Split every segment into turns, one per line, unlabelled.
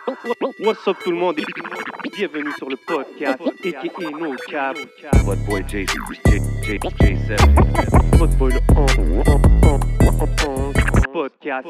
What's up tout le monde et bienvenue sur le podcast a.k.a. No Cap.
What boy J7.
What boy le podcast.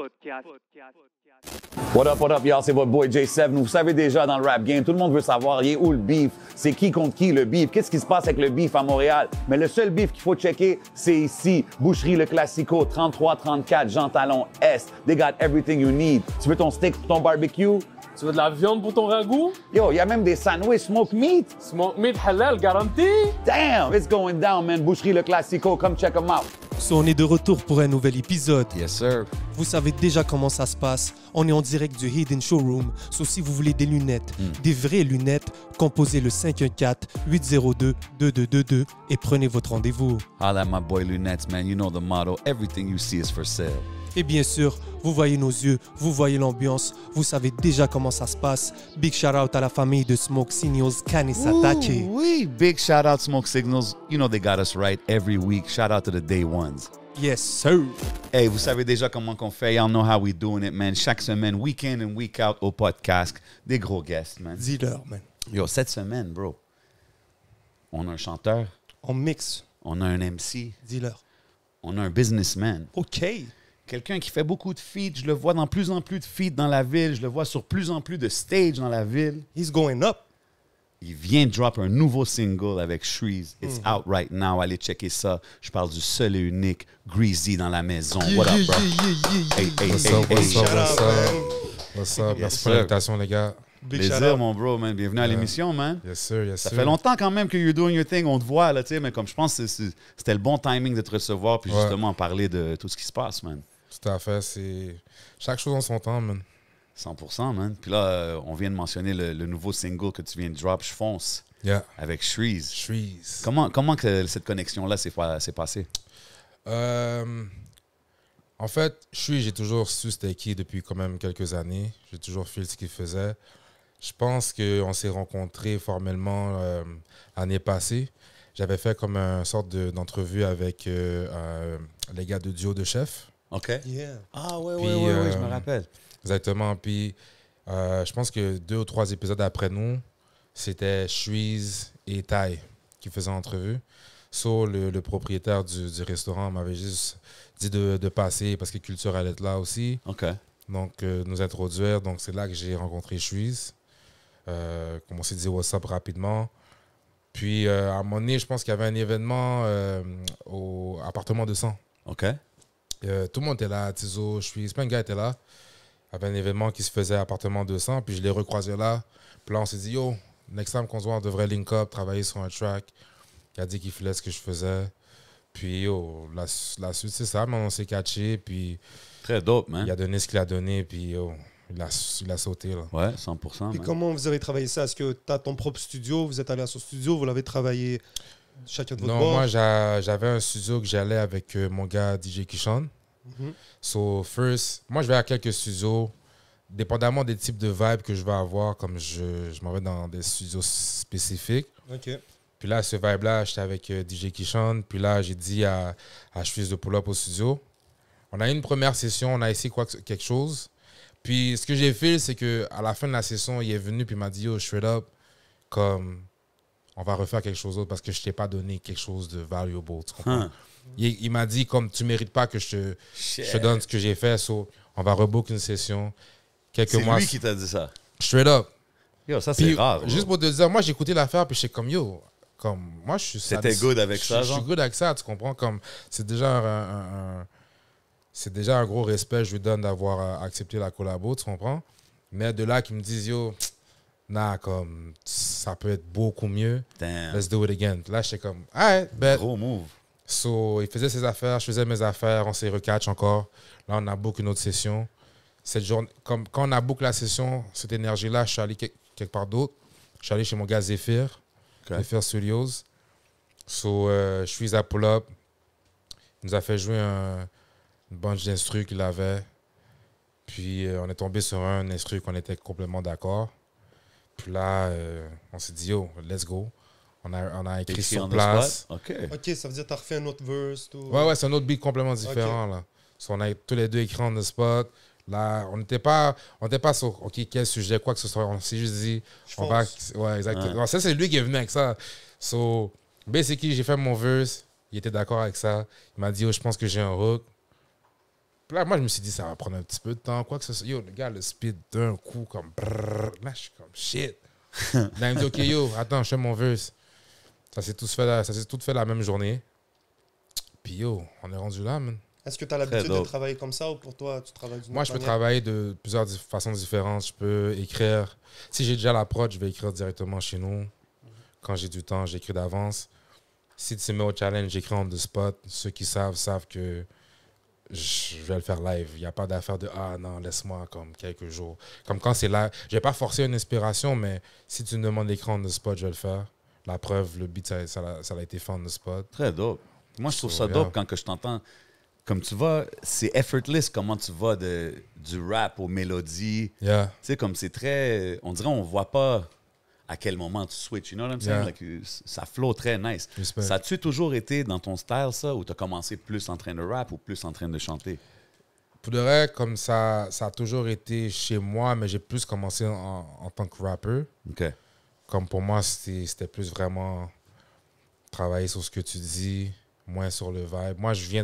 What up, y'all? C'est votre boy J7. Vous savez déjà, dans le rap game, tout le monde veut savoir, il est où le beef? C'est qui contre qui, le beef? Qu'est-ce qui se passe avec le beef à Montréal? Mais le seul beef qu'il faut checker, c'est ici. Boucherie Le Classico, 3334 Jean Talon Est. They got everything you need. Tu veux ton steak pour ton barbecue?
Tu veux de la viande pour ton ragoût?
Yo, il y a même des sandwichs smoke meat.
Smoke meat halal garanti?
Damn, it's going down, man. Boucherie Le Classico, come check them out.
So, on est de retour pour un nouvel épisode.
Yes, sir.
Vous savez déjà comment ça se passe. On est en direct du Hidden Showroom. So, si vous voulez des lunettes, des vraies lunettes, composez le 514-802-2222 et prenez votre rendez-vous.
Holla at my boy Lunettes, man. You know the motto. Everything you see is for sale.
Et bien sûr, vous voyez nos yeux, vous voyez l'ambiance, vous savez déjà comment ça se passe. Big shout out à la famille de Smoke Signals, Kanisatake.
Oui, big shout out Smoke Signals. You know they got us right every week. Shout out to the day ones.
Yes, sir.
Hey, vous savez déjà comment qu'on fait. Y'all know how we doing it, man. Chaque semaine, week in and week out au podcast. Des gros guests, man.
Dis-leur, man.
Yo, cette semaine, bro, on a un chanteur,
On mixe.
on a un MC,
Dis-leur.
on a un businessman.
OK.
Quelqu'un qui fait beaucoup de feats. Je le vois dans plus en plus de feats dans la ville. Je le vois sur plus en plus de stages dans la ville.
He's going up.
Il vient de drop un nouveau single avec Shreeze. It's out right now. Allez checker ça. Je parle du seul et unique Greasy dans la maison. What up, bro? Hey, hey,
What's
hey,
up,
hey.
what's up,
Shout
what's
out,
up?
man.
What's up?
Yes,
Merci pour
sir.
l'invitation, les gars.
Big shout
Plaisir,
out.
mon bro, man. Bienvenue à l'émission, man.
Yes, sir, yes,
Ça
sir.
fait longtemps quand même que you're doing your thing. On te voit, là, tu sais, mais comme je pense que c'était le bon timing de te recevoir puis
Ouais.
justement parler de tout ce qui se passe, man.
Tout à fait, c'est... Chaque chose en son temps, man.
100%, man. Puis là, on vient de mentionner le nouveau single que tu viens de drop, Je fonce,
Yeah.
avec Shreeze.
Shreeze.
Comment que cette connexion-là s'est passée?
En fait, j'ai toujours su c'était qui depuis quand même quelques années. J'ai toujours fait ce qu'il faisait. Je pense qu'on s'est rencontrés formellement l'année passée. J'avais fait comme une sorte d'entrevue avec les gars de Duo de Chef.
OK.
Yeah.
Ah, ouais,
Puis,
je me rappelle.
Exactement. Puis, je pense que 2 ou 3 épisodes après nous, c'était Shreeze et Tai qui faisaient l'entrevue. So, le propriétaire du restaurant m'avait juste dit de passer parce que Culture allait être là aussi.
OK.
Donc, nous introduire. Donc, c'est là que j'ai rencontré Shreeze. Comme on s'est dit what's up rapidement. Puis, à un moment donné, je pense qu'il y avait un événement au appartement 200.
OK.
Tout le monde était là, Tizo, Shreeze, plein de gars étaient là. Il y avait un événement qui se faisait à appartement 200, puis je l'ai recroisé là. Puis là, on s'est dit, yo, next time qu'on se voit, on devrait link up, travailler sur un track. Il a dit qu'il filait ce que je faisais. Puis, yo, la suite, c'est ça, mais on s'est catché, puis
Très dope, man.
il a donné ce qu'il a donné, puis yo, il a sauté, là.
Ouais, 100%,
Et
man.
comment vous avez travaillé ça? Est-ce que tu as ton propre studio? Vous êtes allé à son studio? Vous l'avez travaillé chacun de votre
Non,
bord?
moi, j'avais un studio que j'allais avec mon gars DJ Kishon.
Mhm.
So, first, moi, je vais à quelques studios, dépendamment des types de vibes que je vais avoir, comme je m'en vais dans des studios spécifiques.
OK.
Puis là, ce vibe-là, j'étais avec DJ Kishon. Puis là, j'ai dit à Shreeze de pull-up au studio. On a eu une première session, on a essayé quelque chose. Puis ce que j'ai fait, c'est qu'à la fin de la session, il est venu puis il m'a dit « Yo, straight up, comme, on va refaire quelque chose d'autre parce que je t'ai pas donné quelque chose de valuable. » Tu comprends?
Huh.
Il m'a dit comme, tu mérites pas que je te donne ce que j'ai fait. So, on va rebook une session. Quelques
C'est
mois.
lui qui t'a dit ça.
Straight up.
Yo, ça, c'est
Puis,
rare. bro.
juste pour te dire, moi, j'ai écouté l'affaire, puis j'étais comme, yo, comme, moi, je suis
T'étais good avec ça,
Je
genre?
suis good avec ça, tu comprends? Comme, c'est déjà c'est déjà un gros respect, je lui donne d'avoir accepté la collabo, tu comprends? Mais de là qu'ils me disent, yo, nah, comme, ça peut être beaucoup mieux,
Damn.
let's do it again. Puis là, j'étais comme, alright, bet.
Gros move.
So, il faisait ses affaires, je faisais mes affaires, on s'est recatch encore. Là, on a book une autre session. Cette journée, comme quand on a book la session, cette énergie-là, je suis allé quelque part d'autre. Je suis allé chez mon gars Zephyr,
Ok.
Zephyr Studios. So, je suis à pull-up. Il nous a fait jouer une bunch d'instrus qu'il avait. Puis, on est tombé sur un instru qu'on était complètement d'accord. Puis là, on s'est dit, yo, let's go. On a écrit sur
on the
place.
spot? OK.
OK, ça veut dire que tu as refait un autre verse? Tout.
Ouais, c'est un autre beat complètement différent. Là. So, on a tous les deux écrit on the spot. Là, on n'était pas sur, OK, quel sujet, quoi que ce soit. On s'est juste dit, on va... Ouais, exactement.
Ouais.
Ça, c'est lui qui est venu avec ça. So, basically, j'ai fait mon verse. Il était d'accord avec ça. Il m'a dit, oh, je pense que j'ai un hook. Puis là, moi, je me suis dit, ça va prendre un petit peu de temps. Quoi que ce soit. Yo, le gars, le speed d'un coup, comme brrr. Là, je suis comme shit. Là, il me dit, OK, yo, attends, je fais mon verse. Ça s'est tout fait la même journée. Puis yo, on est rendu là, man.
Est-ce que tu as l'habitude de
dope.
travailler comme ça ou pour toi, tu travailles d'une
Moi,
autre
je peux
manière?
travailler de plusieurs façons différentes. Je peux écrire. Si j'ai déjà la prod, je vais écrire directement chez nous. Quand j'ai du temps, j'écris d'avance. Si tu me mets au challenge, j'écris on the spot. Ceux qui savent que je vais le faire live. Il n'y a pas d'affaire de « Ah non, laisse-moi comme quelques jours. » Comme quand c'est live. Je vais pas forcer une inspiration, mais si tu me demandes d'écrire on the spot, je vais le faire. La preuve, le beat, ça a été fait on the spot.
Très dope. Moi, je trouve ça
Yeah.
dope quand que je t'entends. Comme tu vas, c'est effortless comment tu vas du rap aux mélodies.
Yeah.
Tu sais, comme c'est très. On dirait on voit pas à quel moment tu switch. You know what I'm saying?
Yeah.
Like, ça flow très nice.
Respect.
Ça a-tu toujours été dans ton style, ça, ou tu as commencé plus en train de rap ou plus en train de chanter?
Pour de vrai, comme ça a toujours été chez moi, mais j'ai plus commencé en tant que rappeur.
OK.
Comme pour moi, c'était plus vraiment travailler sur ce que tu dis, moins sur le vibe. Moi, je viens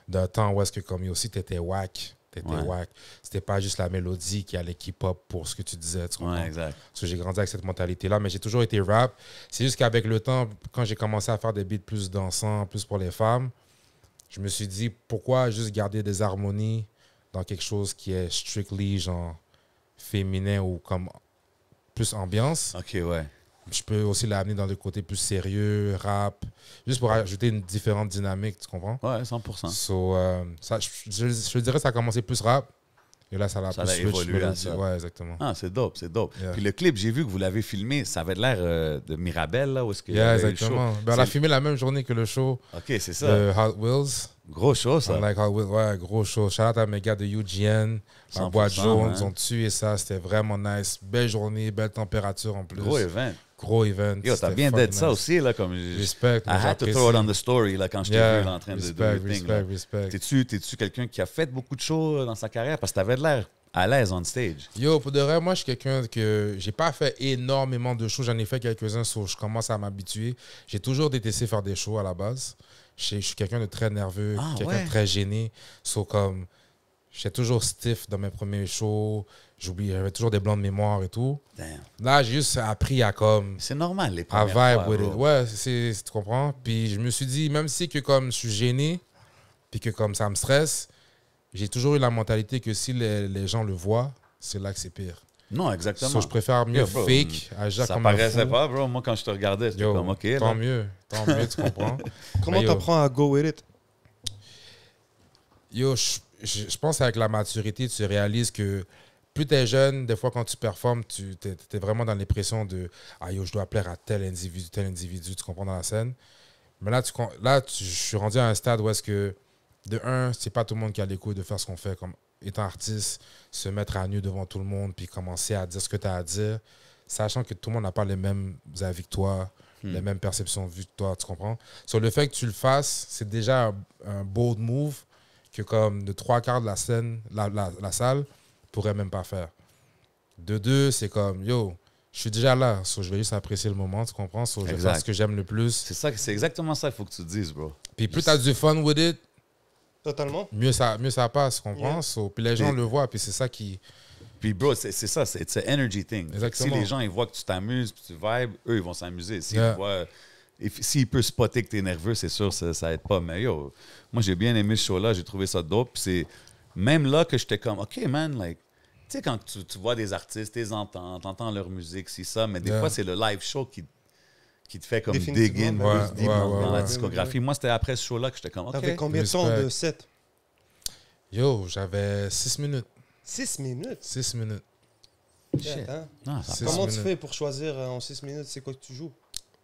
d'un temps où est-ce que comme aussi, t'étais whack.
Ouais.
Whack. C'était pas juste la mélodie qui allait keep-up pour ce que tu disais. Tu comprends?
Ouais, exact.
Parce que j'ai grandi avec cette mentalité-là, mais j'ai toujours été rap. C'est juste qu'avec le temps, quand j'ai commencé à faire des beats plus dansants, plus pour les femmes, je me suis dit, pourquoi juste garder des harmonies dans quelque chose qui est strictly genre féminin ou comme plus ambiance.
OK, ouais.
Je peux aussi l'amener dans le côté plus sérieux, rap, juste pour ajouter une différente dynamique, tu comprends?
Ouais, 100%.
So, ça, je dirais que ça a commencé plus rap, et là, ça a
Ça
plus
a
switch
évolué à
mélodie.
ça.
Ouais, exactement.
Ah, c'est dope, c'est dope.
Yeah.
Puis le clip, j'ai vu que vous l'avez filmé, ça avait l'air de Mirabelle, là, où est-ce qu'il y
Yeah,
avait eu le show.
exactement. Ben, on a
C'est-
filmé la même journée que le show
OK, c'est ça.
de Hot Wheels.
Gros show, ça.
Like Hot Wheels, ouais, gros show. Shout out à mes gars de UGN, la
100%,
boîte jaune,
man.
ils ont tué ça, c'était vraiment nice. Belle journée, belle température en plus.
Gros event.
Gros event.
Yo, t'as
c'était
bien
fucking
d'être ça
nice.
aussi, là, comme...
Respect.
I had to throw it on the story, là, quand je t'ai
Yeah,
vu, là, en train de do
respect,
your thing, là.
respect.
T'es-tu quelqu'un qui a fait beaucoup de shows dans sa carrière? Parce que t'avais de l'air à l'aise on stage.
Yo, pour de vrai, moi, je suis quelqu'un que j'ai pas fait énormément de shows. J'en ai fait quelques-uns, so je commence à m'habituer. J'ai toujours détesté faire des shows à la base. Je suis quelqu'un de très nerveux,
Ah,
quelqu'un
ouais?
de très gêné. So, comme, j'étais toujours stiff dans mes premiers shows. J'avais toujours des blancs de mémoire et tout.
Damn.
Là, j'ai juste appris à comme
C'est normal, les
à
premières
vibe
fois,
with it.
bro.
Ouais, tu comprends? Puis je me suis dit, même si que comme je suis gêné, puis que comme ça me stresse, j'ai toujours eu la mentalité que si les gens le voient, c'est là que c'est pire.
Non, exactement.
So, je préfère mieux
Yo, bro,
fake, agir
Ça
comme un
paraissait
fou.
pas, bro. Moi, quand je te regardais, j'étais
Yo,
comme, OK, là.
tant mieux, tu comprends?
Comment
yo.
t'apprends à go with it?
Yo, je pense qu'avec la maturité, tu réalises que plus t'es jeune, des fois quand tu performes, tu es vraiment dans l'impression de « Ah yo, je dois plaire à tel individu, tu comprends, dans la scène. » Mais là, je suis rendu à un stade où est-ce que, de un, c'est pas tout le monde qui a les couilles de faire ce qu'on fait, comme étant artiste, se mettre à nu devant tout le monde, puis commencer à dire ce que tu as à dire, sachant que tout le monde n'a pas les mêmes avis que toi, les mêmes perceptions de vue que toi, tu comprends? Sur le fait que tu le fasses, c'est déjà un bold move que comme de 3/4 de la scène, la salle, pourrait même pas faire. De deux, c'est comme, yo, je suis déjà là, so je vais juste apprécier le moment, tu comprends? So je vais
Exact.
faire ce que j'aime le plus.
C'est exactement ça qu'il faut que tu dises, bro.
Puis plus tu as du fun with it,
Totalement.
mieux ça passe, tu comprends?
Yeah.
So, puis les gens
Mais-
le voient, puis c'est ça qui...
Puis, bro, c'est ça, c'est an energy thing.
Exactement.
Si les gens ils voient que tu t'amuses, puis tu vibes, eux, ils vont s'amuser. S'ils
Yeah.
voient... S'ils peuvent spotter que t'es nerveux, c'est sûr, ça aide pas. Mais yo, moi, j'ai bien aimé ce show-là, j'ai trouvé ça dope. Puis c'est même là que j'étais comme, OK, man, like, tu sais, quand tu vois des artistes, t'entends leur musique, c'est ça, mais des
Yeah.
fois, c'est le live show qui te fait comme dig
Définitivement,
in
ouais.
plus deep
Ouais,
dans la
ouais.
discographie. Moi, c'était après ce show-là que j'étais comme, OK.
T'avais combien de temps
Respect.
de set?
Yo, j'avais 6 minutes.
6 minutes.
6 minutes.
Shit, hein?
Ah, ça
6
Comment tu
minutes.
fais pour choisir en 6 minutes c'est quoi que tu joues?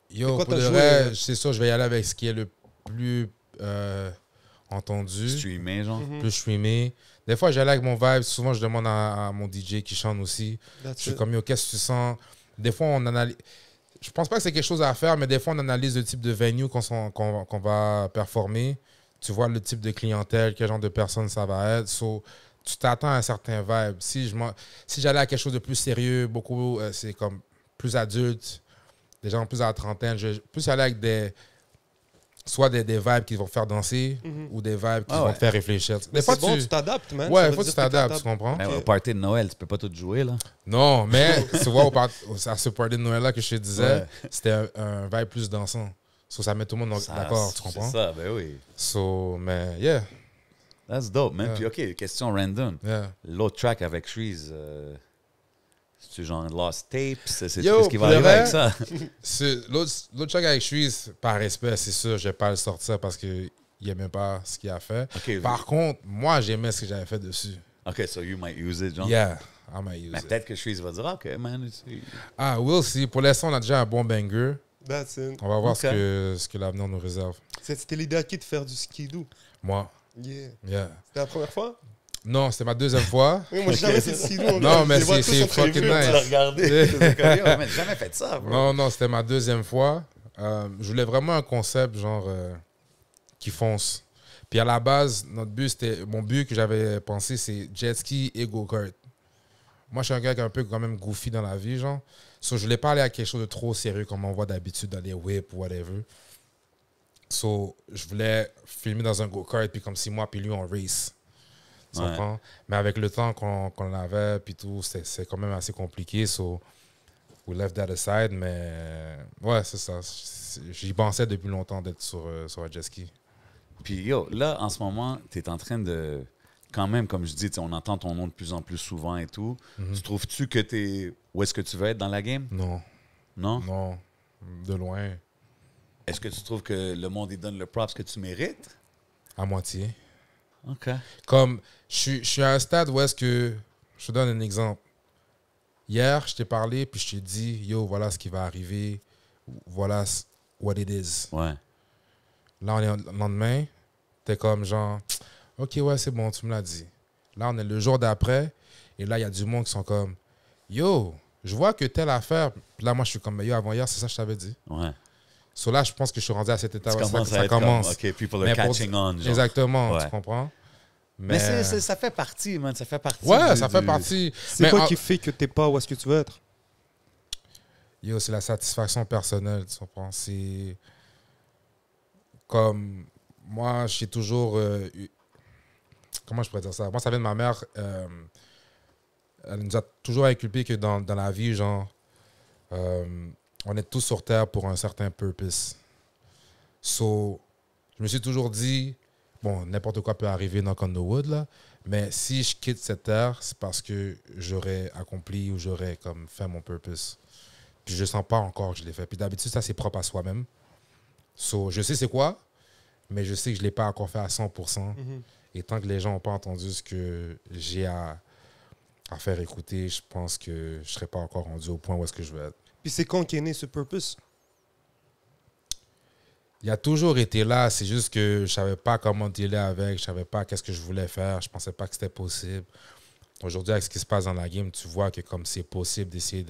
Yo,
quoi
pour
t'as
de
joué,
vrai, c'est sûr, je vais y aller avec ce qui est le plus entendu,
streamer, genre.
plus streamé. Des fois, j'allais avec mon vibe. Souvent, je demande à mon DJ qui chante aussi.
That's
Je suis
it.
comme, yo, qu'est-ce que tu sens? Des fois, on analyse. Je pense pas que c'est quelque chose à faire, mais des fois, on analyse le type de venue qu'on va performer. Tu vois le type de clientèle, quel genre de personne ça va être. So, tu t'attends à un certain vibe. Si j'allais à quelque chose de plus sérieux, beaucoup, c'est comme plus adulte, des gens plus à la trentaine, je vais plus aller avec soit des vibes qui vont te faire danser ou des vibes qui vont te faire réfléchir. Des fois,
C'est bon, tu t'adaptes, man.
Ouais,
Ça
il
veut
faut que
dire
tu t'adaptes, tu comprends?
Mais au party de Noël, tu peux pas tout jouer, là.
Non, mais tu vois, à ce party de Noël-là que je te disais, c'était un vibe plus dansant. So, ça met tout le monde d'accord, tu comprends?
C'est ça, ben oui.
So, mais yeah.
That's dope, man.
Yeah.
Puis, OK, question random.
Yeah.
L'autre track avec Shreeze, c'est-tu genre Lost Tapes? C'est
Yo,
ce qui va
pour le
arriver
vrai,
avec ça?
L'autre track avec Shreeze, par respect, c'est sûr, je vais pas le sortir parce qu'il n'aimait pas ce qu'il a fait.
OK,
Par contre, moi, j'aimais ce que j'avais fait dessus.
OK, so you might use it, genre?
Yeah, I might use
Mais
it.
peut-être que Shreeze va dire, OK, man.
Ah, we'll see. Pour l'instant, on a déjà un bon banger.
That's it.
On va voir
Ok.
ce que l'avenir nous réserve.
C'était l'idée à qui de faire du skidoo?
Moi,
Yeah.
yeah.
C'était la première fois?
Non, c'était ma deuxième fois.
Oui, moi, j'ai jamais fait de skidoo.
Non, mais
Les voitures
c'est
sont
fucking
prévues.
nice.
Tu l'as regardé. C'est comme, yo, man, j'ai jamais fait ça, bro.
Non, c'était ma deuxième fois. Je voulais vraiment un concept genre qui fonce. Puis à la base, mon but que j'avais pensé, c'est jet ski et go-kart. Moi, je suis un gars qui est un peu quand même goofy dans la vie, genre. So, je voulais pas aller à quelque chose de trop sérieux comme on voit d'habitude dans les whips ou whatever. So, je voulais filmer dans un go-kart, puis comme si moi puis lui, on race. Tu
Ouais.
comprends? Mais avec le temps qu'on avait, puis tout, c'est quand même assez compliqué. So, we left that aside, mais ouais, c'est ça. J'y pensais depuis longtemps d'être sur un jet ski.
Puis, yo, là, en ce moment, tu es en train de... Quand même, comme je dis, tu sais, on entend ton nom de plus en plus souvent et tout. Tu trouves-tu que tu es... Où est-ce que tu veux être dans la game?
Non,
Non?
non, de loin,
Est-ce que tu trouves que le monde, il donne le props que tu mérites?
à moitié.
OK.
Comme, je suis à un stade où est-ce que... Je te donne un exemple. Hier, je t'ai parlé, puis je t'ai dit, yo, voilà ce qui va arriver. Voilà what it is.
Ouais.
Là, on est le lendemain. T'es comme genre, OK, ouais, c'est bon, tu me l'as dit. Là, on est le jour d'après. Et là, il y a du monde qui sont comme, yo, je vois que telle affaire. Puis là, moi, je suis comme, yo, avant hier, c'est ça que je t'avais dit.
Ouais.
So là, je pense que je suis rendu à cette étape.
Tu commences à
Ça
être
commence.
comme, OK, people
Mais
are
pour-
catching on. Genre.
Exactement,
Ouais.
tu comprends?
Mais ça fait partie, man. Ça fait partie.
Ouais,
du-
ça fait
du-
partie.
C'est
Mais
quoi qui fait que t'es pas où est-ce que tu veux être?
Yo, c'est la satisfaction personnelle, tu comprends? C'est comme moi, j'ai toujours comment je pourrais dire ça? Moi, ça vient de ma mère. Elle nous a toujours inculpé que dans la vie, genre, on est tous sur Terre pour un certain purpose. So, je me suis toujours dit, bon, n'importe quoi peut arriver dans on the wood, là, mais si je quitte cette Terre, c'est parce que j'aurais accompli ou j'aurais comme fait mon purpose. Puis je sens pas encore que je l'ai fait. Puis d'habitude, ça, c'est propre à soi-même. So, je sais c'est quoi, mais je sais que je l'ai pas encore fait à 100%. Et tant que les gens n'ont pas entendu ce que j'ai à faire écouter, je pense que je serai pas encore rendu au point où est-ce que je veux être.
Puis c'est quand qu'est né ce purpose?
Il a toujours été là, c'est juste que je savais pas comment dealer avec, je savais pas qu'est-ce que je voulais faire, je pensais pas que c'était possible. Aujourd'hui, avec ce qui se passe dans la game, tu vois que comme c'est possible d'essayer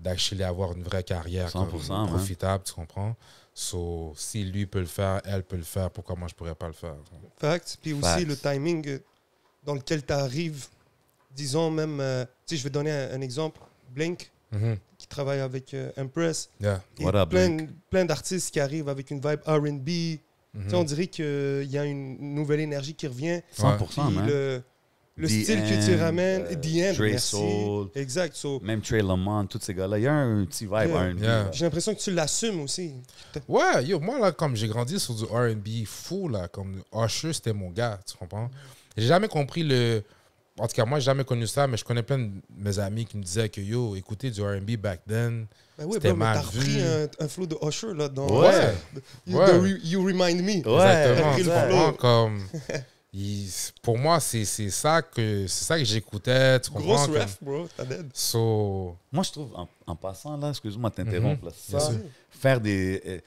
d'acheter avoir une vraie carrière
100%,
comme
man.
profitable, tu comprends? So, si lui peut le faire, elle peut le faire, pourquoi moi je pourrais pas le faire?
Fact. Puis aussi
Facts.
le timing dans lequel tu arrives. Disons même, tu sais, je vais donner un exemple. Blink,
Mhm.
qui travaille avec Empress.
Yeah.
Et
What up,
plein d'artistes qui arrivent avec une vibe R&B. Tu sais, on dirait qu'il y a une nouvelle énergie qui revient.
100%,
Puis
man.
le
The
style que tu
End,
ramènes, The End,
Dre
merci.
Soul.
Exact. So,
Même Trey Lamont, tous ces gars-là, il y a un petit vibe
Yeah.
R&B.
Yeah.
là.
j'ai l'impression que tu l'assumes aussi.
Ouais, yo, moi, là, comme j'ai grandi sur du R&B fou, là, comme Usher, c'était mon gars, tu comprends? J'ai jamais compris le... En tout cas, moi, j'ai jamais connu ça, mais je connais plein de mes amis qui me disaient que, yo, écoutez du R&B back then.
Ben oui,
C'était
bro, mais
mal
t'as repris
vu.
un flow de Usher là, dans
Ouais.
You Remind Me.
Ouais,
Exactement,
repris
tu
le
comprends?
flow.
Comme... pour moi, c'est ça que j'écoutais, tu comprends?
Grosse
Comme-
ref, bro. T'as dead.
So,
Moi, je trouve, en passant, là, excuse-moi de t'interrompre, là,
Bien
ça,
sûr.
faire des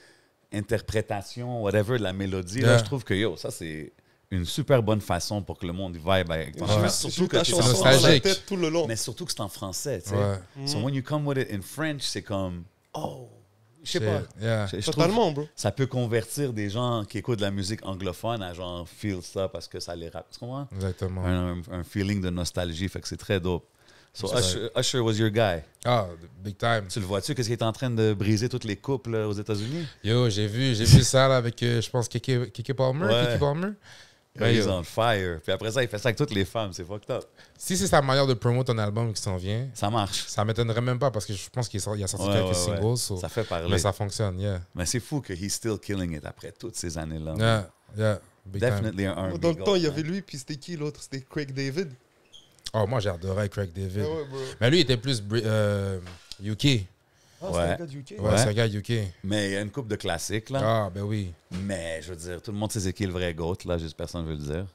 interprétations, whatever, de la mélodie,
Yeah.
là, je trouve que, yo, ça, c'est une super bonne façon pour que le monde vibe avec ton
J'ai
affaire.
eu
Surtout que
ta
c'est en
chanson dans la
nostalgique.
tête tout le long.
Mais surtout que c'est en français, tu sais.
ouais.
So when you come with it in French, c'est comme, oh, Je sais pas.
Yeah.
Je trouve
Totalement, bro.
ça peut convertir des gens qui écoutent de la musique anglophone à genre feel ça parce que ça les rappe. Tu comprends?
Exactement.
Un feeling de nostalgie. Fait que c'est très dope. So
C'est
Usher was your guy.
Ah, big time.
Tu le vois-tu? Qu'est-ce qu'il est en train de briser toutes les couples là, aux États-Unis?
Yo, j'ai vu ça là avec, je pense, Keke Palmer.
Ouais.
Keke Palmer.
Ouais,
yo.
he's on fire. Puis après ça, il fait ça avec toutes les femmes. C'est fucked up.
Si c'est sa manière de promouvoir ton album qui s'en vient,
Ça marche.
ça m'étonnerait même pas parce que je pense qu'il a sorti
Ouais,
quelques
ouais,
singles.
ouais.
so-
Ça fait parler.
Mais ça fonctionne, yeah.
Mais c'est fou que he's still killing it après toutes ces années-là.
Yeah, yeah. Big time.
Definitely un R&B
Dans le
gold,
temps, il y
man.
avait lui, puis c'était qui l'autre? C'était Craig David.
Oh, moi, j'adorais Craig David.
Ah ouais, bro.
Mais lui, il était plus UK.
Ah, c'est
Ouais.
un gars du UK.
Ouais,
Ouais.
c'est un gars UK.
Mais il y a une couple de classiques, là.
Ah, ben oui.
Mais, je veux dire, tout le monde sait c'est qui le vrai GOAT, là. Juste personne ne veut le dire.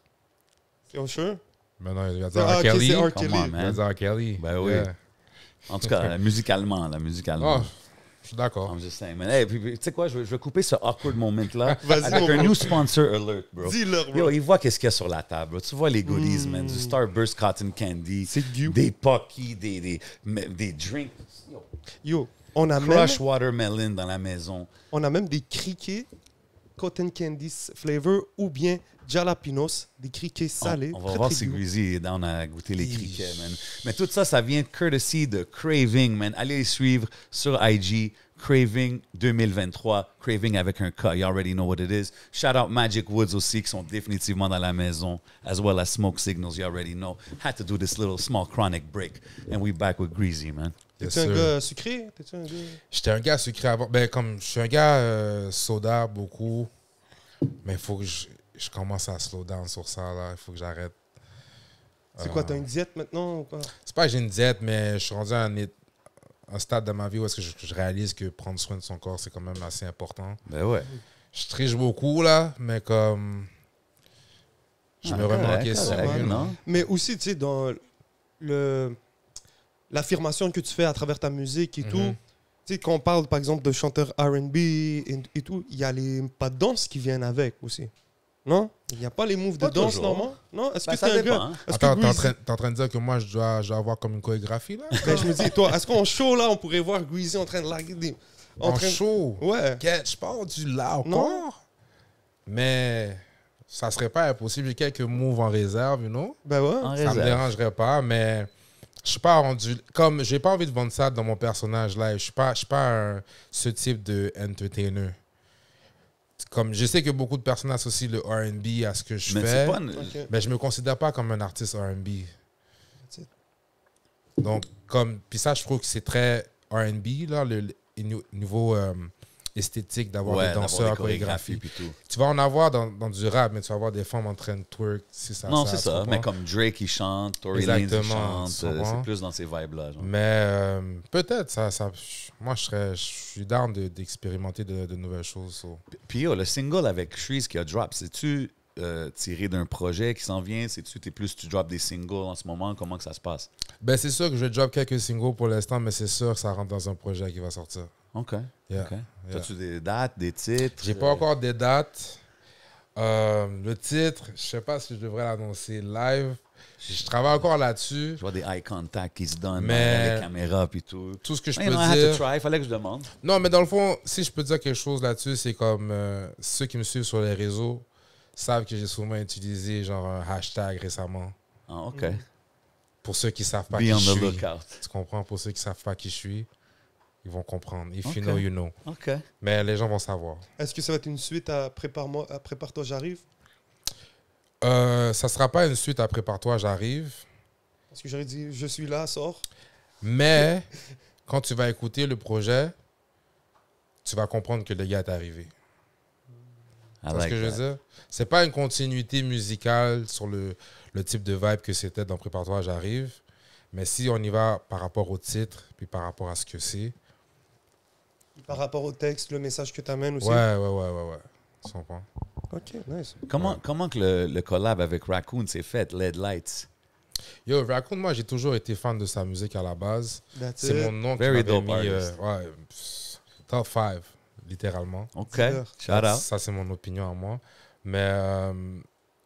C'est Usher?
Maintenant, il va
Ah,
dire R.
ok,
Kelly.
c'est R.
Come
Kelly.
on,
Il va
man.
dire R. Kelly.
Ben oui.
Yeah.
En tout cas, musicalement, là, musicalement.
Oh, je suis d'accord.
I'm just saying, man. Hey, puis, tu sais quoi, je vais couper ce awkward moment-là
Vas-y,
avec
mon
un
bro.
new sponsor alert, bro.
Dis-leur, bro.
Yo, il voit qu'est-ce qu'il y a sur la table. Bro. Tu vois les goodies, man. Du Starburst Cotton Candy.
C'est you.
Des Pocky, des drinks. Yo,
Yo, on a
Crush Watermelon dans la maison.
même des criquets cotton candy flavor ou bien jalapenos, des criquets salés.
On va
très,
voir
très
si
goût.
Greasy est down à goûter les criquets, man. Mais tout ça, ça vient courtesy de Craving, man. Allez les suivre sur IG. Craving 2023. Craving avec un K. You already know what it is. Shout out Magic Woods aussi, qui sont définitivement dans la maison, as well as Smoke Signals. You already know. Had to do this little small chronic break. And we back with Greasy, man.
Yes,
T'es-tu un
sir.
gars sucré? T'es-tu un gars...
J'étais un gars sucré avant. Ben, comme je suis un gars soda beaucoup, mais il faut que je commence à slow down sur ça, là. Il faut que j'arrête.
C'est quoi, t'as une diète maintenant ou quoi?
C'est pas que j'ai une diète, mais je suis rendu à un stade de ma vie où est-ce que je réalise que prendre soin de son corps, c'est quand même assez important.
Ben ouais.
Je triche beaucoup, là, mais comme... Je me remets en question.
correct, non?
Mais aussi, tu sais, dans l'affirmation que tu fais à travers ta musique et tout,
Mhm.
tu sais, quand on parle, par exemple, de chanteurs R&B et tout, il y a les pas de danse qui viennent avec aussi. Non? Il n'y a pas les moves de
Pas
danse,
toujours.
normalement? Non? Est-ce
Ben,
que
ça
t'es un
dépend,
gars...
hein.
Est-ce que
Attends,
Greasy-
t'es en train de dire que moi, je dois avoir comme une chorégraphie, là?
Ben, je me dis, toi, est-ce qu'en show, là, on pourrait voir Greasy en train de larguer des...
En
train-
show?
Ouais.
Je pars du là
Non.
encore. Mais ça serait pas impossible. J'ai quelques moves en réserve, you know?
Ben ouais.
En
Ça me
réserve.
dérangerait pas, mais je suis pas rendu... Comme, j'ai pas envie de vendre ça dans mon personnage live. Je suis pas ce type de entertainer. Comme, je sais que beaucoup de personnes associent le R&B à ce que je
Mais
fais,
c'est pas... une-
Ok.
mais je me considère pas comme un artiste R&B.
That's it.
Donc, comme... Puis ça, je trouve que c'est très R&B, là, le niveau esthétique d'avoir
Ouais,
des
d'avoir
danseurs,
des
chorégraphies.
puis tout.
Tu vas en avoir dans du rap, mais tu vas avoir des femmes en train de twerk. Si ça,
Non,
ça,
c'est
tu
ça.
comprends?
Mais comme Drake, il chante, Tory Lanez, il
Exactement,
chante.
tu comprends?
C'est plus dans ces vibes-là. genre.
Mais peut-être, moi, je suis down d'expérimenter de nouvelles choses. so.
Puis yo, le single avec Shreeze qui a drop, c'est-tu tiré d'un projet qui s'en vient? C'est-tu tu drops des singles en ce moment? Comment que ça se passe?
Ben, c'est sûr que je vais drop quelques singles pour l'instant, mais c'est sûr que ça rentre dans un projet qui va sortir.
OK.
Yeah,
OK.
yeah.
As-tu des dates, des titres?
J'ai pas encore des dates. Le titre, je sais pas si je devrais l'annoncer live. Je travaille encore là-dessus.
Je vois des eye contact qui se donnent
Mais-
dans les caméras puis tout.
Tout ce que je
Mais
peux
I had to
dire...
try. Fallait que je demande.
Non, mais dans le fond, si je peux dire quelque chose là-dessus, c'est comme ceux qui me suivent sur les réseaux savent que j'ai souvent utilisé genre un hashtag récemment.
Ah, OK.
Pour ceux qui savent pas
Be
qui
on
je
the
suis.
lookout.
Tu comprends? Pour ceux qui savent pas qui je suis, ils vont comprendre. If
Ok.
you know, you know.
OK.
Mais les gens vont savoir.
Est-ce que ça va être une suite à Prépare-toi, j'arrive?
Ça sera pas une suite à Prépare-toi, j'arrive.
Parce que j'aurais dit, je suis là, sors.
Mais quand tu vas écouter le projet, tu vas comprendre que le gars est arrivé.
I
Tu vois ce
like
que je
that.
veux dire? C'est pas une continuité musicale sur le type de vibe que c'était dans Prépare-toi, j'arrive. Mais si on y va par rapport au titre, puis par rapport à ce que c'est,
Par rapport au texte, le message que tu amènes aussi.
ouais. Tu comprends?
Ok, nice.
Comment que le collab avec Raccoon s'est fait, Led Lights?
Yo, Raccoon, moi, j'ai toujours été fan de sa musique à la base.
That's
C'est
it.
mon nom qui
Very
m'avait
dope
mis...
artist.
Top 5, littéralement.
OK.
Super.
Shout out.
Ça, c'est mon opinion à moi. Mais,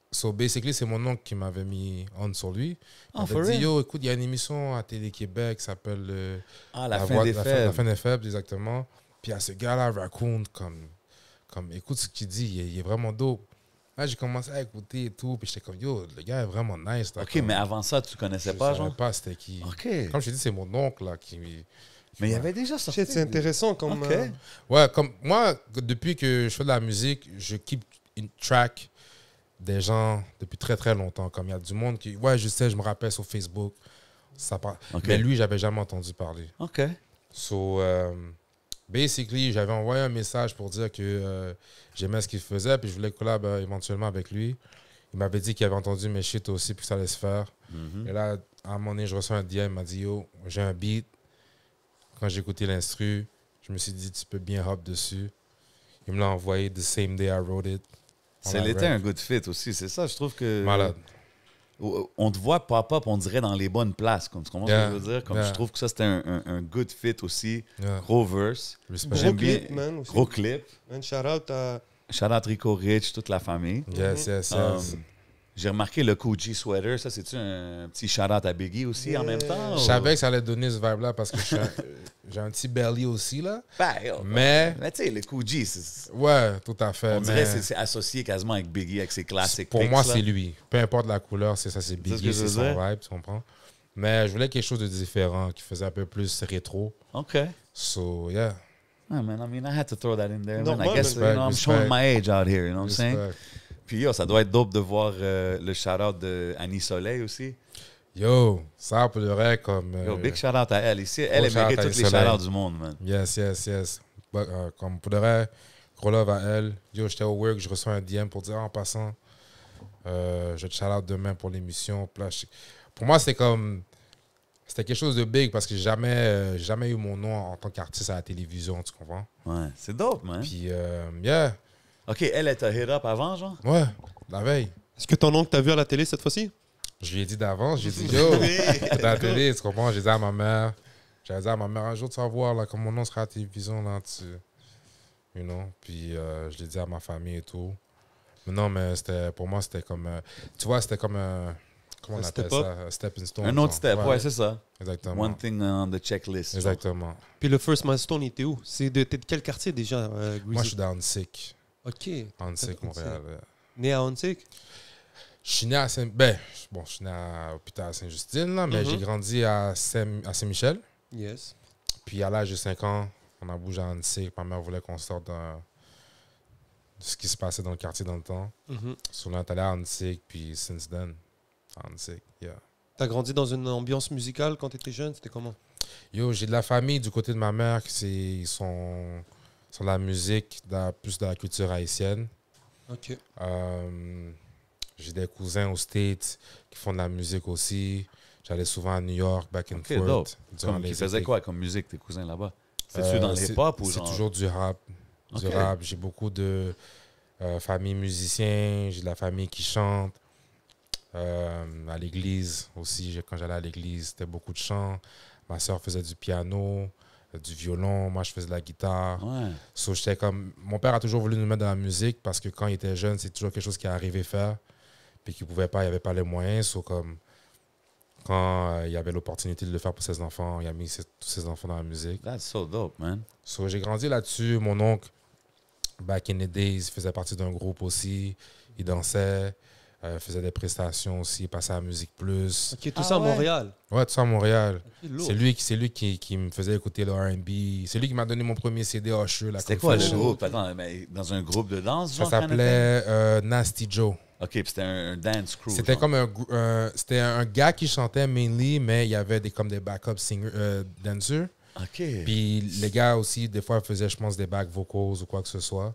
so basically, c'est mon oncle qui m'avait mis on sur lui. Il
Oh,
m'avait
for
dit,
real?
yo, écoute, il y a une émission à Télé-Québec qui s'appelle
Ah, la fin
Voix-
des
La
faibles.
fin des faibles, exactement. Puis à ce gars-là, Raccoon, comme écoute ce qu'il dit, il est vraiment dope. Là, j'ai commencé à écouter et tout, puis j'étais comme, yo, le gars est vraiment nice. Là,
OK,
comme,
mais avant ça, tu connaissais pas,
je savais
genre?
pas c'était qui.
OK.
Comme je te dis, c'est mon oncle, là, qui...
Mais il y avait déjà sorti.
Shit, c'est intéressant comme.
OK.
Ouais, comme moi, depuis que je fais de la musique, je keep une track des gens depuis très, très longtemps. Comme il y a du monde qui... Ouais, je sais, je me rappelle sur Facebook. Ça part.
OK.
Mais lui, j'avais jamais entendu parler.
OK.
So, basically, j'avais envoyé un message pour dire que j'aimais ce qu'il faisait, puis je voulais collaborer éventuellement avec lui. Il m'avait dit qu'il avait entendu mes shit aussi, puis que ça allait se faire. Et là, à un moment donné, je reçois un DM, il m'a dit, yo, j'ai un beat. Quand j'ai écouté l'instru, je me suis dit, tu peux bien hop dessus. Il me l'a envoyé the same day I wrote it.
Ça l'était un good fit aussi, c'est ça. Je trouve que.
Malade.
On te voit pop-up, on dirait, dans les bonnes places. Comme tu comprends ce que je veux dire? Comme je trouve que ça, c'était un good fit aussi.
Yeah.
Gros verse.
Respect.
Gros
J'aime bien.
clip, man. Aussi.
Gros clip.
Man, shout out à.
Shout out Rico Rich, toute la famille.
Yes, yes, yes.
J'ai remarqué le Koji sweater. Ça, c'est-tu un petit shout-out à Biggie aussi en même temps?
Je savais que ça allait donner ce vibe-là parce que j'ai un petit belly aussi, là.
Ben,
Mais,
tu sais, le Koji, c'est...
ouais, tout à fait.
On dirait
mais
que c'est associé quasiment avec Biggie, avec ses classiques.
pour
picks,
moi,
là.
c'est lui. Peu importe la couleur, c'est ça, c'est
ce que
Biggie,
je
c'est
veux
son
dire?
vibe, tu comprends? Mais je voulais quelque chose de différent, qui faisait un peu plus rétro.
OK.
So, yeah.
Ah, man, I mean, I had to throw that in there. Man. I
Normal,
guess,
man.
you know, I'm
Respect.
showing my age out here, you know what I'm saying?
Respect.
Puis, yo, ça doit être dope de voir le shout-out de Annie Soleil aussi.
Yo, ça pour le vrai, comme...
Yo, big shout-out à elle. Ici, elle
shout-out
mérite
à
tous les
Soleil.
shout-outs du monde, man.
Yes, yes, yes. But, comme pour le vrai, gros love à elle. Yo, j'étais au work, je reçois un DM pour dire, en passant, je te shout-out demain pour l'émission. Puis là, pour moi, c'était comme... C'était quelque chose de big parce que j'ai jamais eu mon nom en tant qu'artiste à la télévision, tu comprends?
Ouais, c'est dope, man.
Puis, yeah,
OK, elle t'a hit up avant, genre?
ouais, la veille.
Est-ce que ton oncle t'a vu à la télé cette fois-ci?
Je lui ai dit d'avance, j'ai dit, yo, t'es à la télé, tu comprends? J'ai dit à ma mère, j'avais dit à ma mère, un jour tu vas voir, là, comme mon nom sera à la télévision, là, you know? Puis, je l'ai dit à ma famille et tout. Mais non, mais pour moi, c'était comme, tu vois, c'était comme un, comment on
Un
appelle
step up?
ça? Un stepping stone.
Un autre
genre.
step, ouais, c'est ça.
Exactement.
One thing on the checklist.
Exactement.
Puis le first milestone, il était où? T'es de quel quartier déjà, Greasy?
Moi, je suis dans Hansik.
Ok.
Hansik, Montréal.
Né à Hansik?
Je suis né à je suis né à l'hôpital Sainte-Justine, là, mais j'ai grandi à Saint-Michel.
Yes.
Puis à l'âge de 5 ans, on a bougé à Hansik. Ma mère voulait qu'on sorte de ce qui se passait dans le quartier dans le temps. So, on est allé à Hansik, puis since then, Hansik, yeah.
T'as grandi dans une ambiance musicale quand t'étais jeune? C'était comment?
Yo, j'ai de la famille du côté de ma mère ils sont de la musique, plus de la culture haïtienne.
Ok.
J'ai des cousins aux States qui font de la musique aussi. J'allais souvent à New York, back and
OK, dope.
forth. durant
Comme,
les
ils faisaient
étés.
quoi comme musique, tes cousins là-bas? C'est-tu dans les pop ou
C'est
genre?
toujours du rap. Du
Ok.
rap. J'ai beaucoup de familles musiciens. J'ai de la famille qui chante. À l'église aussi. Quand j'allais à l'église, c'était beaucoup de chants. Ma soeur faisait du piano, du violon. Moi, je faisais de la guitare.
Ouais.
So, j'étais comme... Mon père a toujours voulu nous mettre dans la musique parce que quand il était jeune, c'est toujours quelque chose qu'il arrivait faire. Puis qu'il pouvait pas, il avait pas les moyens. So, comme... Quand il y avait l'opportunité de le faire pour ses enfants, il a mis tous ses enfants dans la musique.
That's so dope, man.
So, j'ai grandi là-dessus. Mon oncle, back in the days, faisait partie d'un groupe aussi. Il dansait, faisait des prestations aussi, passait à la Musique Plus.
Ok, tout ça à
ouais?
Montréal.
Ouais, tout ça à Montréal.
Lourd.
C'est lui qui me faisait écouter le R&B. C'est lui qui m'a donné mon premier CD Usher. La
C'était quoi le
Confession.
groupe? Attends, mais dans un groupe de danse,
Ça
genre? kind of
s'appelait Nasty Joe.
thing? OK, puis c'était un dance crew.
C'était
genre.
comme c'était un gars qui chantait mainly, mais il y avait comme des backup dancers.
OK.
Puis les gars aussi, des fois, faisaient, je pense, des back vocals ou quoi que ce soit.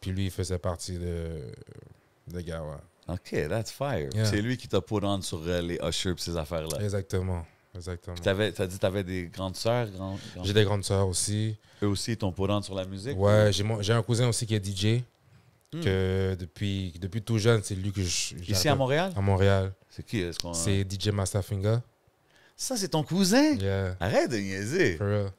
Puis lui, il faisait partie des gars, ouais.
OK, that's fire.
Yeah.
C'est lui qui t'a put on sur les Usher et ces affaires-là.
Exactement. Exactement.
T'as dit que t'avais des grandes sœurs?
J'ai des grandes sœurs aussi.
Eux aussi, ils t'ont put on sur la musique?
Ouais, j'ai un cousin aussi qui est DJ. Que depuis tout jeune, c'est lui que
Ici à Montréal?
À Montréal.
C'est qui? Est-ce qu'on...
C'est DJ Masterfinger.
Ça, c'est ton cousin?
Yeah.
Arrête de niaiser.
For real.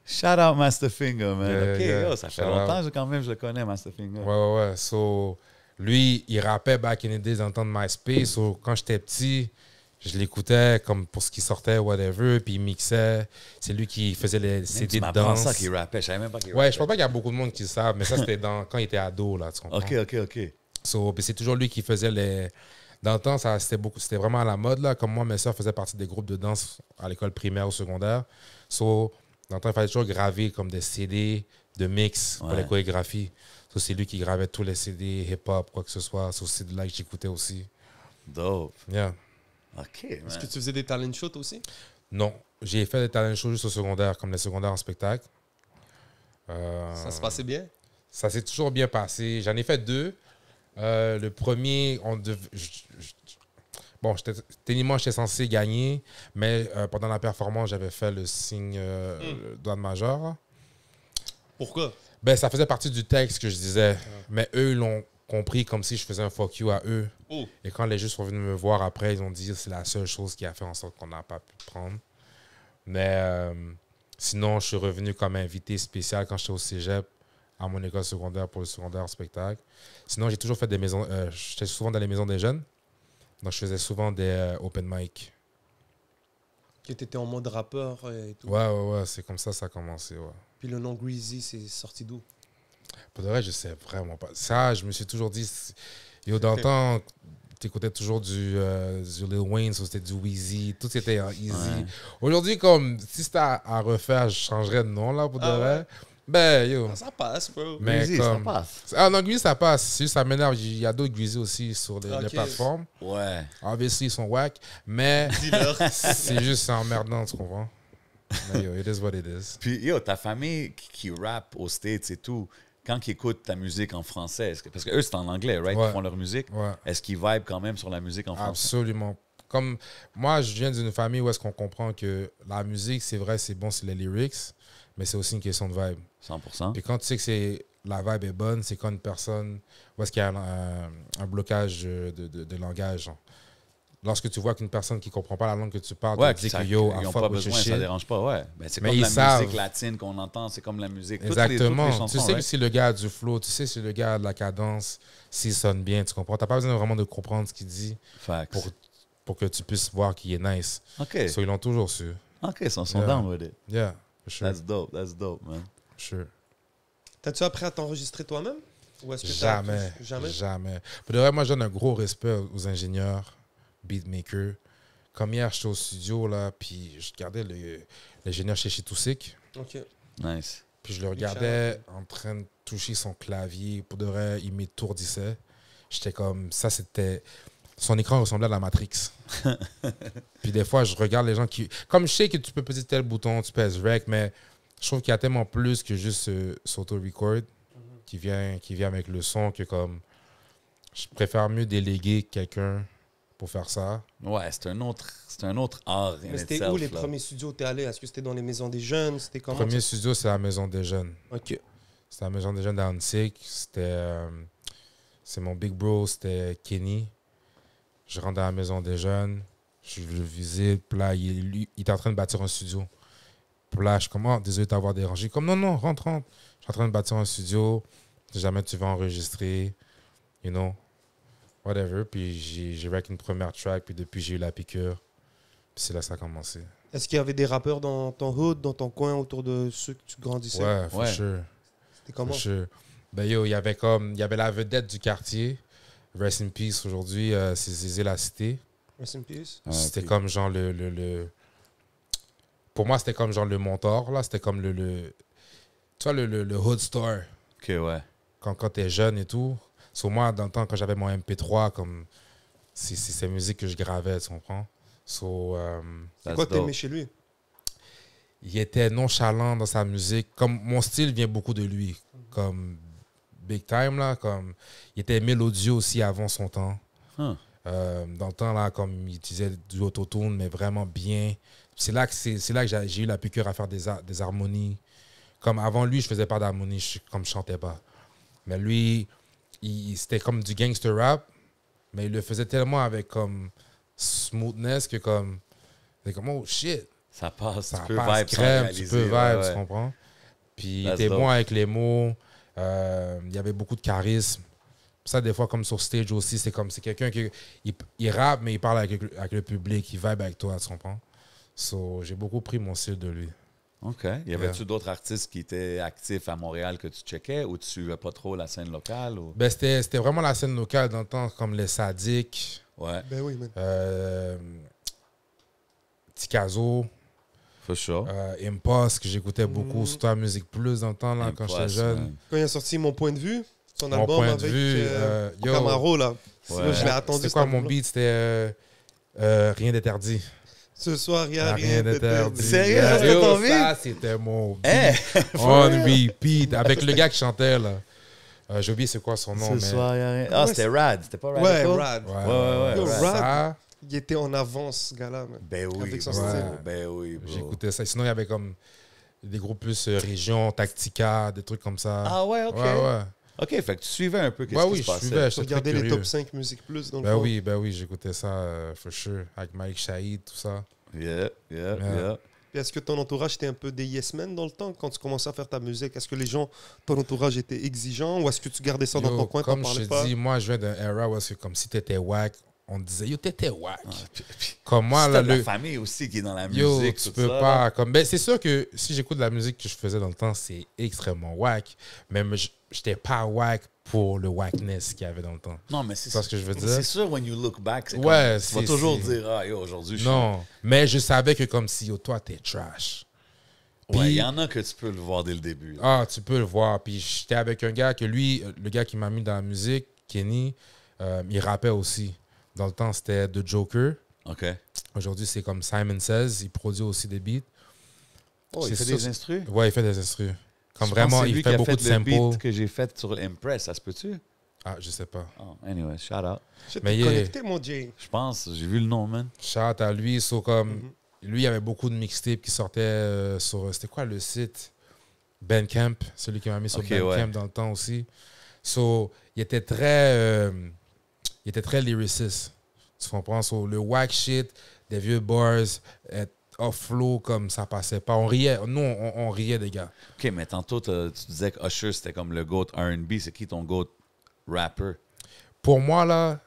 Shout out Masterfinger, man.
Yeah,
OK,
yeah.
yo, ça fait
Shout
longtemps
out.
quand même je le connais, Masterfinger.
Ouais. So, lui, il rappait back in the days dans le temps de MySpace. So, quand j'étais petit, Je l'écoutais comme pour ce qui sortait, whatever, puis il mixait. C'est lui qui faisait les
Même
CD
tu
de
m'apprends
danse.
ça qu'il rappait. Je savais même pas qu'il
Ouais,
rappait.
je pense pas qu'il y a beaucoup de monde qui le savent, mais ça, c'était quand il était ado, là, tu comprends?
OK.
So, puis c'est toujours lui qui faisait les... Dans le temps, c'était vraiment à la mode, là. Comme moi, mes soeurs faisaient partie des groupes de danse à l'école primaire ou secondaire. So, dans le temps, il fallait toujours graver comme des CD de mix pour
Ouais.
les chorégraphies. So, c'est lui qui gravait tous les CD, hip-hop, quoi que ce soit. So, c'est de là que j'écoutais aussi.
Dope.
Yeah.
OK,
Est-ce
man.
que tu faisais des talent shows aussi?
Non, j'ai fait des talent shows juste au secondaire, comme les secondaires en spectacle.
Ça se passait bien?
Ça s'est toujours bien passé. J'en ai fait 2. Le premier, bon, techniquement, j'étais censé gagner, mais pendant la performance, j'avais fait le signe le doigt de major.
Pourquoi?
Ben, ça faisait partie du texte que je disais, mais eux, ils l'ont compris comme si je faisais un fuck you à eux.
Oh.
Et quand les juges sont venus me voir après, ils ont dit que c'est la seule chose qui a fait en sorte qu'on n'a pas pu prendre. Mais sinon, je suis revenu comme invité spécial quand j'étais au cégep à mon école secondaire pour le secondaire en spectacle. Sinon, j'ai toujours fait des maisons. J'étais souvent dans les maisons des jeunes. Donc, je faisais souvent des open mic.
Que tu étais en mode rappeur et tout.
Ouais. C'est comme ça a commencé, ouais.
Puis le nom Greasy, c'est sorti d'où?
Pour de vrai, je sais vraiment pas. Ça, je me suis toujours dit... Yo, dans le temps, t'écoutais toujours du Lil Wayne, so c'était du Weezy. Tout était easy.
Ouais.
Aujourd'hui, comme si c'était à refaire, je changerais de nom, là, pour de
Ah
vrai.
ouais?
Ben, yo.
Ça passe, bro.
Mais
Greasy, ça
comme...
passe.
Ah non, Greasy, ça passe. C'est juste, ça m'énerve. Il y a d'autres Greasy aussi sur les
Ok.
plateformes.
Ouais.
Obviously, ils sont whack. Mais
Dis-leur.
c'est juste, c'est emmerdant, tu comprends? Mais yo, it is what it is.
Puis, yo, ta famille qui rappe aux States et tout, quand ils écoutent ta musique en français, parce que eux, c'est en anglais, right?
Ouais.
Ils font leur musique.
Ouais.
Est-ce qu'ils vibent quand même sur la musique en français?
Absolument. Comme moi, je viens d'une famille où est-ce qu'on comprend que la musique, c'est vrai, c'est bon, c'est les lyrics, mais c'est aussi une question de vibe.
100%.
Puis quand tu sais que la vibe est bonne, c'est quand une personne, où est-ce qu'il y a un blocage de langage. Genre. Lorsque tu vois qu'une personne qui ne comprend pas la langue que tu parles,
Ouais,
tu dis
ça-
que yo,
ils
I
n'ont
fuck
pas
with your
besoin, ça
shit.
dérange pas, ouais. Ben, c'est
Mais
comme
ils
la
savent.
musique latine qu'on entend, c'est comme la musique.
Exactement.
Toutes les chansons,
tu sais que
right?
si le gars a du flow, tu sais si le gars a de la cadence, s'il sonne bien, tu comprends. Tu n'as pas besoin vraiment de comprendre ce qu'il dit
Facts.
pour que tu puisses voir qu'il est nice.
OK.
So, ils l'ont toujours su.
OK, ils sont
Yeah.
down with it.
Yeah, for sure.
That's dope, man.
Sure.
T'as-tu appris à t'enregistrer toi-même? Ou est-ce que t'as-
Jamais.
Jamais?
Pour de vrai, moi, je donne un gros respect aux ingénieurs, beatmakers. Comme hier, j'étais au studio, là, puis je regardais l'ingénieur chez Chitousik,
Ok.
Nice.
puis je le regardais en train de toucher son clavier. Pour de vrai, il m'étourdissait. J'étais comme... Ça, c'était... Son écran ressemblait à la Matrix. Puis des fois, je regarde les gens qui... Comme je sais que tu peux peser tel bouton, tu pèses rec, mais je trouve qu'il y a tellement plus que juste s'auto-record qui vient avec le son que comme... Je préfère mieux déléguer quelqu'un pour faire ça.
Ouais, c'est un autre art in
Mais c'était
itself,
où les
là.
premiers studios où t'es allé? Est-ce que c'était dans les maisons des jeunes? C'était
Le
comment?
premier studio, c'est la Maison des Jeunes.
Ok.
C'était la Maison des Jeunes d'Annecy. C'est mon big bro, c'était Kenny. Je rentre dans la Maison des Jeunes. Je le visite. Puis là, il est en train de bâtir un studio. Puis là, je suis comme, oh, désolé de t'avoir dérangé. Comme, non, rentre. Je suis en train de bâtir un studio. Si jamais tu veux enregistrer, you know, whatever. Puis j'ai avec une première track. Puis depuis, j'ai eu la piqûre. Puis c'est là que ça a commencé.
Est-ce qu'il y avait des rappeurs dans ton hood, dans ton coin, autour de ceux que tu grandissais?
Ouais, for
Ouais.
sure.
C'était comment?
For sure. Ben yo, il y avait la vedette du quartier. Rest in peace aujourd'hui, c'est Zizé La Cité.
Rest in peace.
Ouais,
C'était
puis-
comme genre Pour moi, c'était comme genre le mentor, là. C'était comme tu vois, le hood star.
OK, ouais.
Quand t'es jeune et tout. Sur moi, dans le temps, quand j'avais mon MP3, comme... C'est ces musiques que je gravais, tu comprends? So,
C'est
That's
quoi que t'aimais
dope.
chez lui?
il était nonchalant dans sa musique. Comme mon style vient beaucoup de lui. Comme big time, là. Comme, il était mélodieux aussi avant son temps.
Huh.
Dans le temps, là, comme il utilisait du autotune, mais vraiment bien. C'est là que j'ai eu la piqûre à faire des harmonies. Comme avant lui, je faisais pas d'harmonie, comme je chantais pas. Mais lui, c'était comme du gangster rap, mais il le faisait tellement avec comme smoothness que comme, c'est comme oh shit,
Ça passe.
ça
tu peux
passe
vibe sans
crème, tu
réaliser,
peux vibe,
ouais, ouais.
tu comprends? Puis il
That's
était
dope.
bon avec les mots, il y avait beaucoup de charisme. Ça, des fois, comme sur stage aussi, c'est comme c'est quelqu'un qui il rappe, mais il parle avec le public, il vibe avec toi, tu comprends? So, j'ai beaucoup pris mon style de lui.
OK. Y avait-tu d'autres artistes qui étaient actifs à Montréal que tu checkais ou tu suivais pas trop la scène locale? Ou...
Ben, c'était vraiment la scène locale dans le temps, comme les Sadiques,
Ouais,
Ben oui, man.
Tikazo,
for sure.
Impost, que j'écoutais beaucoup, surtout à Musique Plus dans le temps, là, quand j'étais
Impost,
jeune.
man.
Quand il a sorti Mon Point de vue, son
Mon
album
point de
avec
vue, yo.
Camaro, là. Sinon, je l'ai attendu.
C'est
cet
quoi mon
album-là.
beat? C'était Rien d'interdit.
Ce soir, il n'y a
Rien
rien d'interdit.
Sérieux,
Yeah.
c'était
Yo,
ton beat?
ça, c'était mon beat.
Hey!
On repeat. Avec le gars qui chantait, là. J'ai oublié c'est quoi son nom,
Ce
mais...
soir, y a rien. Ah, c'était Rad. C'était pas
Ouais,
Radical?
Rad.
Ouais.
Yo,
ouais.
Rad.
Ça,
Il était en avance, ce gars-là, man.
Ben oui,
Avec son
bro.
style.
Ben oui, bro.
j'écoutais ça. Sinon, il y avait comme des groupes plus région, Tactica, des trucs comme ça.
Ah ouais, OK.
Ouais.
OK, fait que tu suivais un peu qu'est-ce
Ouais,
qui
oui,
se
je
passait.
suivais.
Tu
J'étais très
regardais les
curieux.
top 5 Musique Plus dans le
Ben
fond.
oui, j'écoutais ça, for sure. Avec Mike Shahid, tout ça.
Yeah.
Puis est-ce que ton entourage était un peu des yes men dans le temps quand tu commençais à faire ta musique? Est-ce que les gens, ton entourage était exigeant ou est-ce que tu gardais ça dans
Yo,
ton coin, t'en
comme
parlais
je
pas?
te dis, moi, je viens d'un era où c'est comme si t'étais wack, on te disait, yo, t'étais wack.
Puis,
Comme moi,
c'est
là,
de la famille aussi qui est dans la
yo,
musique.
tu
tout
peux
ça,
pas.
là.
Comme, ben, c'est sûr que si j'écoute de la musique que je faisais dans le temps, c'est extrêmement wack. Mais j'étais pas wack pour le wackness qu'il y avait dans le temps.
Non, mais c'est
Tu vois ce que je veux dire?
C'est sûr, when you look back, c'est
Ouais,
comme, tu vas
c'est-
toujours
c'est-
dire, ah, yo, aujourd'hui, je
Non, mais je savais que comme si, yo, toi, t'es trash.
suis... Ouais,
Puis-
il y en a que tu peux le voir dès le début. là.
Ah, tu peux le voir. Puis j'étais avec un gars que lui, le gars qui m'a mis dans la musique, Kenny, il rappait aussi. Dans le temps, c'était The Joker.
OK.
Aujourd'hui, c'est comme Simon Says. Il produit aussi des beats.
Oh, il
C'est
fait
ça,
des instrus?
Ouais, il fait des instrus. Comme
Je pense
vraiment,
que c'est
il
lui qui
fait
a
beaucoup de
le beat
samples.
que j'ai fait sur Impress, ça se peut-tu?
Ah, je sais pas.
Oh, anyway, shout out.
J'étais
Mais
connecté, mon Jay.
Je pense, j'ai vu le nom, man.
Shout à lui. So, comme,
Mhm.
lui, il y avait beaucoup de mixtapes qui sortaient sur... C'était quoi le site? Bandcamp. Celui qui m'a mis sur
Ok,
Bandcamp
ouais.
dans le temps aussi. So, il était très lyriciste. Tu comprends? So, le whack shit, des vieux bars, être off-flow comme ça passait pas. On riait. Nous, on riait des gars.
OK, mais tantôt, tu disais que Usher, c'était comme le GOAT R&B. C'est qui ton GOAT rapper?
Pour moi, là,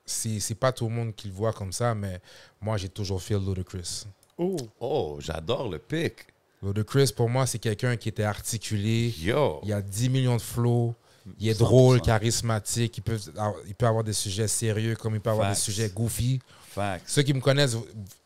c'est pas tout le monde qui le voit comme ça, mais moi, j'ai toujours fait Ludacris.
Oh,
Oh, j'adore le pic.
Ludacris, pour moi, c'est quelqu'un qui était articulé.
Yo!
Il y a 10 millions de flows. Il est
100%.
drôle, charismatique. Il peut avoir des sujets sérieux comme il peut avoir des
Facts.
sujets goofy.
Facts.
Ceux qui me connaissent,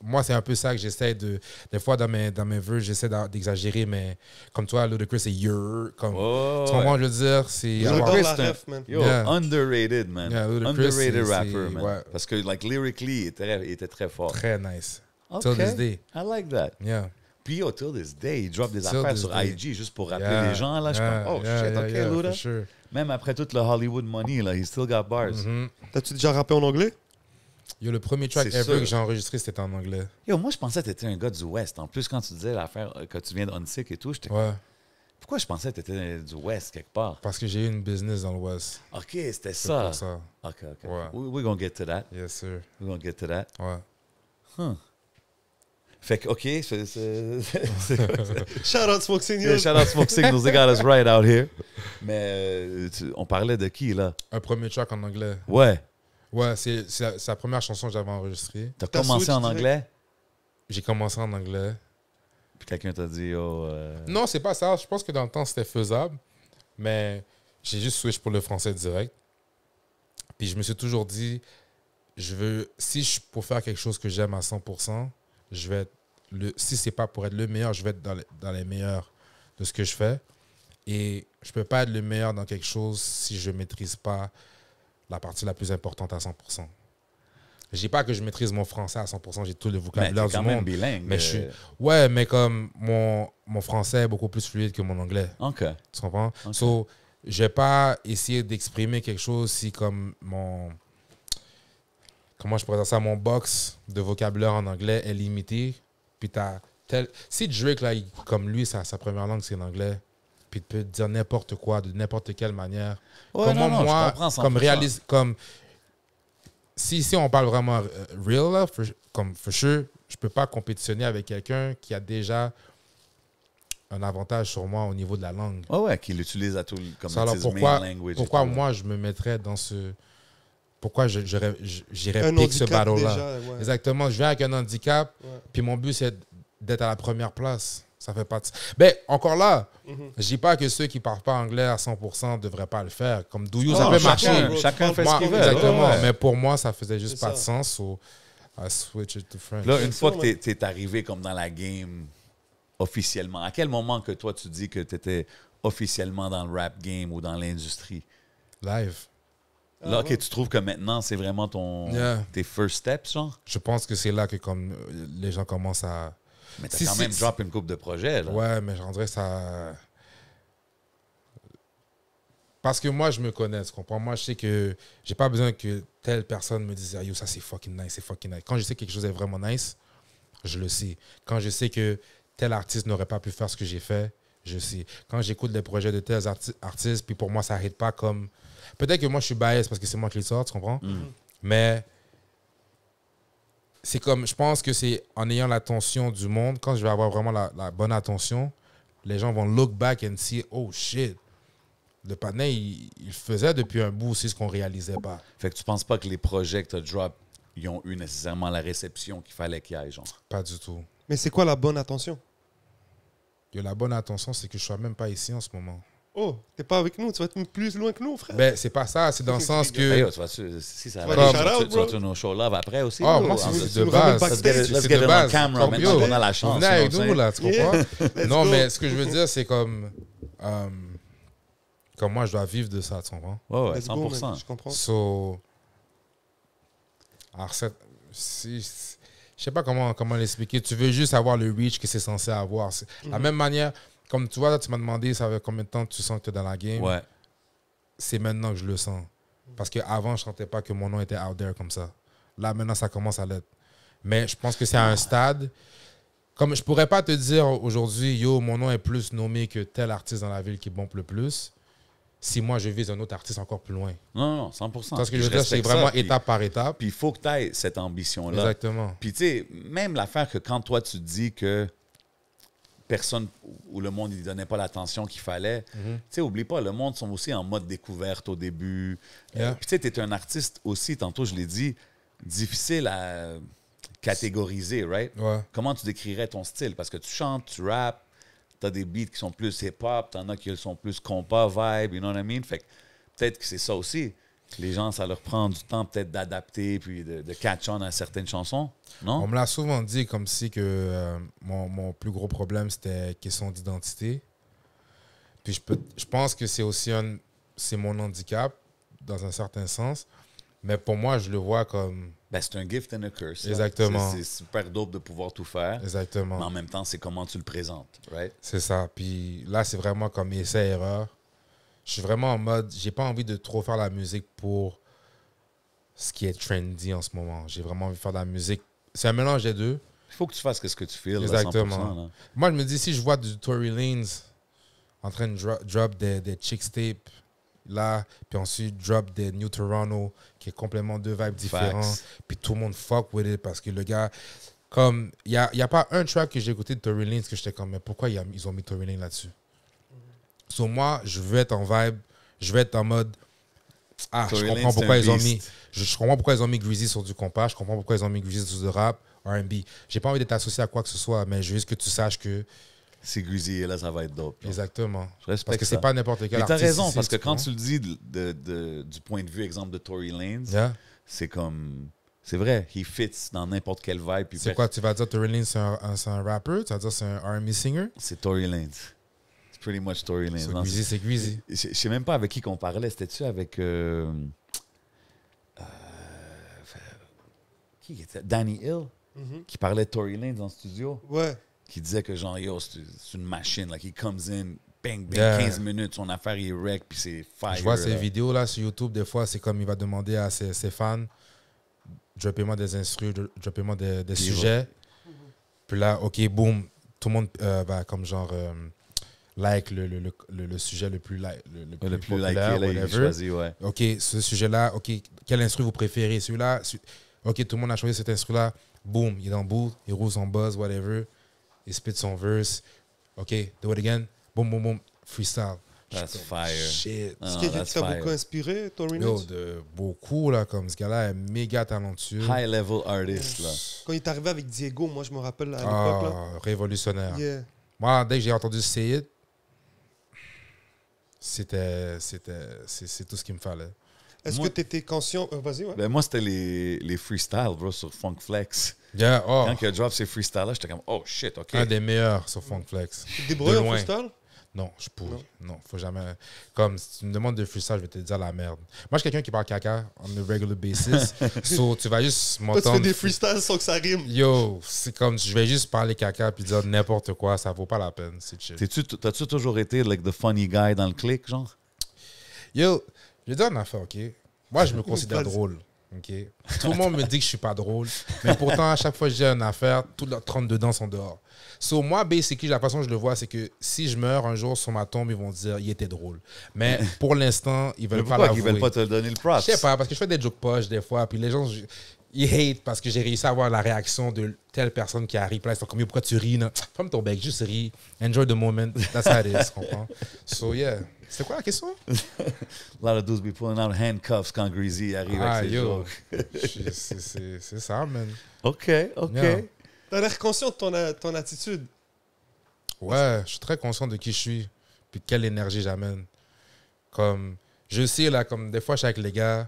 moi, c'est un peu ça que j'essaie de... Des fois, dans mes vœux, j'essaie d'exagérer, mais comme toi, Ludacris, c'est « your ». Comme,
Oh,
tu comprends, je veux dire? C'est
j'adore
avoir-
la
c'est un-
ref, man.
Yo,
Yeah.
underrated, man.
Yeah, Ludacris,
Underrated
c'est-
rapper, man.
ouais.
Parce que, like, lyrically, il était très fort.
très nice.
OK.
Till this day.
I like that.
Yeah.
Puis, yo, till this day, il drop des
Till
affaires
this
sur
day.
IG juste pour rappeler
Yeah,
les gens, là. Je suis
yeah,
comme, oh,
yeah,
shit,
yeah,
OK,
yeah,
Luda.
for sure.
Même après tout le Hollywood money, là, he still got bars.
Mhm.
T'as-tu déjà rappé en anglais?
Yo, le premier track
C'est
ever
sûr.
que j'ai enregistré, c'était en anglais.
Yo, moi, je pensais que t'étais un gars du West. En plus, quand tu disais l'affaire que tu viens de Unsick et tout, j'étais
Ouais.
pourquoi je pensais que t'étais du West quelque part?
Parce que j'ai eu une business dans l'Ouest.
OK, c'était
C'est
ça.
pour ça.
OK.
Ouais.
We're gonna get to that.
Yes, sir.
We're gonna get to that.
Ouais.
Fait que, OK,
Shout out Smoke Signals.
shout out Smoke Signals, they got us right out here. Mais on parlait de qui, là?
Un premier track en anglais.
Ouais.
Ouais, c'est la première chanson que j'avais enregistrée.
T'as
T'as
commencé
switch
en
direct?
anglais?
J'ai commencé en anglais.
Puis quelqu'un t'a dit, oh...
Non, c'est pas ça. Je pense que dans le temps, c'était faisable. Mais j'ai juste switch pour le français direct. Puis je me suis toujours dit, si je peux faire quelque chose que j'aime à 100%, je vais être si c'est pas pour être le meilleur, je vais être dans les meilleurs de ce que je fais. Et je peux pas être le meilleur dans quelque chose si je maîtrise pas la partie la plus importante à 100%. Je dis pas que je maîtrise mon français à 100%, j'ai tout le
Mais
vocabulaire
t'es
du
quand même
monde.
bilingue.
Mais je suis... Ouais, mais comme mon français est beaucoup plus fluide que mon anglais.
OK.
Tu comprends?
Ok.
So, je vais pas essayer d'exprimer quelque chose si comme comment je pourrais dire ça, mon box de vocabulaire en anglais est limité. Puis si Drake, là, comme lui, sa première langue, c'est l'anglais, puis il peut dire n'importe quoi, de n'importe quelle manière.
Ouais,
Comment
non, je
moi,
comprends 100%.
comme réalise, comme si on parle vraiment real, là, comme for sure, je peux pas compétitionner avec quelqu'un qui a déjà un avantage sur moi au niveau de la langue.
Ouais, qu'il utilise à tout comme
Ça, alors
it's his main
pourquoi,
language.
pourquoi moi, je me mettrais dans ce... Pourquoi j'irais
Un
pick ce
handicap
battle-là?
déjà, ouais.
Exactement. Je viens avec un handicap,
Ouais.
puis mon but, c'est d'être à la première place. Ça fait pas de... Ben, encore là, je dis pas que ceux qui parlent pas anglais à 100% devraient pas le faire. Comme Douyou, ça
Non,
peut
chacun-
marcher.
chacun fait ce
Moi,
qu'il veut.
exactement.
Ouais.
Mais pour moi, ça faisait juste
C'est
pas de
ça.
sens. So I switch it to French.
Là, une fois
sûr,
que tu es arrivé comme dans la game officiellement, à quel moment que toi, tu dis que tu étais officiellement dans le rap game ou dans l'industrie?
Live.
Là, OK,
ouais.
tu trouves que maintenant, c'est vraiment tes first steps, genre?
Je pense que c'est là que comme les gens commencent à...
Mais t'as
Si,
quand
si,
même
si.
drop une coupe de projets, là.
Ouais, mais j'en dirais ça... Parce que moi, je me connais, tu comprends? Moi, je sais que j'ai pas besoin que telle personne me dise « Ah, yo, ça, c'est fucking nice, c'est fucking nice. » Quand je sais que quelque chose est vraiment nice, je le sais. Quand je sais que tel artiste n'aurait pas pu faire ce que j'ai fait, je sais. Quand j'écoute les projets de tels artistes, puis pour moi, ça n'arrête pas comme... Peut-être que moi, je suis biased parce que c'est moi qui le sors, tu comprends? Mais c'est comme... Je pense que c'est en ayant l'attention du monde, quand je vais avoir vraiment la bonne attention, les gens vont look back and see « Oh, shit! » Le panel, il faisait depuis un bout aussi ce qu'on réalisait pas.
Fait que tu penses pas que les projets que tu as drop, ils ont eu nécessairement la réception qu'il fallait qu'il y ait, genre?
Pas du tout.
Mais c'est quoi la bonne attention?
Et la bonne attention, c'est que je ne suis même pas ici en ce moment.
Oh, t'es pas avec nous, tu vas être plus loin que nous, frère.
Ben, c'est pas ça, c'est dans le sens
Hey,
que...
yo, si ça
Tu vas
va,
des shout-out,
tu vas
bro.
tourner au show live après aussi?
Oh,
ou-
moi,
en-
c'est
tu
de
nous ramènes
base.
backstage.
Let's
C'est
get
de
it on
base.
camera
Comme,
maintenant
yo,
qu'on a la chance.
venez avec
you know
nous,
what I'm
là, tu comprends?
Let's
Non,
go.
mais ce que je veux dire, c'est comme moi, je dois vivre de ça, tu comprends?
saying? Ouais,
Let's go, man.
100%.
Je comprends.
So, alors, je sais pas comment l'expliquer. Tu veux juste avoir le reach que c'est censé avoir. C'est la même manière, comme tu vois, là, tu m'as demandé, ça fait combien de temps tu sens que tu es dans la game?
Ouais.
C'est maintenant que je le sens. Parce qu'avant, je sentais pas que mon nom était out there comme ça. Là, maintenant, ça commence à l'être. Mais je pense que c'est à un stade. Comme je pourrais pas te dire aujourd'hui, yo, mon nom est plus nommé que tel artiste dans la ville qui bombe le plus, si moi, je vise un autre artiste encore plus loin.
Non, 100%.
Parce que
Puis
je veux dire, c'est
respecte
vraiment
ça, puis-
étape par étape.
Puis il faut que tu aies cette ambition-là.
Exactement.
Puis tu sais, même l'affaire que quand toi tu dis que personne ou le monde ne donnait pas l'attention qu'il fallait, tu sais, oublie pas, le monde sont aussi en mode découverte au début.
Yeah.
Puis tu sais, tu es un artiste aussi, tantôt je l'ai dit, difficile à catégoriser, right?
Ouais.
Comment tu décrirais ton style? Parce que tu chantes, tu rappes, tu as des beats qui sont plus hip-hop, tu en as qui sont plus compas, vibe, you know what I mean? Fait que peut-être que c'est ça aussi. Les gens, ça leur prend du temps peut-être d'adapter puis de catch on à certaines chansons, non?
On me l'a souvent dit comme si que mon plus gros problème, c'était question d'identité. Puis je pense que c'est aussi c'est mon handicap, dans un certain sens. Mais pour moi, je le vois comme...
Ben, c'est un gift and a curse. là.
Exactement.
C'est super dope de pouvoir tout faire.
Exactement.
Mais en même temps, c'est comment tu le présentes, right?
C'est ça. Puis là, c'est vraiment comme essai-erreur. Je suis vraiment en mode, j'ai pas envie de trop faire la musique pour ce qui est trendy en ce moment. J'ai vraiment envie de faire de la musique. C'est un mélange des deux.
Il faut que tu fasses ce que tu feels, là,
Exactement.
100%, là.
Moi, je me dis, si je vois du Tory Lanez en train de drop des Chicks Tape, là, puis ensuite drop des New Toronto, qui est complètement deux vibes différents,
Facts.
puis tout le monde fuck with it, parce que le gars, comme, il n'y a pas un track que j'ai écouté de Tory Lanez que j'étais comme, mais pourquoi ils ont mis Tory Lanez là-dessus? Sur moi, je veux être en vibe, je veux être en mode,
Tory
je
Lanez,
comprends
c'est
pourquoi
un
ils ont
beast.
mis, je comprends pourquoi ils ont mis Greasy sur du compas, je comprends pourquoi ils ont mis Greasy sur du rap, R&B. J'ai pas envie d'être associé à quoi que ce soit, mais je veux juste que tu saches que,
Si Greasy est là, ça va être dope. là.
exactement.
Je respecte
Parce que
ça.
c'est pas n'importe quel
Mais t'as
artiste
raison,
ici,
parce que
tu
quand
comprends?
tu le dis du point de vue, exemple, de Tory Lanez,
Yeah.
c'est comme... C'est vrai, he fits dans n'importe quelle vibe. puis
C'est quoi, tu vas dire Tory Lanez, c'est un rapper? Tu vas dire c'est un R&B singer?
C'est Tory Lanez. C'est pretty much Tory Lanez.
So,
Non,
Greasy, c'est Greasy.
Je sais même pas avec qui qu'on parlait. C'était-tu avec... qui était? Danny Hill, qui parlait de Tory Lanez en studio,
Ouais.
qui disait que genre, yo, c'est une machine, là, qui comes in, bang, bang,
Yeah.
15 minutes, son affaire, il wreck, puis c'est fire.
Je vois ces
là.
vidéos là sur YouTube, des fois, c'est comme il va demander à ses fans, droppez-moi des instrus, droppez-moi des
Puis
sujets. Puis là, OK, boom, tout le monde va comme genre like le sujet le plus,
Le plus
populaire,
liké, là, il
whatever.
choisit, ouais.
OK, ce sujet-là, OK, quel instru vous préférez? Celui-là? OK, tout le monde a choisi cet instru-là. Boom, il est dans le bout, il roule son buzz, whatever. Il spit son verse. OK, do it again. Boom, boom, boom. Freestyle.
That's
Je suis comme,
fire.
Shit.
Ah,
Est-ce qu'il y a
that's
qui t'a
fire.
beaucoup inspiré, Tory
Yo,
Lanez?
de beaucoup, là, comme ce gars-là est méga talentueux.
High level artist, là.
Quand il est arrivé avec Diego, moi, je me rappelle à l'époque,
Ah, révolutionnaire.
là. Yeah.
Moi, dès que j'ai entendu Say It, c'est tout ce qu'il me fallait.
Est-ce
Moi-
que tu étais conscient... Vas-y, ouais.
Ben, moi, c'était les freestyles, bro, sur Funk Flex.
Yeah, oh,
Quand il a drop ces freestyles-là, j'étais comme, oh shit, OK.
un des meilleurs sur Funk Flex.
Tu te débrouilles
de
en
loin.
freestyle?
Non, je pourrais. Non, faut jamais. Comme si tu me demandes de freestyle, je vais te dire la merde. Moi, je suis quelqu'un qui parle caca on a regular basis. So, tu vas juste
Toi, tu fais
m'entendre.
des freestyles sans que ça rime.
Yo, c'est comme je vais juste parler caca puis dire n'importe quoi, ça vaut pas la peine. C'est chill.
T'as-tu toujours été, like, the funny guy dans le clique, genre?
Yo, je vais dire une affaire, OK? Moi, je me considère
Vas-y.
drôle. OK? Tout le monde me dit que je suis pas drôle. Mais pourtant, à chaque fois que je dis une affaire, toutes les 30 dedans sont dehors. So, moi, basically, la façon que je le vois, c'est que si je meurs un jour sur ma tombe, ils vont dire il était drôle. Mais pour l'instant, ils
Mais
veulent pas
pourquoi
l'avouer.
qu'ils veulent pas te donner le props?
Je sais pas, parce que je fais des jokes poches des fois, puis les gens, ils hate parce que j'ai réussi à avoir la réaction de telle personne qui arrive. Puis là, ils sont comme, yo, pourquoi tu ris? Non? Ferme ton bec, juste ris. Enjoy the moment. That's how it is, tu comprends? So, yeah. C'était quoi la question?
A lot of dudes be pulling out handcuffs quand Greasy arrive
Ah,
avec ses
yo.
jokes.
C'est ça, man.
OK, OK.
Yeah.
T'as l'air conscient de ton attitude.
Ouais, je suis très conscient de qui je suis, puis de quelle énergie j'amène. Comme, je sais, là, comme des fois, je suis avec les gars,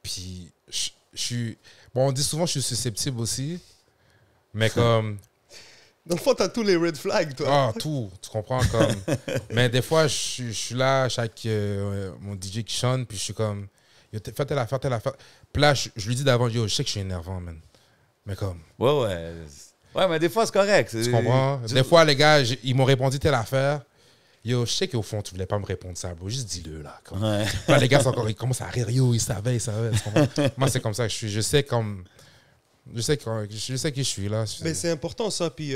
puis je suis... Bon, on dit souvent que je suis susceptible aussi, mais comme...
Dans le fond, t'as tous les red flags, toi.
Ah, tout, tu comprends comme. Mais des fois, je suis là, chaque mon DJ qui chante, puis je suis comme, yo, fais telle affaire, telle affaire. Puis là, je lui dis d'avant, yo, je sais que je suis énervant, man. Mais comme,
Ouais. Ouais, mais des fois, c'est correct.
tu comprends? Des fois, les gars, ils m'ont répondu telle affaire. Yo, je sais qu'au fond, tu voulais pas me répondre ça, bro. Juste dis-le, là. Comme.
Ouais.
Là, les gars, ils commencent à rire, yo, ils savaient, tu comprends? Moi, c'est comme ça que je suis. Je sais comme. Je sais qui je suis, là.
Mais c'est important, ça. Puis,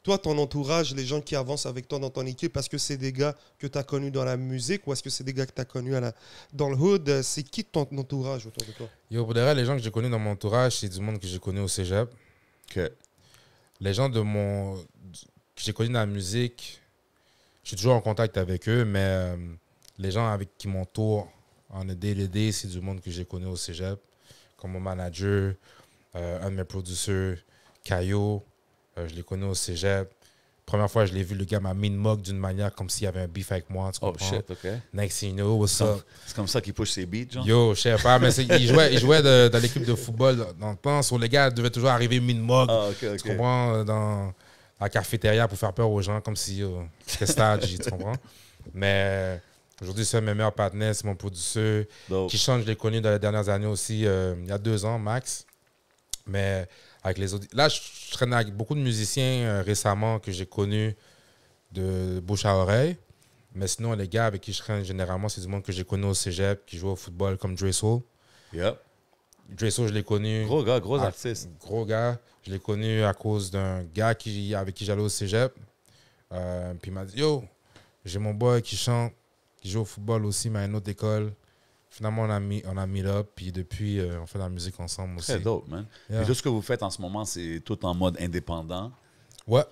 toi, ton entourage, les gens qui avancent avec toi dans ton équipe, est-ce que c'est des gars que tu as connus dans la musique ou est-ce que c'est des gars que tu as connus dans le hood? C'est qui ton entourage autour de toi?
Yo, pour de vrai, les gens que j'ai connus dans mon entourage, c'est du monde que j'ai connu au cégep.
OK.
Les gens que j'ai connus dans la musique, je suis toujours en contact avec eux, mais les gens avec qui m'entourent en day-to-day, c'est du monde que j'ai connu au cégep, comme mon manager, un de mes producers, Caillot, je l'ai connu au cégep. Première fois, je l'ai vu, le gars m'a mis une mug d'une manière comme s'il y avait un beef avec moi. Tu
Oh,
comprends?
shit, OK.
Next thing you know, what's up?
C'est comme ça qu'il push ses beats, genre?
Yo, je sais pas, mais il jouait dans l'équipe de football dans le temps. Sur les gars devaient toujours arriver mine mug.
Ah, OK,
Tu
OK.
comprends? Dans la cafétéria pour faire peur aux gens, comme si c'était stage, tu comprends? Mais aujourd'hui, c'est un de mes meilleurs partenaires, c'est mon producteur.
Dope.
Qui change, je l'ai connu dans les dernières années aussi, il y a 2 ans max. Mais avec les autres. Là, je traîne avec beaucoup de musiciens récemment que j'ai connus de bouche à oreille. Mais sinon, les gars avec qui je traîne généralement, c'est du monde que j'ai connu au cégep, qui joue au football comme Dre Soul.
Yep.
Dre Soul, je l'ai connu.
Gros gars, gros
Ah,
artiste.
Gros gars. Je l'ai connu à cause d'un gars avec qui j'allais au cégep. Puis il m'a dit, yo, j'ai mon boy qui chante, qui joue au football aussi, mais à une autre école. Finalement, on a mis up, puis depuis, on fait de la musique ensemble aussi.
Très dope, man.
Yeah.
Puis tout ce que vous faites en ce moment, c'est tout en mode indépendant.
Ouais.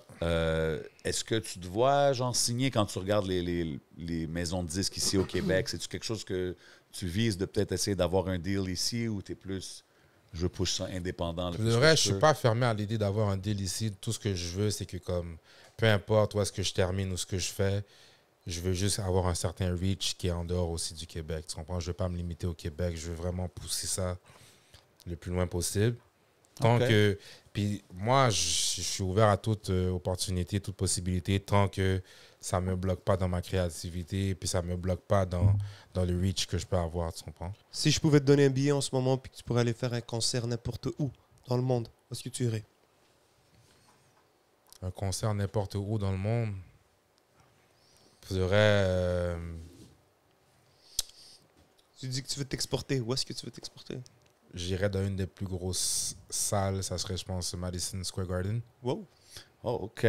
Est-ce que tu te vois, genre, signer quand tu regardes les maisons de disques ici au Québec? C'est-tu quelque chose que tu vises de peut-être essayer d'avoir un deal ici ou t'es plus, je push ça indépendant? le
Pour
plus
de
que
vrai,
je
je suis
peux?
pas fermé à l'idée d'avoir un deal ici. Tout ce que je veux, c'est que comme, peu importe où est-ce que je termine ou ce que je fais, je veux juste avoir un certain reach qui est en dehors aussi du Québec. Tu comprends? Je veux pas me limiter au Québec. Je veux vraiment pousser ça le plus loin possible. Tant
Ok.
que... Puis moi, je suis ouvert à toute opportunité, toute possibilité, tant que ça me bloque pas dans ma créativité, puis ça me bloque pas dans le reach que je peux avoir, tu comprends?
Si je pouvais te donner un billet en ce moment puis que tu pourrais aller faire un concert n'importe où dans le monde, où est-ce que tu irais?
Un concert n'importe où dans le monde. Je dirais...
Tu dis que tu veux t'exporter. Où est-ce que tu veux t'exporter?
J'irais dans une des plus grosses salles, ça serait, je pense, Madison Square Garden.
Wow.
Oh, OK.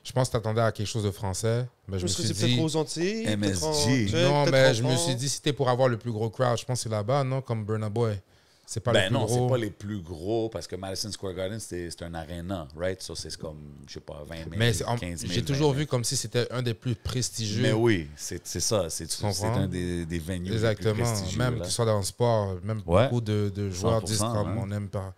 Je pense que tu t'attendais à quelque chose de français, mais je me
Parce que
suis
c'est peut-être
dit...
aux Antilles.
MSG.
peut-être
Non,
peut-être
mais
en
je me
France.
suis dit, si c'était pour avoir le plus gros crowd, je pense que c'est là-bas, non? Comme Burna Boy. C'est pas le
Ben
plus
non, c'est
gros.
pas les plus gros parce que Madison Square Garden, c'est un aréna, right? So, c'est comme, je sais pas, 20 000,
Mais
15 000.
j'ai toujours
20 000.
vu comme si c'était un des plus prestigieux.
Mais oui, c'est ça. C'est
comprends?
un des venues les plus
Exactement.
prestigieux.
Même
là.
que ce soit dans le sport, même
Ouais.
beaucoup de joueurs
100%,
disent comme
hein.
on aime pas.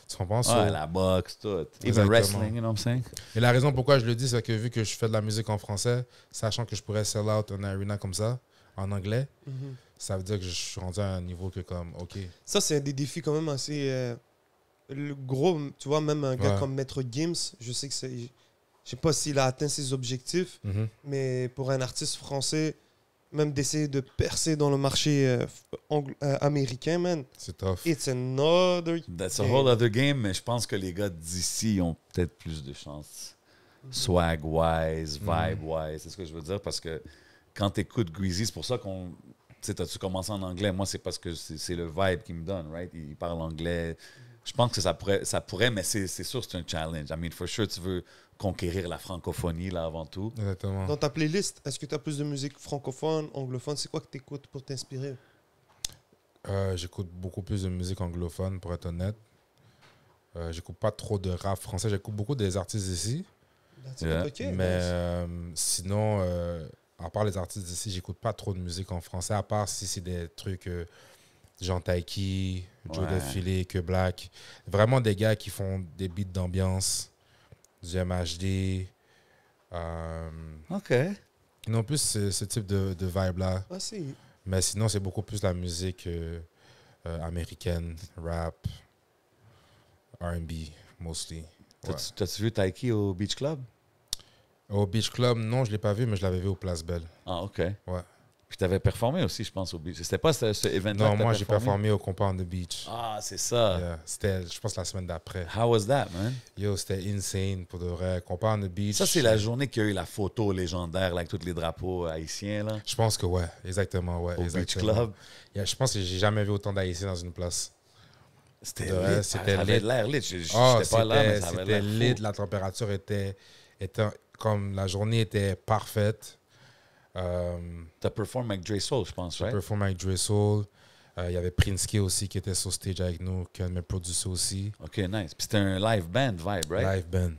Tu comprends? So-
Ouais, la boxe, tout. Even
Exactement.
wrestling, you know what I'm saying?
Et la raison pourquoi je le dis, c'est que vu que je fais de la musique en français, sachant que je pourrais sell out un arena comme ça, en anglais, ça veut dire que je suis rendu à un niveau que comme, OK.
Ça, c'est un des défis quand même assez le gros. Tu vois, même un gars
Ouais.
comme Maître Gims, je sais que c'est. Je sais pas s'il a atteint ses objectifs,
Mhm.
mais pour un artiste français, même d'essayer de percer dans le marché américain, man,
C'est tough.
it's another.
That's a whole other game, mais je pense que les gars d'ici ont peut-être plus de chance. Swag-wise, vibe-wise, c'est ce que je veux dire, parce que quand tu écoutes Greasy, c'est pour ça qu'on... Tu sais, t'as-tu commencé en anglais? Moi, c'est parce que c'est le vibe qui me donne, right? Il parle anglais. Je pense que ça pourrait, mais c'est sûr que c'est un challenge. I mean, for sure, tu veux conquérir la francophonie, là, avant tout.
Exactement.
Dans ta playlist, est-ce que tu as plus de musique francophone, anglophone? C'est quoi que tu écoutes pour t'inspirer?
J'écoute beaucoup plus de musique anglophone, pour être honnête. J'écoute pas trop de rap français. J'écoute beaucoup des artistes ici.
That's
Yeah.
it, ok,
Mais
nice.
sinon, à part les artistes d'ici, j'écoute pas trop de musique en français, à part si c'est des trucs Jean Taiki, Joe
Ouais.
Défilé, Que Black. Vraiment des gars qui font des beats d'ambiance, du MHD.
OK.
Non plus ce type de vibe-là.
Ah, c'est.
Mais sinon, c'est beaucoup plus la musique américaine, rap, R&B, mostly. Ouais.
T'as-tu vu Taiki au Beach Club?
Au Beach Club, non, je ne l'ai pas vu, mais je l'avais vu au Place Belle.
Ah, OK.
Ouais.
Puis t'avais performé aussi, je pense, au Beach. C'était pas ce event-là
Non,
que t'as
moi, j'ai performé au Compas on the Beach.
Ah, c'est ça.
Yeah. C'était, je pense, la semaine d'après.
How was that, man?
Yo, c'était insane pour de vrai. Compas on the Beach.
Ça, c'est la journée qu'il y a eu la photo légendaire là, avec tous les drapeaux haïtiens, là,
Je pense que ouais, exactement. Ouais,
au Beach
exactement.
Club.
Yeah, je pense que j'ai jamais vu autant d'Haïtiens dans une place.
C'était
Ouais,
lit.
c'était
Ça avait
lit.
l'air lit. J'étais
Oh,
pas là, mais ça avait
c'était
l'air
lit.
fou.
La température était comme la journée était parfaite.
T'as performé avec Dre Soul, je pense,
J'ai
right?
performé avec Dre Soul. Il y avait Prinsky aussi qui était sur stage avec nous, qui est un de mes producers aussi.
OK, nice. Puis c'était un live band vibe, right?
Live band.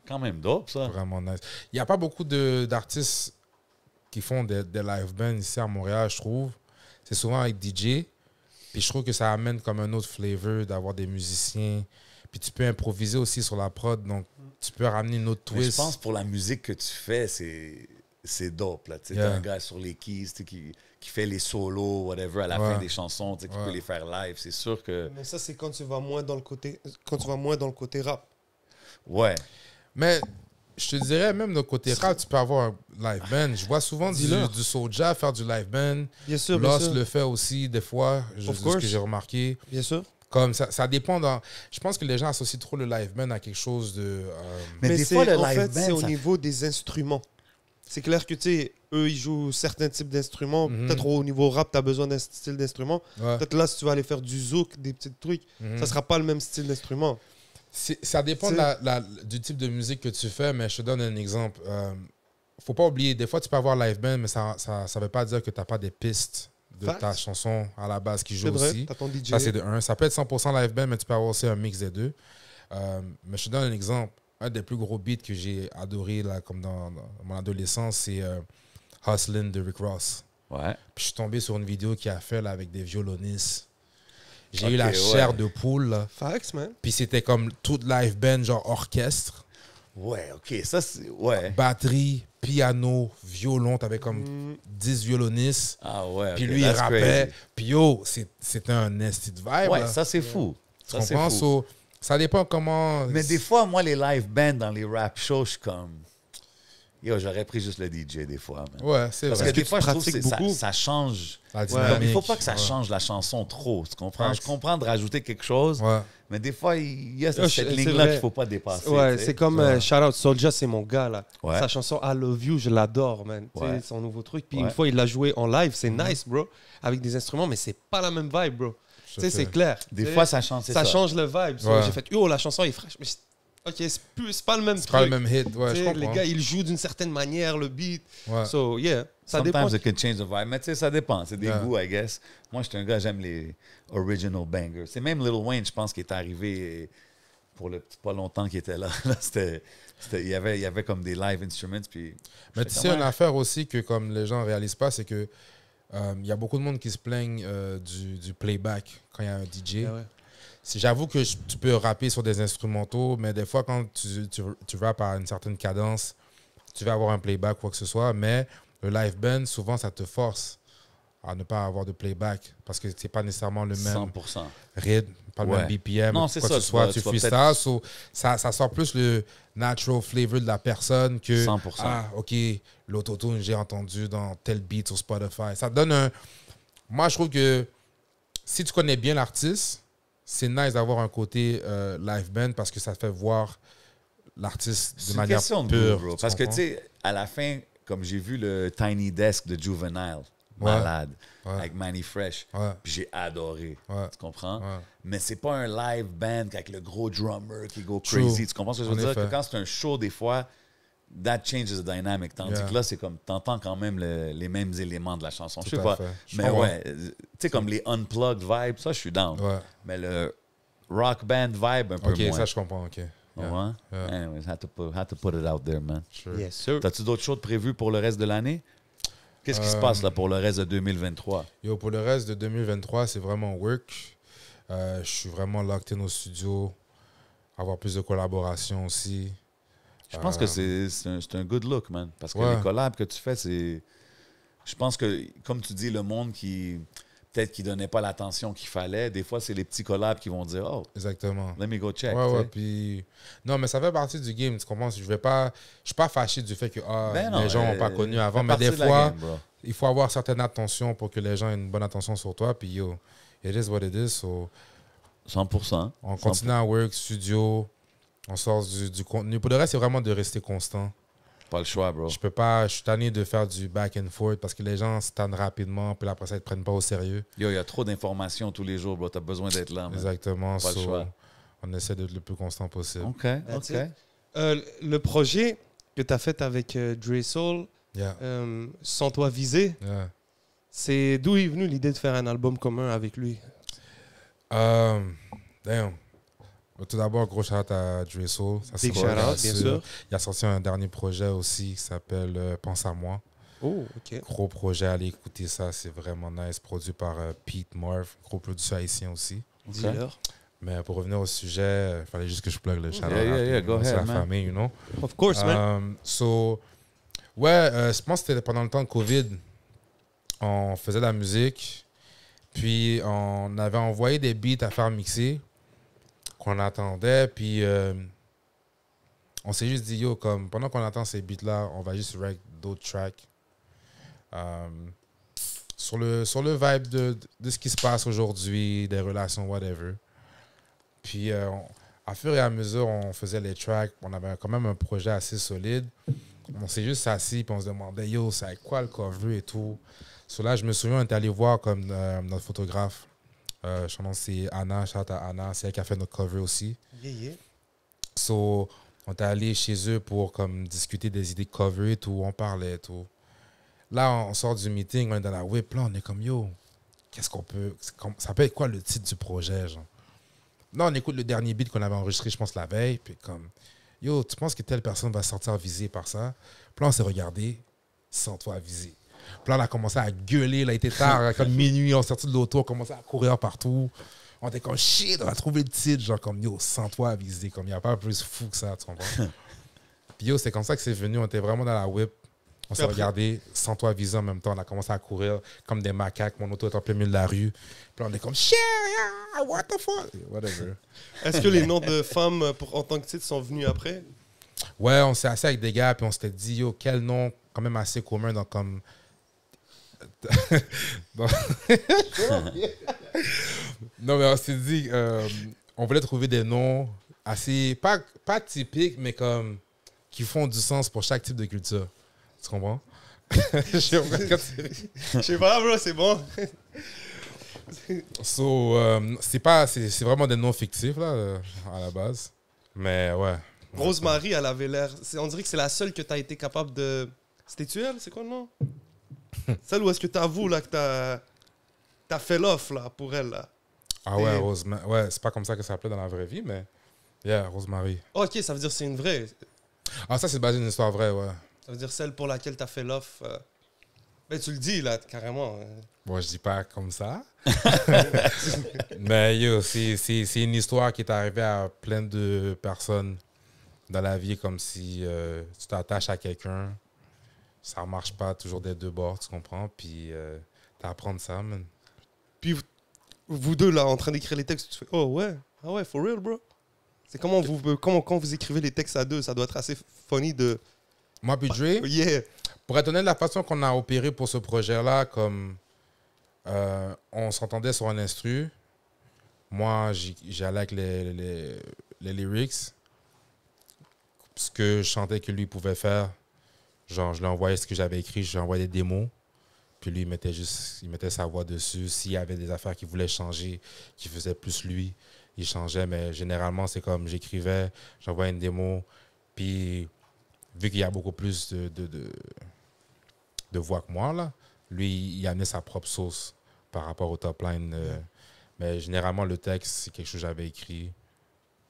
Quand même dope, ça.
Vraiment nice. Il n'y a pas beaucoup d'artistes qui font des live bands ici à Montréal, je trouve. C'est souvent avec DJ. Puis je trouve que ça amène comme un autre flavor d'avoir des musiciens. Puis tu peux improviser aussi sur la prod. Donc tu peux ramener une autre
Mais
twist.
je pense pour la musique que tu fais, c'est dope, là. Tu sais,
Yeah.
t'as un gars sur les keys, tu sais, qui fait les solos, whatever, à la
Ouais.
fin des chansons, tu sais, qui
Ouais.
peut les faire live. C'est sûr que...
Mais ça, c'est quand tu vas moins dans le côté rap.
Ouais.
Mais je te dirais, même de côté rap, tu peux avoir un live band. Je vois souvent du Soulja faire du live band.
Bien sûr, bien
Lost
sûr.
le fait aussi, des fois,
Of
ce
course.
que j'ai remarqué.
Bien sûr.
Comme ça dépend. Je pense que les gens associent trop le live band à quelque chose de.
Mais des
c'est-
fois, le
en
live
fait,
band,
c'est au
ça-
niveau des instruments. C'est clair que, tu sais, eux, ils jouent certains types d'instruments.
Mhm.
Peut-être au niveau rap, tu as besoin d'un style d'instrument.
Ouais.
Peut-être là, si tu vas aller faire du zouk, des petits trucs,
Mhm.
ça sera pas le même style d'instrument.
Ça dépend du type de musique que tu fais, mais je te donne un exemple. Faut pas oublier, des fois, tu peux avoir live band, mais ça veut pas dire que tu n'as pas des pistes de
Facts.
ta chanson à la base qui joue
C'est vrai,
aussi.
t'as ton DJ.
Ça, c'est de un. Ça peut être 100% live band, mais tu peux avoir aussi un mix des deux. Mais je te donne un exemple. Un des plus gros beats que j'ai adoré, là, comme dans mon adolescence, c'est Hustlin' de Rick Ross.
Ouais.
Puis je suis tombé sur une vidéo qu'il a fait là, avec des violonistes. J'ai
Ok,
eu la
ouais.
chair de poule. Là.
Facts, man.
Puis c'était comme toute live band, genre orchestre,
Ouais, OK. Ça, c'est... Ouais.
batterie, piano, violon. T'avais comme 10 violonistes.
Ah ouais,
Puis
ok,
lui, il
that's
rappait.
crazy.
Puis yo, c'était un nasty de vibe.
Ouais,
là.
ça, c'est fou.
Tu
Ça, c'est
comprends?
fou.
So, ça dépend comment...
Mais des fois, moi, les live bands dans les rap shows, je suis comme... Yo, j'aurais pris juste le DJ des fois. man.
Ouais, c'est
Parce
vrai.
que des
tu
fois, je trouve
pratiques
que
beaucoup?
ça change.
La
Comme, il faut
dynamique.
pas que ça
Ouais.
change la chanson trop. Tu comprends?
Facts.
Je comprends de rajouter quelque chose,
Ouais.
mais des fois, il y a
c'est
cette
vrai.
ligne-là qu'il faut pas dépasser.
Ouais,
tu sais.
c'est comme
Ouais.
Shout Out Soulja, c'est mon gars, là.
Ouais.
Sa chanson I Love You, je l'adore, man. Tu sais,
Ouais.
son nouveau truc. Puis
Ouais.
une fois, il l'a joué en live, c'est nice, bro. Avec des instruments, mais c'est pas la même vibe, bro. Tu sais, c'est clair.
Des
Tu sais,
fois, ça change. c'est
ça change le vibe. So,
Ouais.
J'ai fait, yo, la chanson est fraîche. Mais Ok, c'est pas le même
C'est
truc.
pas le même hit. Ouais,
Tu
je
sais,
comprends.
les gars, ils jouent d'une certaine manière, le beat.
Ouais.
So, yeah, ça dépend.
Sometimes it can change the vibe. Mais tu sais, ça dépend. C'est des
Yeah.
goûts, I guess. Moi, je suis un gars, j'aime les original bangers. C'est même Lil Wayne, je pense, qui est arrivé pour le pas longtemps qu'il était là. Là, il y avait comme des live instruments. Puis
Mais tu sais, une affaire aussi que comme les gens ne réalisent pas, c'est que il y a beaucoup de monde qui se plaignent du playback quand il y a un DJ.
Ah ouais.
J'avoue que tu peux rapper sur des instrumentaux, mais des fois, quand tu rappes à une certaine cadence, tu vas avoir un playback, quoi que ce soit. Mais le live band, souvent, ça te force à ne pas avoir de playback parce que c'est pas nécessairement le même
100%.
rythme, pas le
Ouais.
même BPM,
Non,
quoi
c'est
que
ça,
ce soit.
tu
Tu
vas
freestyle,
peut-être-
so, ça sort plus le natural flavor de la personne que
100%.
ah, OK, l'autotune, j'ai entendu dans tel beat sur Spotify. Ça donne un... Moi, je trouve que si tu connais bien l'artiste, c'est nice d'avoir un côté live band parce que ça te fait voir l'artiste de
C'est une
manière
question de
pure.
goût, bro.
tu
Parce que, tu
comprends?
sais, à la fin, comme j'ai vu le Tiny Desk de Juvenile,
Ouais.
malade,
Ouais.
avec Manny Fresh,
Ouais.
puis j'ai adoré.
Ouais.
Tu comprends?
Ouais.
Mais c'est pas un live band avec le gros drummer qui go
True.
crazy. Tu comprends ce que je veux
En
dire?
effet.
Que quand c'est un show, des fois, that changes the dynamic. Tandis
Yeah.
que là, c'est comme, t'entends quand même les mêmes éléments de la chanson. Je
Tout
sais
à
pas.
fait. Je
Mais
comprends.
ouais, tu sais, comme les unplugged vibes, ça, je suis down.
Ouais.
Mais le rock band vibe, un peu
OK,
moins.
ça, je comprends. OK. Yeah.
Ouais.
Yeah.
Anyways, had to put it out there, man.
Sure.
Yes, sir.
T'as-tu d'autres choses prévues pour le reste de l'année? Qu'est-ce qui se passe là pour le reste de 2023?
Yo, pour le reste de 2023, c'est vraiment work. Je suis vraiment locked in au studio. Avoir plus de collaborations aussi.
Je pense que c'est un good look, man. Parce que
Ouais.
les collabs que tu fais, c'est... Je pense que, comme tu dis, le monde qui... Peut-être qui donnait pas l'attention qu'il fallait, des fois, c'est les petits collabs qui vont dire « Oh,
Exactement.
let me go check.
Ouais,
tu
ouais,
sais.
puis... Non, mais ça fait partie du game, tu comprends? Je suis pas fâché du fait que
Ben non,
les gens n'ont pas connu avant,
fait
mais
partie
des
de la
fois,
game, bro.
il faut avoir certaine attention pour que les gens aient une bonne attention sur toi, puis yo, it is what it is, so
100%.
on continue à work, studio, on sort du contenu. Pour le reste, c'est vraiment de rester constant.
Pas le choix, bro.
Je suis tanné de faire du back and forth parce que les gens se tannent rapidement, puis après ça, ils ne te prennent pas au sérieux.
Yo, il y a trop d'informations tous les jours, bro. T'as besoin d'être là, man.
Exactement,
Pas le
so,
choix.
on essaie d'être le plus constant possible.
OK,
That's
OK.
it. Le projet que tu as fait avec Dre Soul,
Yeah,
Sans toi viser,
yeah.
c'est d'où est venue l'idée de faire un album commun avec lui?
Damn. Tout d'abord, gros shout-out à Dre Soul. Ça,
Big
c'est
shout-out,
vraiment
bien
sûr.
sûr.
Il a sorti un dernier projet aussi qui s'appelle Pense à moi.
Oh, OK.
Gros projet, allez écouter ça, c'est vraiment nice. Produit par Pete Marv, gros producteur haïtien aussi.
Dis-leur.
Mais pour revenir au sujet, il fallait juste que je plug le shout-out.
Yeah, go
C'est
ahead,
la
man.
famille, you know.
Of course, man.
Je pense que c'était pendant le temps de COVID. On faisait de la musique. Puis on avait envoyé des beats à faire mixer qu'on attendait. Puis on s'est juste dit, yo, comme pendant qu'on attend ces beats-là, on va juste rec d'autres tracks. Sur le vibe de ce qui se passe aujourd'hui, des relations, whatever. Puis à fur et à mesure, on faisait les tracks. On avait quand même un projet assez solide. On s'est juste assis puis on se demandait, yo, c'est avec quoi le cover et tout. So là, je me souviens, on était allé voir comme notre photographe. Son nom, c'est Anna, shout à Anna. C'est elle qui a fait notre cover aussi.
Yeah, yeah.
So, on est allé chez eux pour comme discuter des idées de cover et tout. On parlait et tout. Là, on sort du meeting, on est dans la whip. Là, on est comme, yo, qu'est-ce qu'on peut... Ça peut être quoi le titre du projet, genre? Là, on écoute le dernier beat qu'on avait enregistré, je pense, la veille. Puis comme, yo, tu penses que telle personne va sortir visée par ça? Puis là, on s'est regardé, sans toi viser. Puis là, on a commencé à gueuler. Là, il était tard, comme minuit, on sortit de l'auto, on commençait à courir partout. On était comme, shit, on a trouvé le titre. Genre, comme, yo, sans toi viser. Comme, il n'y a pas plus fou que ça, tu comprends? Puis yo, c'est comme ça que c'est venu. On était vraiment dans la whip. On s'est regardé, sans toi viser en même temps. On a commencé à courir comme des macaques. Mon auto est en plein milieu de la rue. Puis là, on est comme, shit, yeah, what the fuck? Whatever.
Est-ce que les noms de femmes en tant que titre sont venus après?
Ouais, on s'est assis avec des gars, puis on s'était dit, yo, quel nom quand même assez commun dans comme... Non, mais on s'est dit, on voulait trouver des noms assez, pas typiques, mais comme qui font du sens pour chaque type de culture. Tu comprends? Je
sais pas, bro, c'est bon.
So, c'est vraiment des noms fictifs, là, à la base. Mais ouais.
Rosemary, elle avait l'air. On dirait que c'est la seule que t'as été capable de. C'était-tu elle? C'est quoi le nom? Celle où est-ce que t'avoues là que t'as fait l'offre là pour elle là?
Ah ouais, Rosemary. Ouais, c'est pas comme ça que ça s'appelait dans la vraie vie, mais. Yeah, Rosemary.
Ok, ça veut dire que c'est une vraie.
Ah, ça, c'est basé sur une histoire vraie, ouais.
Ça veut dire celle pour laquelle t'as fait l'offre. Ben, tu le dis là, carrément.
Bon, je dis pas comme ça. Mais yo, c'est une histoire qui est arrivée à plein de personnes dans la vie, comme si tu t'attaches à quelqu'un, ça marche pas toujours des deux bords, tu comprends? Puis t'apprends de ça, man.
Puis vous deux là, en train d'écrire les textes, tu fais oh ouais, ah ouais, for real, bro. C'est comment quand vous écrivez les textes à deux, ça doit être assez funny de.
Moi, puis Dre,
Yeah.
pour être honnête, la façon qu'on a opéré pour ce projet-là, comme on s'entendait sur un instru, moi, j'allais avec les lyrics, ce que je sentais que lui pouvait faire. Genre, je lui envoyais ce que j'avais écrit, je lui envoyais des démos, puis lui, il mettait sa voix dessus. S'il y avait des affaires qu'il voulait changer, qui faisaient plus lui, il changeait, mais généralement, c'est comme j'écrivais, j'envoyais une démo, puis vu qu'il y a beaucoup plus de voix que moi, là, lui, il amenait sa propre sauce par rapport au top line. Mais généralement, le texte, c'est quelque chose que j'avais écrit.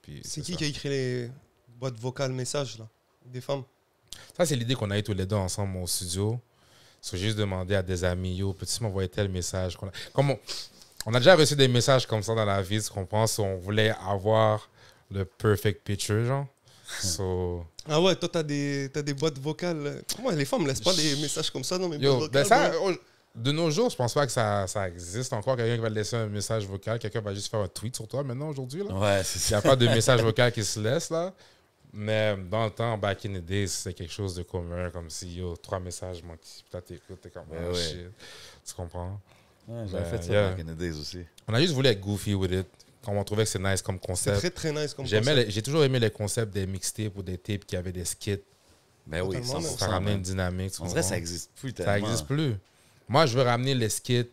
Puis
C'est qui
ça.
qui a écrit les boîtes vocales messages là? Des femmes?
Ça, c'est l'idée qu'on a eu tous les deux ensemble au studio. J'ai juste demandé à des amis, yo, peux-tu m'envoyer tel message? Comme on a déjà reçu des messages comme ça dans la vie, ce qu'on pense, on voulait avoir le perfect picture, genre. So,
Ah ouais, toi t'as des boîtes vocales. Moi, les femmes laissent pas des messages comme ça dans mes boîtes
yo,
vocales.
ben ça,
bro.
de nos jours, je pense pas que ça existe encore. Quelqu'un qui va te laisser un message vocal, quelqu'un va juste faire un tweet sur toi maintenant, aujourd'hui. Là.
Ouais, c'est
Il n'y
ça.
a pas de message vocal qui se laisse, là. Mais dans le temps, back in the days, c'était quelque chose de commun, comme si, yo, 3 messages manquent. Puis t'écoutes, t'es comme,
Ben
oh,
ouais.
shit. Tu comprends?
Ouais, j'avais
Ben,
fait ça
yeah.
back in the days aussi.
On a juste voulu être goofy with it. Comme on trouvait que c'est nice comme
C'est
concept.
très très nice comme concept.
J'ai toujours aimé les concepts des mixtapes ou des tapes qui avaient des skits.
Ben oui,
Totalement,
100%.
Ça ramenait
man.
une dynamique. tu
On dirait que
comprends?
ça existe plus tellement.
Ça n'existe plus. Moi, je veux ramener les skits,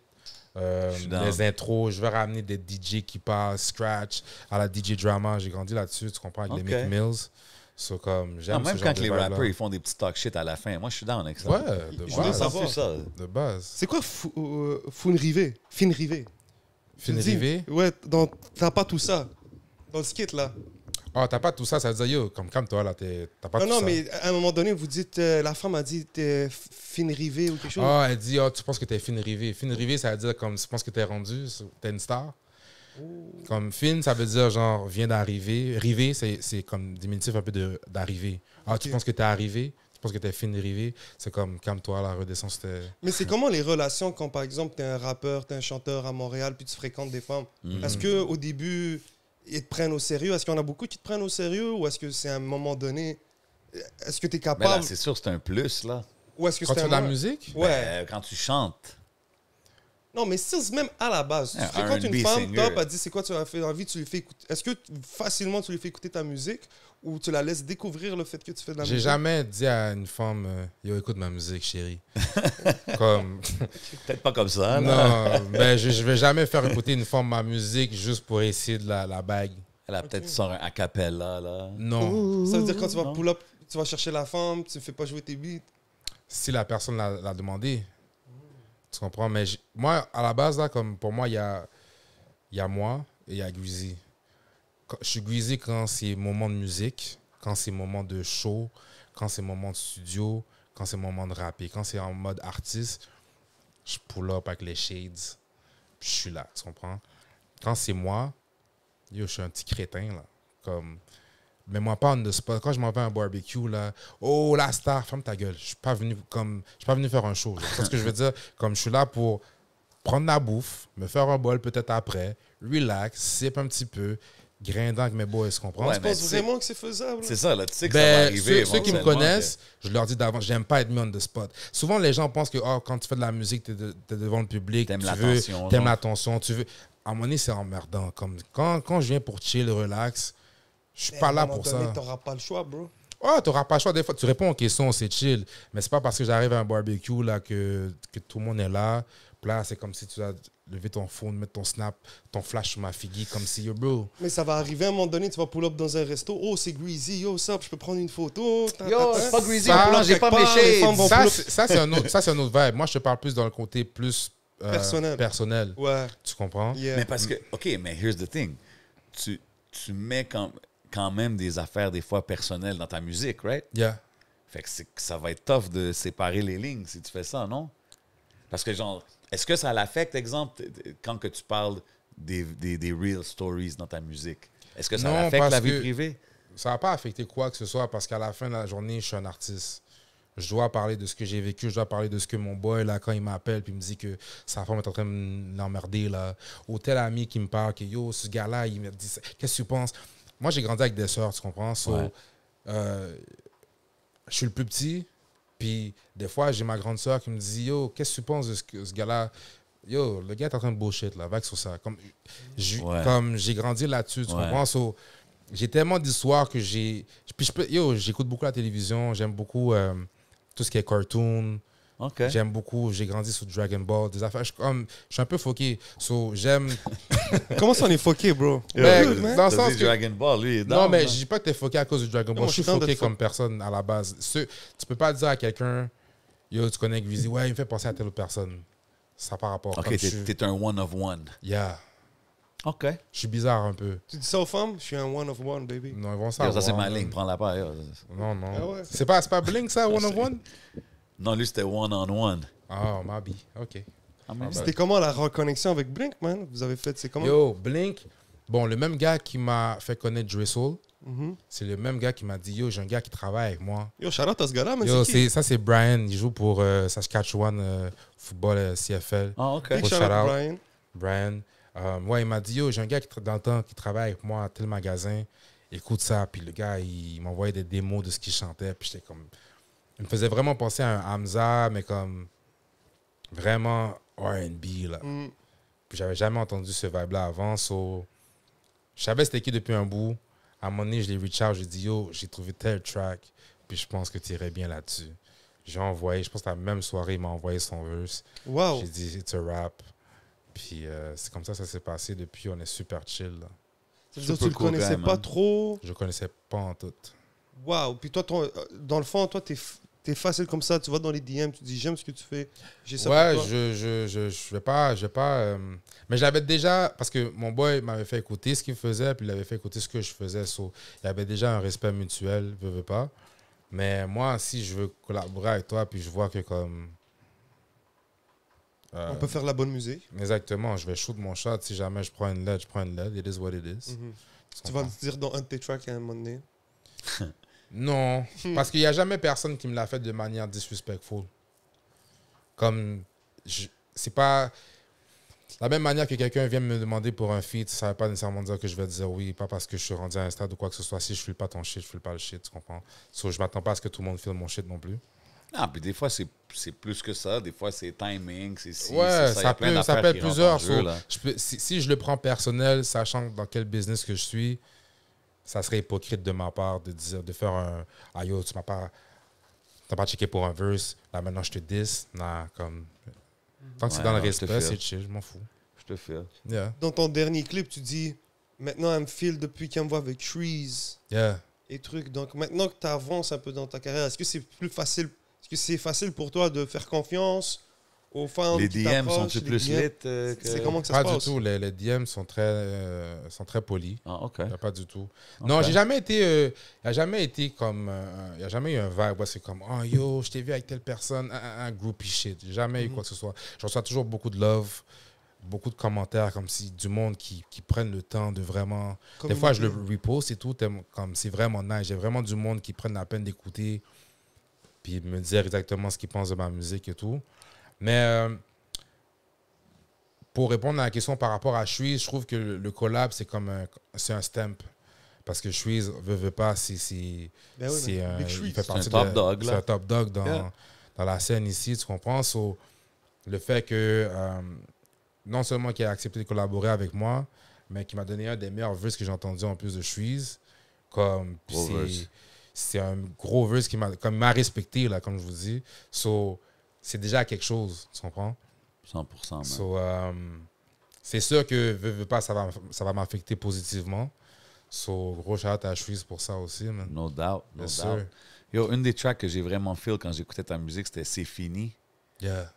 Je suis down.
les intros. Je veux ramener des DJ qui parlent scratch à la DJ drama. J'ai grandi là-dessus, tu comprends, avec
Ok.
les Mick Mills. So, comme, j'aime
Non, même
ce
quand
genre de
les
vibe-là.
rappers ils font des petits talk shit à la fin, moi je suis down avec ça.
Ouais, de
Je
Je
voulais
veux
base.
savoir.
ça.
De base.
C'est quoi Fun Rivé? Fin Rivé.
Fin
Tu dis,
rivé.
Ouais, t'as pas tout ça. Dans le skit là.
Oh, t'as pas tout ça, ça veut dire, yo, comme calme-toi, là, t'as pas
Non,
tout
non,
ça.
mais à un moment donné, vous dites, la femme a dit t'es Fin Rivé ou quelque chose.
Ah, elle dit, oh, tu penses que t'es fin rivé. Fin rivé, ça veut dire comme tu penses que t'es rendu, t'es une star. Comme fin, ça veut dire genre vient d'arriver. Rivé, c'est comme diminutif un peu d'arriver. Ah, tu
Ok.
penses que t'es arrivé, tu penses que t'es fin rivé. C'est comme calme-toi, la redescends.
Mais c'est comment les relations quand, par exemple, t'es un rappeur, t'es un chanteur à Montréal, puis tu fréquentes des femmes?
Mhm.
Est-ce qu'au début, ils te prennent au sérieux? Est-ce qu'il y en a beaucoup qui te prennent au sérieux? Ou est-ce que c'est à un moment donné... Est-ce que t'es
Mais là,
capable?
c'est sûr, c'est un plus, là.
Ou est-ce que
Quand
c'est
tu
un...
fais de la
moins?
musique,
Ouais.
Quand tu chantes.
Non, mais si même à la base,
Un
tu fréquentes une
R&B
femme,
singer.
top, elle dit c'est quoi tu as fait envie, tu lui fais écouter. Est-ce que facilement tu lui fais écouter ta musique ou tu la laisses découvrir le fait que tu fais de la
j'ai
musique?
jamais dit à une femme, yo, écoute ma musique, chérie. Comme,
Peut-être pas comme ça, là.
non, mais je vais jamais faire écouter une femme ma musique juste pour essayer de la bague.
Elle a peut-être sorti un acapella, là.
Non.
Ça veut dire quand tu vas
Non.
pull up, tu vas chercher la femme, tu ne fais pas jouer tes beats.
Si la personne l'a demandé. Tu comprends? Mais moi, à la base, là, comme pour moi, il y a moi et il y a Greasy. Je suis Greasy quand c'est moment de musique, quand c'est moment de show, quand c'est moment de studio, quand c'est moment de rapper. Quand c'est en mode artiste, je pull up avec les shades. Puis je suis là, tu comprends? Quand c'est moi, yo, je suis un petit crétin, là. Comme... Mais moi, pas on the spot. Quand je m'en vais à un barbecue, là, oh, la star, ferme ta gueule. Je suis pas venu faire un show. C'est ce que je veux dire. Comme je suis là pour prendre la bouffe, me faire un bol peut-être après, relax, sip un petit peu, grindant avec mes boys, tu comprends?
Ouais,
Tu
mais
penses
tu sais-
vraiment que c'est faisable?
C'est ça, là. Tu sais que ça va
Ben,
arriver.
ceux qui me
éventuellement,
connaissent, je leur dis d'avance, j'aime pas être mis on the spot. Souvent, les gens pensent que quand tu fais de la musique, t'es devant le public,
T'aimes
tu
l'attention,
t'aimes
genre.
l'attention, tu veux. À un moment donné, c'est emmerdant. Comme quand je viens pour chill, relax, je suis pas là pour ça.
Tu n'auras pas le choix, bro.
Oh, tu n'auras pas le choix. Des fois, tu réponds aux questions, c'est chill. Mais c'est pas parce que j'arrive à un barbecue là, que tout le monde est là. Puis là, c'est comme si lever ton phone, mettre ton snap, ton flash sur ma figure comme si, yo, bro.
Mais ça va arriver à un moment donné, tu vas pull up dans un resto. Oh, c'est Greasy. Yo, ça, je peux prendre une photo.
Yo, c'est pas Greasy,
Ça,
on peut j'ai pas mes
les femmes
shades.
vont
Ça,
pull up.
ça, c'est un autre vibe. Moi, je te parle plus dans le côté plus personnel.
Ouais,
Tu comprends?
yeah.
Mais parce que, OK, mais here's the thing. Tu mets quand même des affaires, des fois, personnelles dans ta musique, right?
Yeah.
Fait que ça va être tough de séparer les lignes si tu fais ça, non? Parce que, genre, est-ce que ça l'affecte, exemple, quand que tu parles des real stories dans ta musique? Est-ce que ça
Non,
l'affecte
parce
la vie
que-
privée?
Ça va pas affecter quoi que ce soit parce qu'à la fin de la journée, je suis un artiste. Je dois parler de ce que j'ai vécu, je dois parler de ce que mon boy, là, quand il m'appelle, puis il me dit que sa femme est en train de l'emmerder, là. Ou tel ami qui me parle, que yo, ce gars-là, il me dit ça. Qu'est-ce que tu penses? Moi, j'ai grandi avec des sœurs, tu comprends? So,
Ouais.
je suis le plus petit, puis des fois, j'ai ma grande sœur qui me dit, yo, qu'est-ce que tu penses de ce gars-là? Yo, le gars est en train de bullshit, là, vague sur ça. Comme j'ai grandi là-dessus, tu
Ouais.
comprends? So, j'ai tellement d'histoires que j'ai. Puis j'écoute beaucoup la télévision, j'aime beaucoup tout ce qui est cartoon.
OK.
J'aime beaucoup, j'ai grandi sur Dragon Ball, des affaires. Je suis un peu foqué. So, j'aime.
Comment ça, on est fucké, bro?
Mais,
Good, man.
dans le
T'as
sens
dit
que.
Dragon Ball, lui, il est
Non,
down,
mais
là.
je dis pas que t'es foqué à cause du Dragon Ball.
moi,
Je suis
je suis down
foqué
d'être
comme personne à la base. Tu peux pas dire à quelqu'un, yo, tu connais Gwizy, ouais, il me fait penser à telle autre personne. Ça par rapport.
OK,
Comme je suis-
t'es un one of one.
Yeah.
OK.
Je suis bizarre un peu.
Tu dis ça aux femmes? Je suis un one of one, baby.
Non, ils vont
Yo,
savoir.
ça, c'est ma
man.
ligne. Prends la part. yo.
Non, non.
Ah ouais.
C'est pas Blink, ça, One of One?
Non, lui, c'était one on one.
Ah, ma bie. OK.
C'était comment la reconnexion avec Blink, man? Vous avez fait, c'est comment?
Yo, Blink, bon, le même gars qui m'a fait connaître Dressel,
Mhm.
c'est le même gars qui m'a dit, yo, j'ai un gars qui travaille avec moi.
Yo, shout out à ce gars-là, mais
Yo,
c'est qui?
ça, c'est Brian. Il joue pour Saskatchewan Football CFL.
Ah, OK.
Big
Faut
shout
shout
out,
out.
Brian.
Brian. Ouais, il m'a dit, yo, j'ai un gars dans le temps qui travaille avec moi à tel magasin. Écoute ça. Puis le gars, il m'envoyait des démos de ce qu'il chantait. Puis j'étais comme. Il me faisait vraiment penser à un Hamza, mais comme. Vraiment R&B, là.
Mm.
Puis j'avais jamais entendu ce vibe-là avant. So, je savais c'était qui depuis un bout. À un moment donné, je l'ai reach out. J'ai dit, yo, j'ai trouvé tel track. Puis je pense que tu irais bien là-dessus. J'ai envoyé, je pense que la même soirée, il m'a envoyé son verse.
Wow.
J'ai dit, it's a rap. Puis c'est comme ça s'est passé. Depuis, on est super chill. Là.
Ça veut dire que tu
Super
le
cool
connaissais
guy,
pas
man.
trop.
Je connaissais pas en tout.
Wow. Puis toi, dans le fond, toi, t'es facile comme ça. Tu vas dans les DM, tu dis j'aime ce que tu fais. J'ai ça
Ouais,
pour toi.
je vais pas. Mais je l'avais déjà, parce que mon boy m'avait fait écouter ce qu'il faisait, puis il avait fait écouter ce que je faisais. So, il y avait déjà un respect mutuel, veux pas. Mais moi, si je veux collaborer avec toi, puis je vois que comme.
On peut faire la bonne musique.
Exactement, je vais shoot mon shot. Si jamais je prends une LED, je prends une LED. It is what it is.
Mhm. Tu vas me dire dans un de tes tracks à un moment donné.
Non, parce qu'il n'y a jamais personne qui me l'a fait de manière disrespectful. Comme, c'est pas... La même manière que quelqu'un vient me demander pour un feat, ça ne veut pas nécessairement dire que je vais dire oui, pas parce que je suis rendu à un stade ou quoi que ce soit. Si je ne file pas ton shit, je ne file pas le shit, tu comprends? So, je ne m'attends pas à ce que tout le monde file mon shit non plus.
Ah, puis des fois, c'est plus que ça. Des fois, c'est timing, c'est ci,
Ouais,
c'est ça. Il y a plein
ça
d'affaires
peut être
qui rentrent
plusieurs.
en jeu,
So,
là.
si je le prends personnel, sachant dans quel business que je suis, ça serait hypocrite de ma part de faire un « Ah yo, tu m'as pas checké pour un verse, là maintenant je te dis. » Non, comme... Tant que c'est
Ouais,
dans le
non, je te
respect,
file.
c'est chill, je m'en fous.
Je te file.
Yeah,
Dans ton dernier clip, tu dis maintenant, elle me file depuis qu'elle me voit avec Trees
yeah.
et trucs. Donc maintenant que tu avances un peu dans ta carrière, est-ce que c'est plus facile? Est-ce que c'est facile pour toi de faire confiance aux fans
Les
qui
DM
t'approchent,
sont-tu
les
plus
DM?
lit que...
C'est comment que ça
Pas
se
du
passe?
tout, les DM sont très polis.
Ah, OK.
Pas du tout. Non, j'ai jamais été. Il n'y a jamais été comme. Il n'y a jamais eu un vibe où c'est comme oh yo, je t'ai vu avec telle personne, un groupie shit. J'ai jamais eu quoi que ce soit. Je reçois toujours beaucoup de love, beaucoup de commentaires comme si du monde qui prennent le temps de vraiment. Des fois, je le reposte et tout, comme c'est vraiment nice. J'ai vraiment du monde qui prennent la peine d'écouter puis me dire exactement ce qu'ils pensent de ma musique et tout. Mais. Pour répondre à la question par rapport à Shreeze, je trouve que le collab, c'est un stamp. Parce que Shreeze, veut pas,
Ben oui, mais Big Shreeze.
il fait partie
C'est un top dog, là.
C'est un top dog
Yeah.
dans la scène ici, tu comprends? So, le fait que, non seulement qu'il a accepté de collaborer avec moi, mais qu'il m'a donné un des meilleurs verses que j'ai entendu en plus de Shreeze. Comme,
Gros verse.
c'est un gros verse qui m'a respecté, là, comme je vous dis. So, c'est déjà quelque chose, tu comprends?
100%, man.
So, c'est sûr que, veux pas, ça va m'affecter positivement. So, gros shout-out à Shreeze pour ça aussi, man.
No doubt, no
Yes,
doubt.
sir.
Yo, une des tracks que j'ai vraiment feel quand j'écoutais ta musique, c'était C'est fini,
Yeah,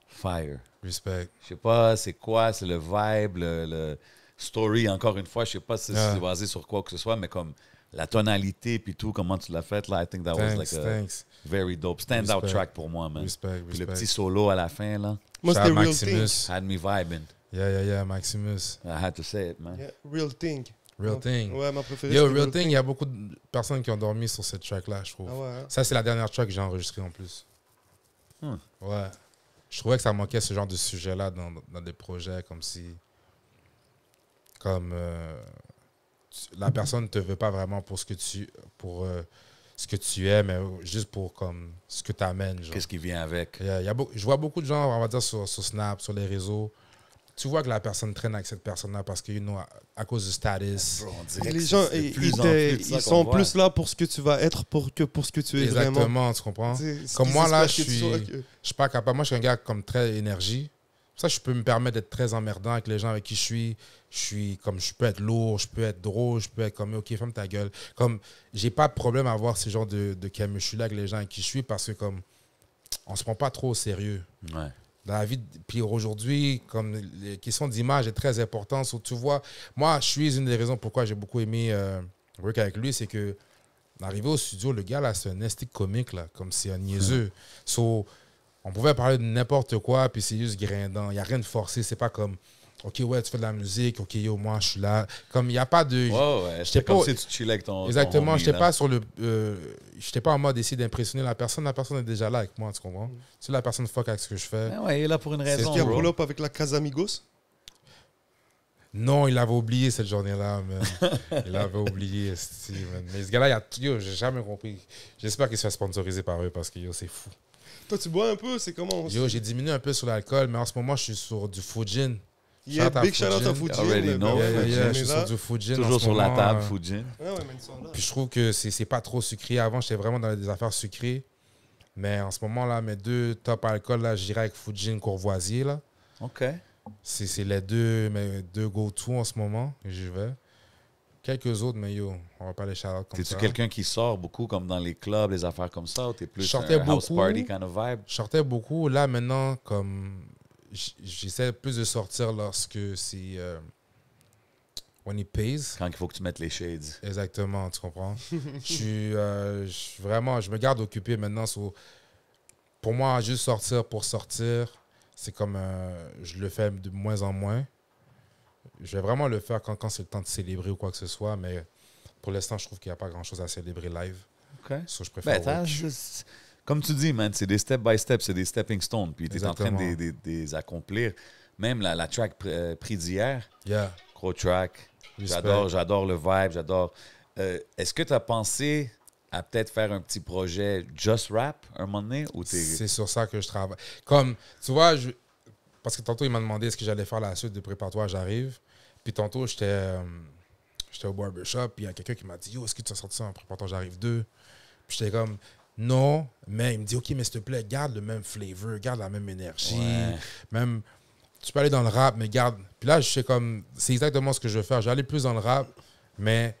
Fire.
respect.
Je sais pas c'est quoi, c'est le vibe, le story, encore une fois, je sais pas si
Yeah.
c'est basé sur quoi que ce soit, mais comme la tonalité puis tout, comment tu l'as fait, là, I think that was like a
Thanks.
very dope stand-out
Respect.
track pour moi, man.
Respect,
Puis le
respect.
petit solo à la fin, là,
Moi,
Shout
c'était
out
Real Thing.
Maximus.
had me vibing.
Yeah, Maximus.
I had to say it, man.
Yeah, Real Thing.
Real Thing.
Ouais, ma préférée.
Yo,
c'était
Real Thing, il y a beaucoup de personnes qui ont dormi sur cette track-là, je trouve.
Ah ouais, hein?
Ça, c'est la dernière track que j'ai enregistrée en plus. Ouais. Je trouvais que ça manquait ce genre de sujet-là dans des projets comme si. Comme. La personne ne te veut pas vraiment pour ce que tu es, mais juste pour comme ce que tu amènes.
Qu'est-ce qui vient avec?
Je vois beaucoup de gens, on va dire, sur Snap, sur les réseaux. Tu vois que la personne traîne avec cette personne-là parce que, à cause du status.
Bro, on dirait
Et
que
les gens,
c'est de
ils,
plus en
ils
plus de ça
ils
qu'on
sont
voit.
plus là pour ce que tu vas être que pour ce que tu es vraiment.
Exactement, tu comprends?
C'est ce
Comme
qu'ils
moi, là,
espèrent que tu sois, que-
je suis pas capable. Moi, je suis un gars comme très énergie. Ça, je peux me permettre d'être très emmerdant avec les gens avec qui je suis. Je peux être lourd, je peux être drôle, je peux être comme, OK, ferme ta gueule. Comme, j'ai pas de problème à avoir ce genre de chemistry-là avec les gens avec qui je suis parce que, comme, on se prend pas trop au sérieux.
Ouais.
Dans la vie, puis aujourd'hui, comme les questions d'image est très importante. So, tu vois, moi, je suis une des raisons pourquoi j'ai beaucoup aimé work avec lui, c'est que, arrivé au studio, le gars, là, c'est un estique comique, là, comme c'est un niaiseux. So, on pouvait parler de n'importe quoi, puis c'est juste grindant. Il n'y a rien de forcé. C'est pas comme, OK, ouais, tu fais de la musique, OK, yo, moi, je suis là. Comme, il n'y a pas de...
Ouais,
j'étais
c'était comme
pas-
si tu chillais avec ton
Exactement,
ton
je
homie, là.
j'étais pas en mode d'essayer d'impressionner la personne est déjà là avec moi, tu comprends? Si la personne fuck avec ce que je fais...
Mais ouais, il est là pour une
Est-ce
raison,
qu'il y a
bro.
pull-up avec la Casamigos?
Non, il avait oublié cette journée-là, man. Il avait oublié, esti, man. Mais ce gars-là, yo, j'ai jamais compris. J'espère qu'il se fait sponsoriser par eux parce que, yo, c'est fou.
Toi, tu bois un peu? C'est comment?
Yo, j'ai diminué un peu sur l'alcool, mais en ce moment, je suis sur du Fujin.
Yeah,
shout out
big shout out à
Fujin.
Fujin.
Already know.
Je suis
là.
sur du Fujin. en
Toujours
ce
sur la
moment,
table, Fujin.
Ouais, mais ils sont là.
Puis je trouve que c'est pas trop sucré. Avant, j'étais vraiment dans des affaires sucrées. Mais en ce moment, là, mes deux top alcool, là, j'irai avec Fujin Courvoisier, là.
OK.
C'est mes deux go-to en ce moment. Et j'y vais. Quelques autres, mais yo, on va pas les shout-out comme
T'es-tu
ça.
quelqu'un qui sort beaucoup comme dans les clubs, les affaires comme ça, ou t'es plus
Je sortais
un house
beaucoup.
party kind of vibe?
Je sortais beaucoup. Là, maintenant, comme j'essaie plus de sortir lorsque c'est when it pays.
Quand il faut que tu mettes les shades.
Exactement, tu comprends? Vraiment, je me garde occupé maintenant. Pour moi, juste sortir pour sortir, c'est comme je le fais de moins en moins. Je vais vraiment le faire quand c'est le temps de célébrer ou quoi que ce soit, mais pour l'instant, je trouve qu'il n'y a pas grand-chose à célébrer live.
OK.
So, je préfère
Ben, comme tu dis, man, c'est des step by step, c'est des stepping stones, puis tu es en train
Exactement.
de les accomplir. Même la track prix d'hier,
Yeah.
gros track.
Respect.
J'adore le vibe, j'adore. Est-ce que tu as pensé à peut-être faire un petit projet Just Rap un moment donné? Ou
C'est sur ça que je travaille. Comme, tu vois, parce que tantôt, il m'a demandé ce que j'allais faire la suite de préparatoire, j'arrive. Puis tantôt, j'étais au barbershop, puis il y a quelqu'un qui m'a dit, yo, est-ce que tu as sorti ça en préparatoire, j'arrive 2? Puis j'étais comme, non, mais il me dit, OK, mais s'il te plaît, garde le même flavor, garde la même énergie,
Ouais.
même, tu peux aller dans le rap, mais garde. Puis là, je sais comme, c'est exactement ce que je veux faire. Je vais aller plus dans le rap, mais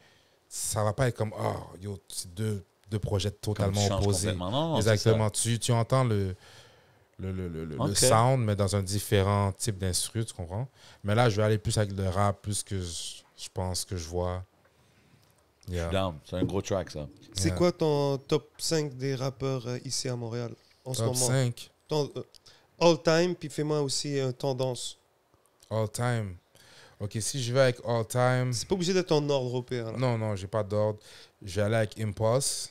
ça va pas être comme, oh, yo, c'est deux projets totalement opposés.
Non,
Exactement. Tu entends le
Ok.
sound, mais dans un différent type d'instru, tu comprends? Mais là, je vais aller plus avec le rap, plus que je pense que je vois. Yeah.
Down. C'est un gros track, ça.
C'est
Yeah.
quoi ton top 5 des rappeurs ici à Montréal en ce
Top
moment?
5,
All time, puis fais-moi aussi tendance.
all time. OK, si je vais avec all time...
C'est pas obligé d'être en ordre européen. Là.
Non, j'ai pas d'ordre. Je vais aller avec Impulse.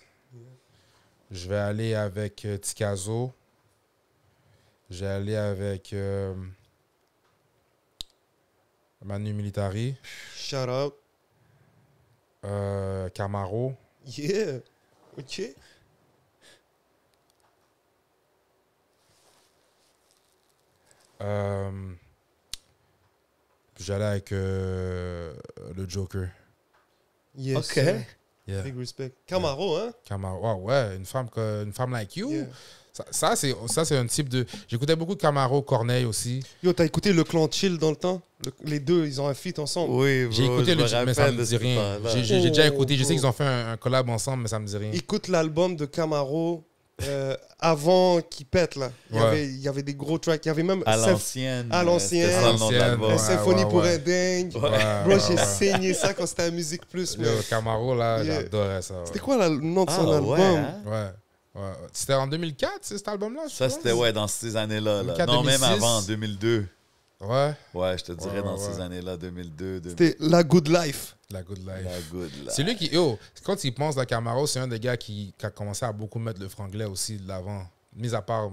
Je vais aller avec Tikazo. Je vais aller avec Manu Militari.
Shout out.
Camaro.
Yeah. OK.
J'allais avec le Joker.
Yes.
OK.
sir.
Yeah.
Big respect. Camaro, hein?
Camaro. Oh, ouais, une femme like you.
Yeah.
Ça, c'est un type de... J'écoutais beaucoup de Camaro, Corneille aussi.
Yo, t'as écouté le clan Chill dans le temps? Les deux, ils ont un feat ensemble.
Oui, bro,
J'ai écouté
je me
mais ça
rappelle
me
de
dit
ce
rien.
temps-là.
J'ai déjà écouté. Je sais
Oh.
qu'ils ont fait un collab ensemble, mais ça me dit rien.
Écoute l'album de Camaro avant qu'il pète, là. Il y avait des gros tracks. Il y avait même
À l'ancienne.
À l'ancienne.
C'était ça le nom de
L'ancienne,
l'album.
ouais.
Symphonie pour un dingue.
Ouais,
Bro,
ouais,
j'ai
ouais.
saigné ça quand c'était à Musique Plus.
Yo,
Mais...
Camaro, là,
Yeah.
j'adorais ça. Ouais.
C'était quoi le nom de son
Ah,
album?
ouais, hein?
Ouais. C'était en 2004, cet album-là? je
Ça,
pense?
c'était dans ces années-là. Là.
2004,
Non, même
2006.
avant, 2002.
Ouais,
Ouais, je te dirais
Ouais,
dans
ouais.
ces années-là, 2002.
C'était La Good Life.
La Good Life.
La good, là.
C'est lui qui... Yo, quand il pense à Camaro, c'est un des gars qui a commencé à beaucoup mettre le franglais aussi de l'avant. Mis à part,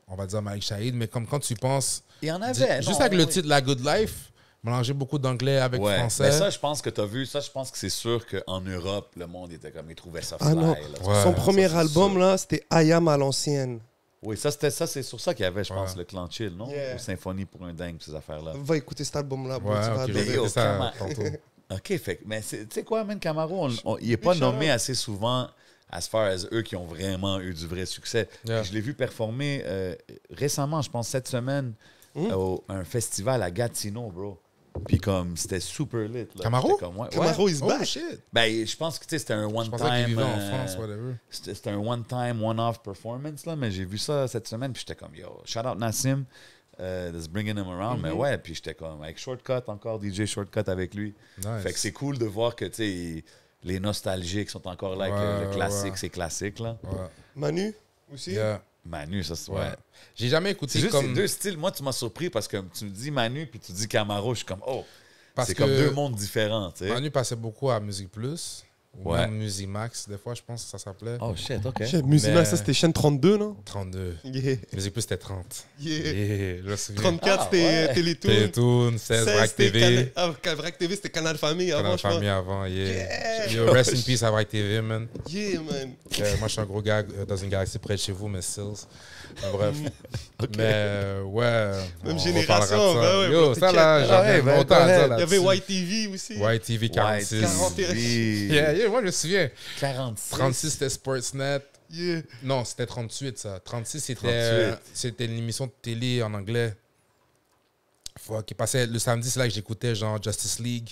on va dire Malik Shahid, mais comme quand tu penses...
Il y en avait.
Juste
non,
avec le
oui.
titre La Good Life, mélanger beaucoup d'anglais avec
Ouais,
français.
mais ça, je pense que tu as vu. Ça, je pense que c'est sûr qu'en Europe, le monde était comme, il trouvait ça fly.
Ah non.
là.
Ouais.
Son
Ça,
premier
c'est
album,
sûr.
là, c'était I Am à l'ancienne.
Oui, ça, c'est sur ça qu'il y avait, je pense,
Ouais.
le clan chill, non?
Yeah.
Ou Symphonie pour un dingue, ces affaires-là.
Va écouter cet album-là, bro.
Ouais,
tu vas
ok,
adorer.
j'ai
yo,
écouté ça
comment-
tantôt.
OK, fait que, mais tu sais quoi, man, Camaro, il n'est pas
Big shout
nommé
out.
assez souvent as far as eux qui ont vraiment eu du vrai succès.
Yeah.
Je l'ai vu performer récemment, je pense cette semaine, à un festival à Gatineau, bro. Puis comme, c'était super lit. Là.
Camaro?
J'étais comme, ouais.
Camaro is
Oh
back.
shit!
Ben, je pense que tu sais, c'était un
Je pensais qu'il
one-time.
vivait en France, whatever.
C'était un one-time, one-off performance, là, mais j'ai vu ça cette semaine, puis j'étais comme, yo, shout out Nassim, that's bringing him around. Mais ouais, puis j'étais comme, avec Shortcut, encore DJ Shortcut avec lui.
Nice.
Fait que c'est cool de voir que, tu sais, les nostalgiques sont encore là, que le classique, c'est classique, là.
Ouais.
Manu aussi.
Yeah.
Manu, ça, c'est
Ouais.
ouais.
J'ai jamais
C'est
écouté
juste
comme...
ces deux styles. Moi, tu m'as surpris parce que tu me dis Manu, puis tu dis Camaro, je suis comme, oh,
Parce
c'est
que
comme deux mondes différents, tu sais.
Manu passait beaucoup à Musique Plus. Ou
Ouais.
même Musique Max, des fois, je pense que ça s'appelait.
Oh shit, ok.
Shit, Musulman,
Mais-
ça c'était chaîne 32, non?
32.
Yeah.
Musique Plus, c'était 30.
Yeah.
Yeah, je me souviens.
34,
Ah,
c'était
ouais.
Télétoon.
Télétoon, 16, Vrac TV.
Vrac TV, c'était Canal Famille
Canal
avant, je crois.
Famille avant, yeah.
Yeah.
Yo, rest in peace à Vrac TV, man.
Yeah, man.
Moi, je suis un gros gars dans une galaxie près de chez vous, mais Stills. Bref. Mais ouais.
Même
on
génération,
reparlera de ça.
ben ouais,
Yo,
bro,
ça
t'es
là,
check.
j'avais
Ouais, ben,
longtemps à dire
go
Il y avait
là-dessus.
YTV aussi.
YTV 46.
41.
Yeah, moi, je me souviens.
46.
36, c'était Sportsnet.
Yeah.
Non, c'était 38, ça. 36,
38.
c'était une émission de télé en anglais. Qui passait le samedi, c'est là que j'écoutais genre Justice League.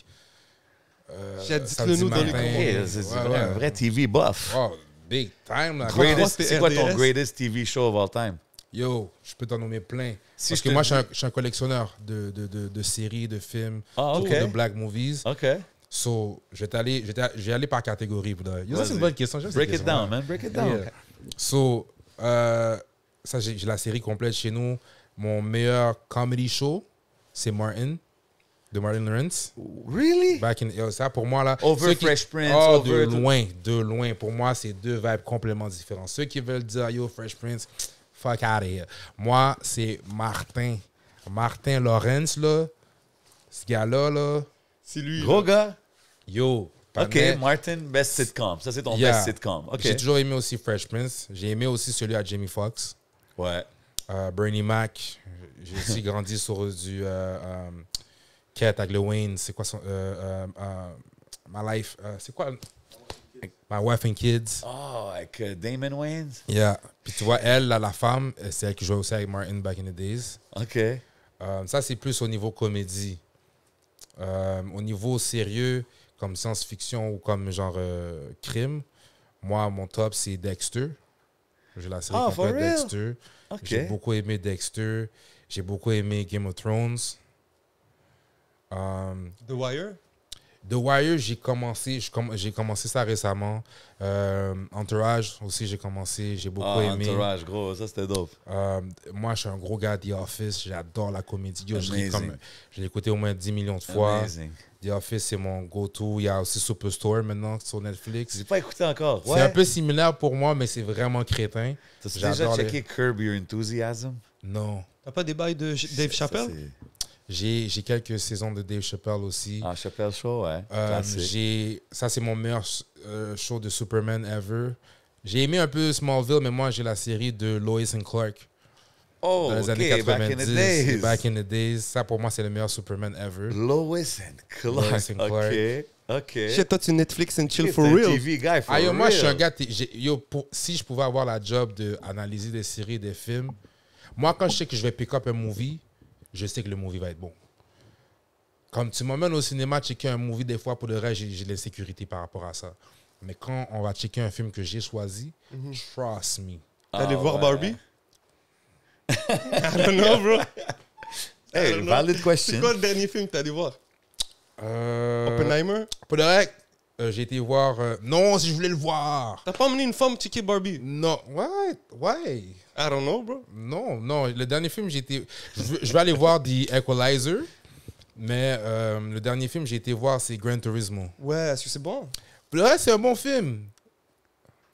J'ai dit
samedi
le nous dans les
matin.
commentaires.
Ok, c'est
Ouais,
vrai,
ouais.
un vrai TV buff.
Oh, big time, là.
Greatest-
c'était
c'est quoi ton
RDS?
greatest TV show of all time?
Yo, je peux t'en nommer plein.
Si
Parce
je
que
te
moi,
dis-
je suis un collectionneur de séries, de films,
Ah,
surtout
ok.
de black movies.
OK.
So, je vais aller par catégorie. Yo, ça, c'est
Vas-y.
une bonne question. J'aime cette
Break it
question-là.
down, man. Break it down.
Yeah. So, ça, j'ai la série complète chez nous. Mon meilleur comedy show, c'est Martin, de Martin Lawrence.
Really?
Back in, yo, ça, pour moi, là.
Over
ceux qui-
Fresh Prince,
Oh,
over...
de loin. Pour moi, c'est deux vibes complètement différentes. Ceux qui veulent dire, yo, Fresh Prince, fuck out of here. Moi, c'est Martin. Martin Lawrence, là. Ce gars-là, là.
C'est lui.
Gros
là.
gars?
Yo.
OK,
Panay.
Martin, best sitcom. Ça, c'est ton
Yeah.
best sitcom. OK.
J'ai toujours aimé aussi Fresh Prince. J'ai aimé aussi celui à Jamie Foxx.
Ouais.
Bernie Mac. J'ai aussi grandi sur du Cat avec Lil Wayne. C'est quoi son. My Life. C'est quoi? My Wife and Kids.
Oh, avec Damon Wayans?
Yeah. Puis tu vois, elle, là, la femme, c'est elle qui jouait aussi avec Martin back in the days.
OK.
Ça, c'est plus au niveau comédie. Au niveau sérieux, comme science-fiction ou comme genre crime, moi, mon top, c'est Dexter. J'ai la série
Ah, for
complète
real?
Dexter.
OK.
J'ai beaucoup aimé Dexter. J'ai beaucoup aimé Game of Thrones.
The Wire.
The Wire, j'ai commencé ça récemment. Entourage aussi, j'ai commencé. J'ai beaucoup
Ah,
aimé.
Entourage, gros. Ça, c'était dope.
Moi, je suis un gros gars The Office. J'adore la comédie. Yo, je
Amazing.
l'ai écouté au moins 10 millions de fois.
Amazing.
The Office, c'est mon go-to. Il y a aussi Superstore maintenant sur Netflix.
J'ai pas écouté encore.
C'est un peu similaire pour moi, mais c'est vraiment crétin.
T'as déjà
j'adore
checké Curb Your Enthusiasm?
Non.
T'as pas des bails de Dave
Ça,
Chappelle?
c'est-
J'ai quelques saisons de Dave Chappelle aussi.
Ah, Chappelle Show, ouais. Classique.
Ça, c'est mon meilleur show de Superman ever. J'ai aimé un peu Smallville, mais moi, j'ai la série de Lois and Clark
Oh,
dans les
OK,
années 90.
back in the days.
Back in the days. Ça, pour moi, c'est le meilleur Superman ever.
Lois and
Lois
Clark.
and Clark.
OK. OK.
Shit, toi, tu Netflix and chill
T'es
for
un
real.
TV guy for
Ah, yo, moi, je suis un
real.
gars. Si je pouvais avoir la job d'analyser des séries, des films, moi, quand je sais que je vais pick up un movie, je sais que le movie va être bon. Comme tu m'emmènes au cinéma checker un movie, des fois, pour le reste, j'ai de l'insécurité par rapport à ça. Mais quand on va checker un film que j'ai choisi, trust me.
T'es allé
Ah,
voir
ouais.
Barbie? I don't know, bro.
Hey,
don't know.
valid
C'est
question.
quoi le dernier film que t'es allé voir? Oppenheimer?
Pour le reste, j'ai été voir... non, si je voulais le voir.
T'as pas emmené une femme checker Barbie?
Non, ouais.
I don't know, bro.
Non. Le dernier film, je vais aller voir The Equalizer. Mais le dernier film, j'ai été voir, c'est Gran Turismo.
Ouais, est-ce que c'est bon?
Pour le reste, c'est un bon film.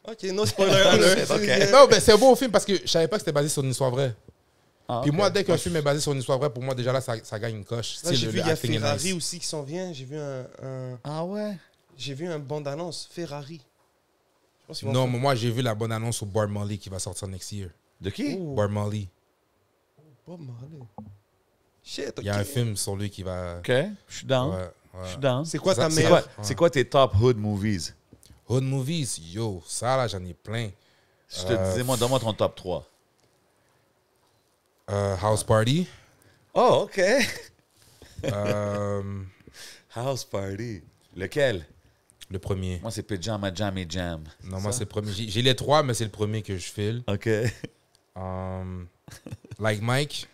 Ok, no spoiler alert.
Ok.
Non, mais c'est un bon film parce que je savais pas que c'était basé sur une histoire vraie.
Ah,
Puis
ok.
moi, dès qu'un film est basé sur une histoire vraie, pour moi, déjà là, ça gagne une coche.
Là, j'ai
Le
vu, il y a
acting est
Ferrari
nice.
aussi qui s'en vient.
Ah ouais?
J'ai vu un bande-annonce. Ferrari. Je pense qu'ils vont
Non,
faire-
mais moi, j'ai vu la bonne annonce au Bob Marley qui va sortir next year.
De qui?
Oh,
Bob Marley.
Bob Marley. Shit, ok.
Il y a un film sur lui qui va...
OK, je suis down.
Ouais.
Je suis down.
C'est quoi ta
C'est
C'est
meilleure...
quoi, c'est quoi tes top hood movies?
Hood movies, yo, ça là, j'en ai plein.
Je te disais, moi, donne-moi ton top 3.
House Party.
Oh, OK.
euh,
House Party. Lequel?
le premier.
Moi, c'est Pyjama Jammy Jam.
Non, moi, c'est le premier. J'ai les trois, mais c'est le premier que je file.
OK.
Like Mike.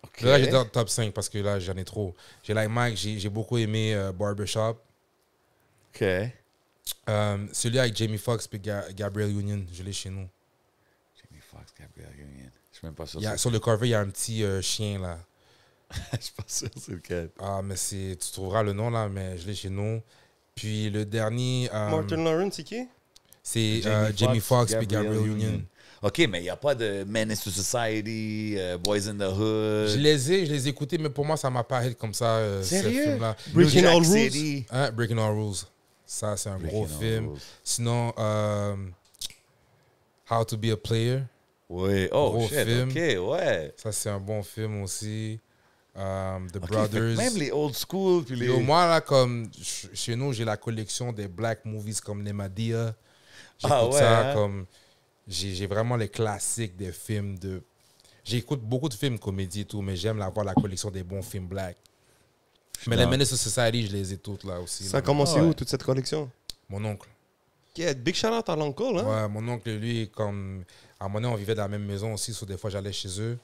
OK.
Là, j'ai top 5 parce que là, j'en ai trop. J'ai Like Mike, j'ai beaucoup aimé Barbershop.
OK.
Celui avec Jamie Foxx et Gabriel Union, je l'ai chez nous.
Jamie Foxx, Gabriel Union. Je suis même pas sûr.
Sur le cover, il y a un petit chien là.
Je suis pas sûr c'est lequel.
Ah, mais tu trouveras le nom là, mais je l'ai chez nous. Puis le dernier,
Martin Lawrence, c'est qui?
c'est Jamie Foxx et Gabriel Union.
OK, mais il n'y a pas de Menace to Society, Boys in the Hood.
Je les ai écoutés, mais pour moi, ça m'a pas hit comme ça, ce
Sérieux?
film-là.
Breaking
New
All
Jack
Rules?
City.
Hein, Breaking All Rules. Ça, c'est un
Breaking
gros
All
film.
Rules.
Sinon, How to Be a Player.
Oui. Oh,
Gros
shit.
film.
OK, ouais.
Ça, c'est un bon film aussi. The
OK, fait que
Brothers.
même les old school, puis les...
Yo, moi, là, comme chez nous, j'ai la collection des black movies comme Nemadia. J'écoute
Ah ouais,
ça
hein?
comme. J'ai vraiment les classiques des films de. J'écoute beaucoup de films comédie et tout, mais j'aime avoir la collection des bons films black. Mais les
down.
Menace to Society, je les ai toutes là aussi.
Ça a
là.
commencé
Ah ouais.
où, toute cette collection?
Mon oncle.
Yeah, big shout out à l'oncle, hein?
Ouais, mon oncle, lui, comme. À un moment donné, on vivait dans la même maison aussi, so des fois, j'allais chez eux.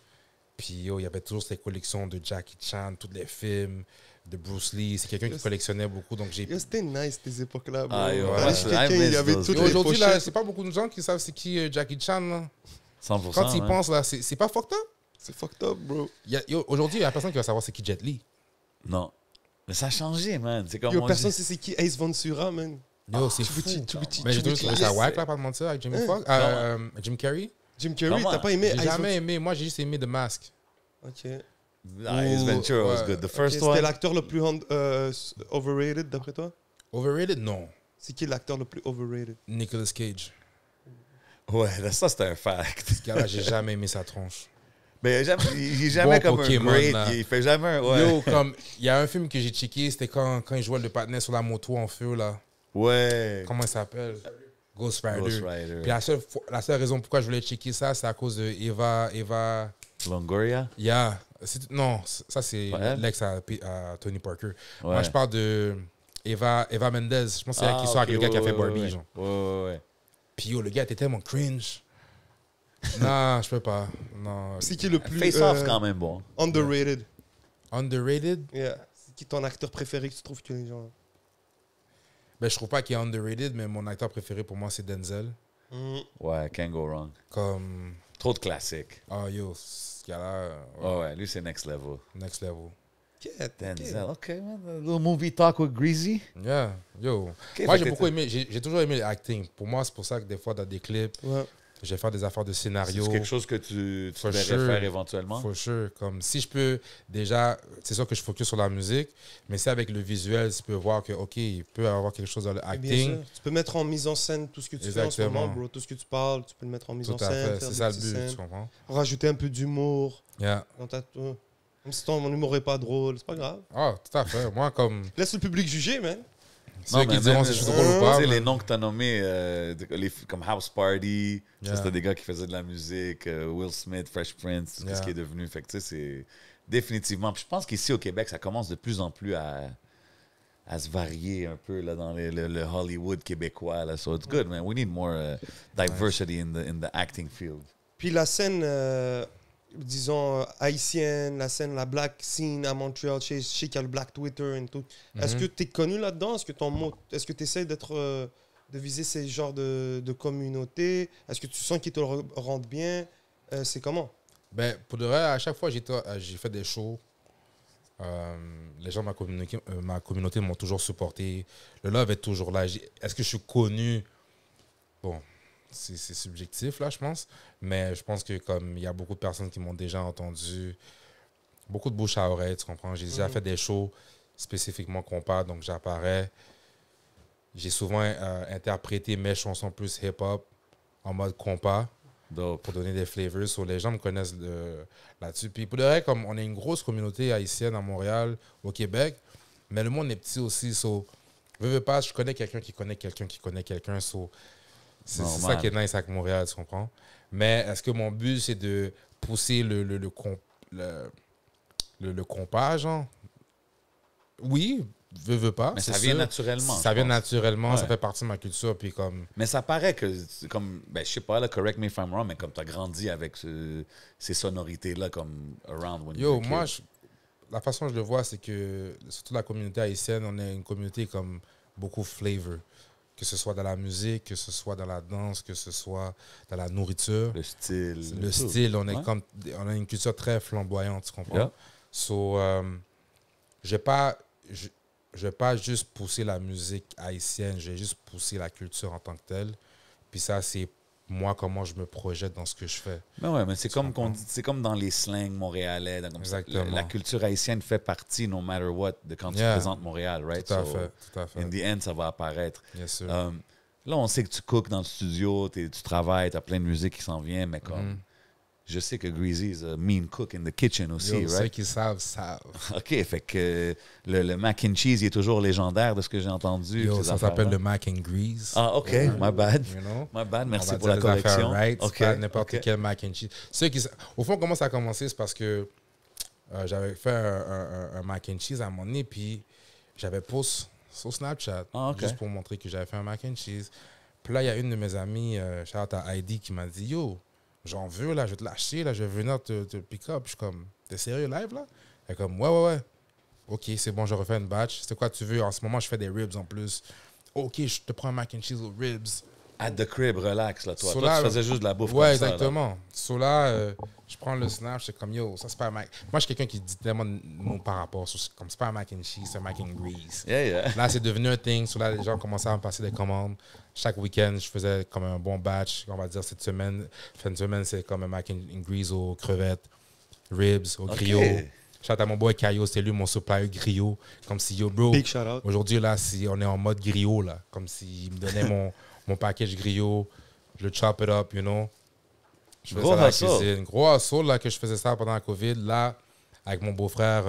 Puis, yo, il y avait toujours ces collections de Jackie Chan, tous les films, de Bruce Lee. C'est quelqu'un qui
Yes.
collectionnait beaucoup, donc j'ai.
Yo, c'était nice, ces époques-là, bro.
Ah, yo,
Allez
ouais,
chez
I
quelqu'un,
miss
il y avait
those
toutes
Yo,
les
aujourd'hui, là,
pochettes.
c'est pas beaucoup de gens qui savent c'est qui Jackie Chan, là.
100%.
Quand ils
hein.
pensent, là, c'est pas fucked up.
C'est fucked up, bro.
Aujourd'hui, il y a personne qui va savoir c'est qui Jet Li.
Non. Mais ça a changé, man. C'est comme
Yo,
on
personne
dit.
sait c'est qui Ace Ventura, man.
Yo, c'est fou. Mais j'ai toujours trouvé ça whack, là, pas de mentir, avec Jimmy Fox. Jim Carrey.
Jim Carrey,
Comment?
t'as pas aimé
J'ai
Ace
jamais
Ventura?
aimé. Moi, j'ai juste aimé The Mask.
Ok.
Ah, Ace Ventura was
ouais.
good. The
Ok,
first
c'était
one.
l'acteur le plus overrated, d'après toi?
Overrated? Non.
C'est qui l'acteur le plus overrated?
Nicolas Cage.
Ouais, là, ça, c'était un fact.
Ce gars-là, j'ai jamais aimé sa tronche.
Mais il est jamais
Bon
comme
Pokémon,
un great.
là.
Il fait jamais un... Ouais.
Yo, comme, il y a un film que j'ai checké, c'était quand il jouait le partenaire sur la moto en feu, là.
Ouais.
Comment il s'appelle? Ghost Rider.
Ghost Rider.
Puis la seule raison pourquoi je voulais checker ça, c'est à cause de Eva...
Longoria.
Yeah. Non, ça c'est
Pas elle?
l'ex à Tony Parker.
Ouais.
Moi, je parle de Eva Mendez. Je pense que c'est elle qui sort avec le gars qui a fait Barbie, genre.
Ouais.
Puis yo, le gars était tellement cringe. Non, je peux pas. Non.
C'est qui le plus
Face Off, c'est quand même bon.
underrated?
Underrated?
Yeah. C'est qui ton acteur préféré que tu trouves que les gens...
Ben, je trouve pas qu'il est underrated, mais mon acteur préféré pour moi, c'est Denzel.
Ouais, can't go wrong.
Comme,
Trop de classiques.
oh yo, ce gars-là,
Ouais, lui, c'est next level.
next level.
Denzel, OK, man. A little movie talk with Greasy.
Yeah, yo.
Ok,
Moi,
fait
j'ai
que
beaucoup aimé, j'ai toujours aimé l'acting. Pour moi, c'est pour ça que des fois, dans des clips,
Ouais.
je vais faire des affaires de scénario.
C'est quelque chose que tu
For
verrais
sure.
faire éventuellement?
For sure. Comme si je peux déjà, c'est sûr que je focus sur la musique, mais c'est avec le visuel, tu peux voir que, OK, il peut y avoir quelque chose dans le
Et bien sûr,
acting.
tu peux mettre en mise en scène tout ce que tu fais en ce
Exactement.
moment, bro. Tout ce que tu parles, tu peux le mettre en mise
Tout
en
à
scène.
fait.
faire
C'est
des
ça le
petites
but,
scènes,
tu comprends?
rajouter un peu d'humour
Yeah.
dans ta... Même si ton humour est pas drôle, c'est pas grave.
Ah, tout à fait. Moi, comme.
Laisse le public juger, man.
Ceux qui diront si je suis drôle ou pas.
Tu sais, les
mais-
noms que tu as nommés, comme House Party, ça,
Yeah.
c'était des gars qui faisaient de la musique, Will Smith, Fresh Prince, tout
Yeah.
ce qui est devenu. Fait que tu sais, c'est définitivement. Puis je pense qu'ici au Québec, ça commence de plus en plus à se varier un peu là, dans le Hollywood québécois. Là. So it's good, man. We need more diversity in the acting field.
Puis la scène, disons, haïtienne, la scène, la black scene à Montréal, je sais qu'il y a le black Twitter et tout. Est-ce que tu es connu là-dedans? Est-ce que tu essaies de viser ces genres de communautés? Est-ce que tu sens qu'ils te le rendent bien? C'est comment?
Ben, pour de vrai, à chaque fois j'ai fait des shows, les gens de ma communauté m'ont toujours supporté. Le love est toujours là. Est-ce que je suis connu? Bon, c'est subjectif, là, je pense. Mais je pense que comme il y a beaucoup de personnes qui m'ont déjà entendu, beaucoup de bouche à oreille, tu comprends? J'ai déjà fait des shows spécifiquement compas, donc j'apparais. J'ai souvent interprété mes chansons plus hip-hop en mode compas.
Dope.
Pour donner des flavors. So, les gens me connaissent là-dessus. Puis pour de vrai, comme on est une grosse communauté haïtienne à Montréal, au Québec, mais le monde est petit aussi. So, veux pas, je connais quelqu'un qui connaît quelqu'un qui connaît quelqu'un. So, c'est ça qui est nice avec Montréal, tu comprends? Mais est-ce que mon but, c'est de pousser le compas, genre? Oui, veux pas.
Mais
c'est
ça vient
sûr.
naturellement.
Ça
je
vient
pense.
naturellement, ça
Ouais.
fait partie de ma culture. Puis comme...
Mais ça paraît que, comme, ben, je sais pas, là, correct me if I'm wrong, mais comme tu as grandi avec ces sonorités-là, comme around when
Yo,
you were a
moi,
kid.
la façon dont je le vois, c'est que, surtout la communauté haïtienne, on est une communauté comme beaucoup flavor. Que ce soit dans la musique, que ce soit dans la danse, que ce soit dans la nourriture.
Le style.
Le
tout.
style, on
Ouais.
on a une culture très flamboyante, tu comprends?
Yeah.
So, je vais pas juste pousser la musique haïtienne, je vais juste pousser la culture en tant que telle. Puis ça, c'est moi, comment je me projette dans ce que je fais.
Mais ouais, mais c'est comme,
comprends?
c'est comme dans les slangs montréalais. Comme ça.
Exactement.
La culture haïtienne fait partie, no matter what, de quand tu
Yeah.
présentes Montréal, right?
Tout à
So,
fait, tout à fait.
In the end, ça va apparaître.
Bien sûr.
Là, on sait que tu cookes dans le studio, tu travailles, tu as plein de musique qui s'en vient, mais comme... Je sais que Greasy is a mean cook in the kitchen aussi,
Yo, ceux
right?
qui savent, savent.
OK, fait que le mac and cheese il est toujours légendaire de ce que j'ai entendu.
Yo,
ces
ça s'appelle
affaires-là.
le mac and grease.
Ah, OK, my bad.
You know?
My bad,
On
merci
va
pour la
dire les affaires
correction.
right, c'est
OK,
pas n'importe
OK.
quel mac and cheese. Au fond, comment ça a commencé, c'est parce que j'avais fait un mac and cheese à un moment donné, puis j'avais posté sur Snapchat,
Ah, OK.
juste pour montrer que j'avais fait un mac and cheese. Puis là, il y a une de mes amies, shout out à Heidi, qui m'a dit, yo, j'en veux, là, je vais te lâcher, là, je vais venir te pick up. Je suis comme, t'es sérieux live, là? Elle est comme, ouais. OK, c'est bon, je refais une batch. C'est quoi tu veux? En ce moment, je fais des ribs en plus. OK, je te prends un mac and cheese aux ribs.
At the crib, relax, là, toi.
So
Toi,
là,
tu faisais juste de la bouffe
Ouais,
comme ça, là.
exactement. So là, je prends le snap, je suis comme, yo, ça c'est pas un mac. Moi, je suis quelqu'un qui dit tellement de mots par rapport. Comme c'est pas un mac and cheese, c'est un mac and grease.
Yeah.
Là, c'est devenu un thing. So là, les gens commençaient à me passer des commandes. Chaque week-end, je faisais comme un bon batch. On va dire cette semaine, fin de semaine, c'est comme un mac and grease aux crevettes, ribs, au
OK.
griot. Shout à mon boy Caillot, c'était lui mon supplier griot. Comme si, yo, bro,
Big shout out.
aujourd'hui, là, on est en mode griot, là. Comme s'il me donnait mon package griot. Je le chop it up, you know. Je faisais
Gros
ça dans la
hustle.
cuisine. Gros hustle, là, que je faisais ça pendant la COVID. Là, avec mon beau-frère,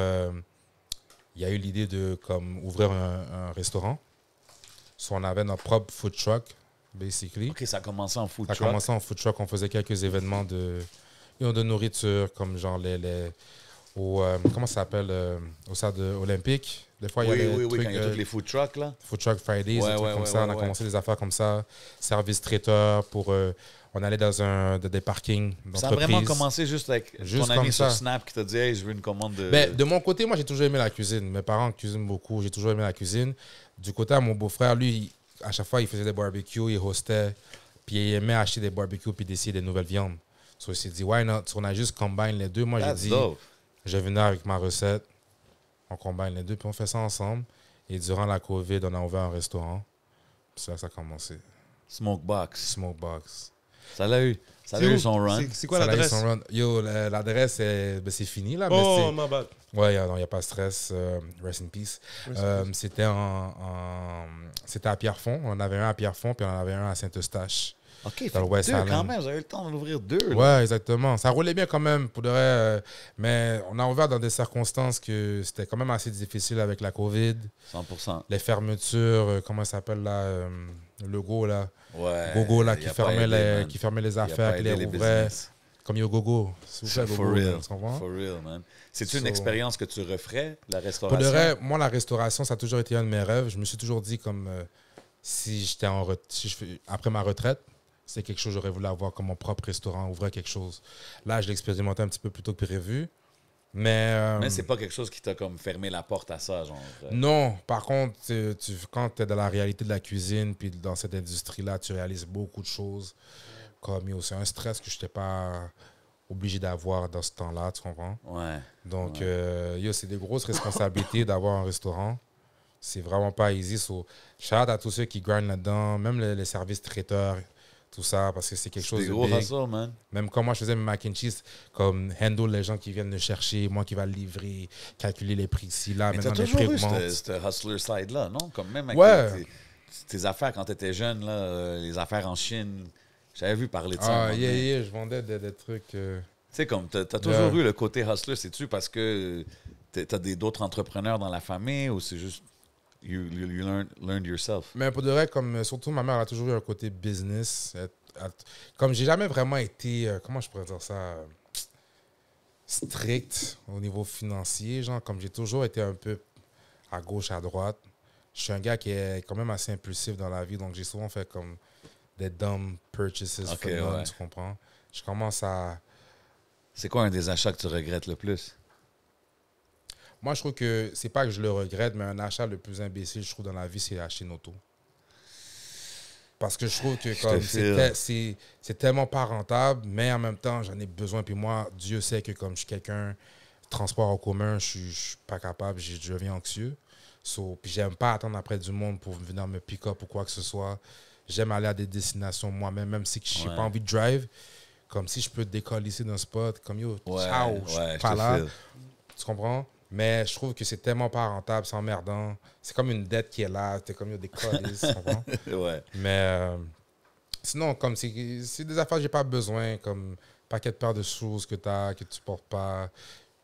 il y a eu l'idée de comme, ouvrir un restaurant. So, on avait notre propre food truck, basically.
OK, ça a commencé en food
Ça a
truck.
commencé en food truck. On faisait quelques événements de nourriture, comme genre comment ça s'appelle, au stade olympique. Des fois, il y a des
Oui,
trucs,
quand il y a tous les food trucks, là.
Food Truck Fridays,
Ouais,
des trucs
ouais,
comme
ouais,
ça. On a
ouais.
commencé des affaires comme ça. Service traiteur pour... on allait dans des parkings
Ça a
d'entreprise.
vraiment commencé juste avec
Juste
ton ami
comme
sur
ça.
Snap qui t'a dit « Hey, je veux une commande de...
Ben, de mon côté, moi, j'ai toujours aimé la cuisine. Mes parents cuisinent beaucoup. J'ai toujours aimé la cuisine. Du côté à mon beau-frère, lui, à chaque fois, il faisait des barbecues, il hostait, puis il aimait acheter des barbecues puis d'essayer des nouvelles viandes. So, il s'est dit, why not? So, on a juste combine les deux. Moi, j'ai
That's
dit,
dope.
je vais venir avec ma recette. On combine les deux, puis on fait ça ensemble. Et durant la COVID, on a ouvert un restaurant. C'est là que ça a commencé.
Smokebox.
Smokebox.
Ça l'a eu. Ça a
C'est
eu
où?
son run.
C'est quoi
Ça a eu
l'adresse?
son run. Yo, l'adresse, c'est fini, là. mais
Oh,
c'est-
my bad.
Ouais, il n'y a pas de stress. Rest in peace. C'était à Pierrefonds. On en avait un à Pierrefonds, puis on en avait un à Saint-Eustache.
OK,
dans le West
deux
Island.
quand même. Vous avez eu le temps d'en ouvrir deux. là.
Ouais, exactement. Ça roulait bien quand même, pour de vrai. Mais on a ouvert dans des circonstances que c'était quand même assez difficile avec la COVID.
100%.
Les fermetures, comment ça s'appelle là, le Go là.
Ouais.
Gogo là,
il
qui
a pas
fermait,
aidé,
les,
man.
qui fermait les
Il a
affaires,
pas
qui
aidé
les
les
rouvrait.
business.
Comme Yo Gogo. S'il vous plaît,
For
Gogo,
real.
tu comprends?
For real, man. C'est-tu une
So-
expérience que tu referais, la
Pour
restauration?
de vrai, moi, la restauration, ça a toujours été un de mes rêves. Je me suis toujours dit, comme si j'étais après ma retraite, c'est quelque chose que j'aurais voulu avoir comme mon propre restaurant, ouvrir quelque chose. Là, je l'ai expérimenté un petit peu plus tôt que prévu. Mais
c'est pas quelque chose qui t'a comme fermé la porte à ça, genre.
non, par contre, quand tu es dans la réalité de la cuisine, puis dans cette industrie-là, tu réalises beaucoup de choses. Comme c'est un stress que je n'étais pas obligé d'avoir dans ce temps-là, tu comprends?
Ouais.
Donc, c'est des grosses responsabilités d'avoir un restaurant. C'est vraiment pas easy. So, shout out à tous ceux qui grindent là-dedans, même les services traiteurs, tout ça, parce que c'est quelque chose
Des
de
gros
big.
hustles, man.
Même quand moi, je faisais mes mac and cheese, comme handle les gens qui viennent le chercher, moi qui va le livrer, calculer les prix ici, là,
Mais t'as
maintenant les
toujours
prix
eu
augmentent.
ce hustler side-là, non? Comme même avec
Ouais.
tes affaires quand t'étais jeune, là, les affaires en Chine. J'avais vu parler de ça. à un
Ah,
moment donné.
yeah, je vendais des trucs...
Tu sais, comme t'as toujours eu le côté hustler, c'est-tu parce que t'as d'autres entrepreneurs dans la famille ou c'est juste you learned yourself?
Mais pour de vrai, comme surtout ma mère a toujours eu un côté business. Comme j'ai jamais vraiment été, comment je pourrais dire ça, strict au niveau financier, genre comme j'ai toujours été un peu à gauche, à droite. Je suis un gars qui est quand même assez impulsif dans la vie, donc j'ai souvent fait comme des dumb purchases
Ok,
for none,
ouais.
tu comprends? Je commence à...
C'est quoi un des achats que tu regrettes le plus?
Moi, je trouve que c'est pas que je le regrette, mais un achat le plus imbécile, je trouve, dans la vie, c'est acheter une auto. Parce que je trouve que comme c'est tellement pas rentable, mais en même temps, j'en ai besoin. Puis moi, Dieu sait que comme je suis quelqu'un, transport en commun, je suis pas capable, je deviens anxieux. Puis j'aime pas attendre après du monde pour venir me pick-up ou quoi que ce soit. J'aime aller à des destinations moi-même, même si je n'ai pas envie de drive. Comme si je peux décoller ici d'un spot, comme yo, ciao, je suis pas là. Tu comprends? Mais je trouve que c'est tellement pas rentable, c'est emmerdant. C'est comme une dette qui est là, t'es comme yo, des colis, tu comprends?
Ouais.
Mais sinon, comme c'est des affaires que j'ai pas besoin, comme paquet de paires de choses que tu portes pas.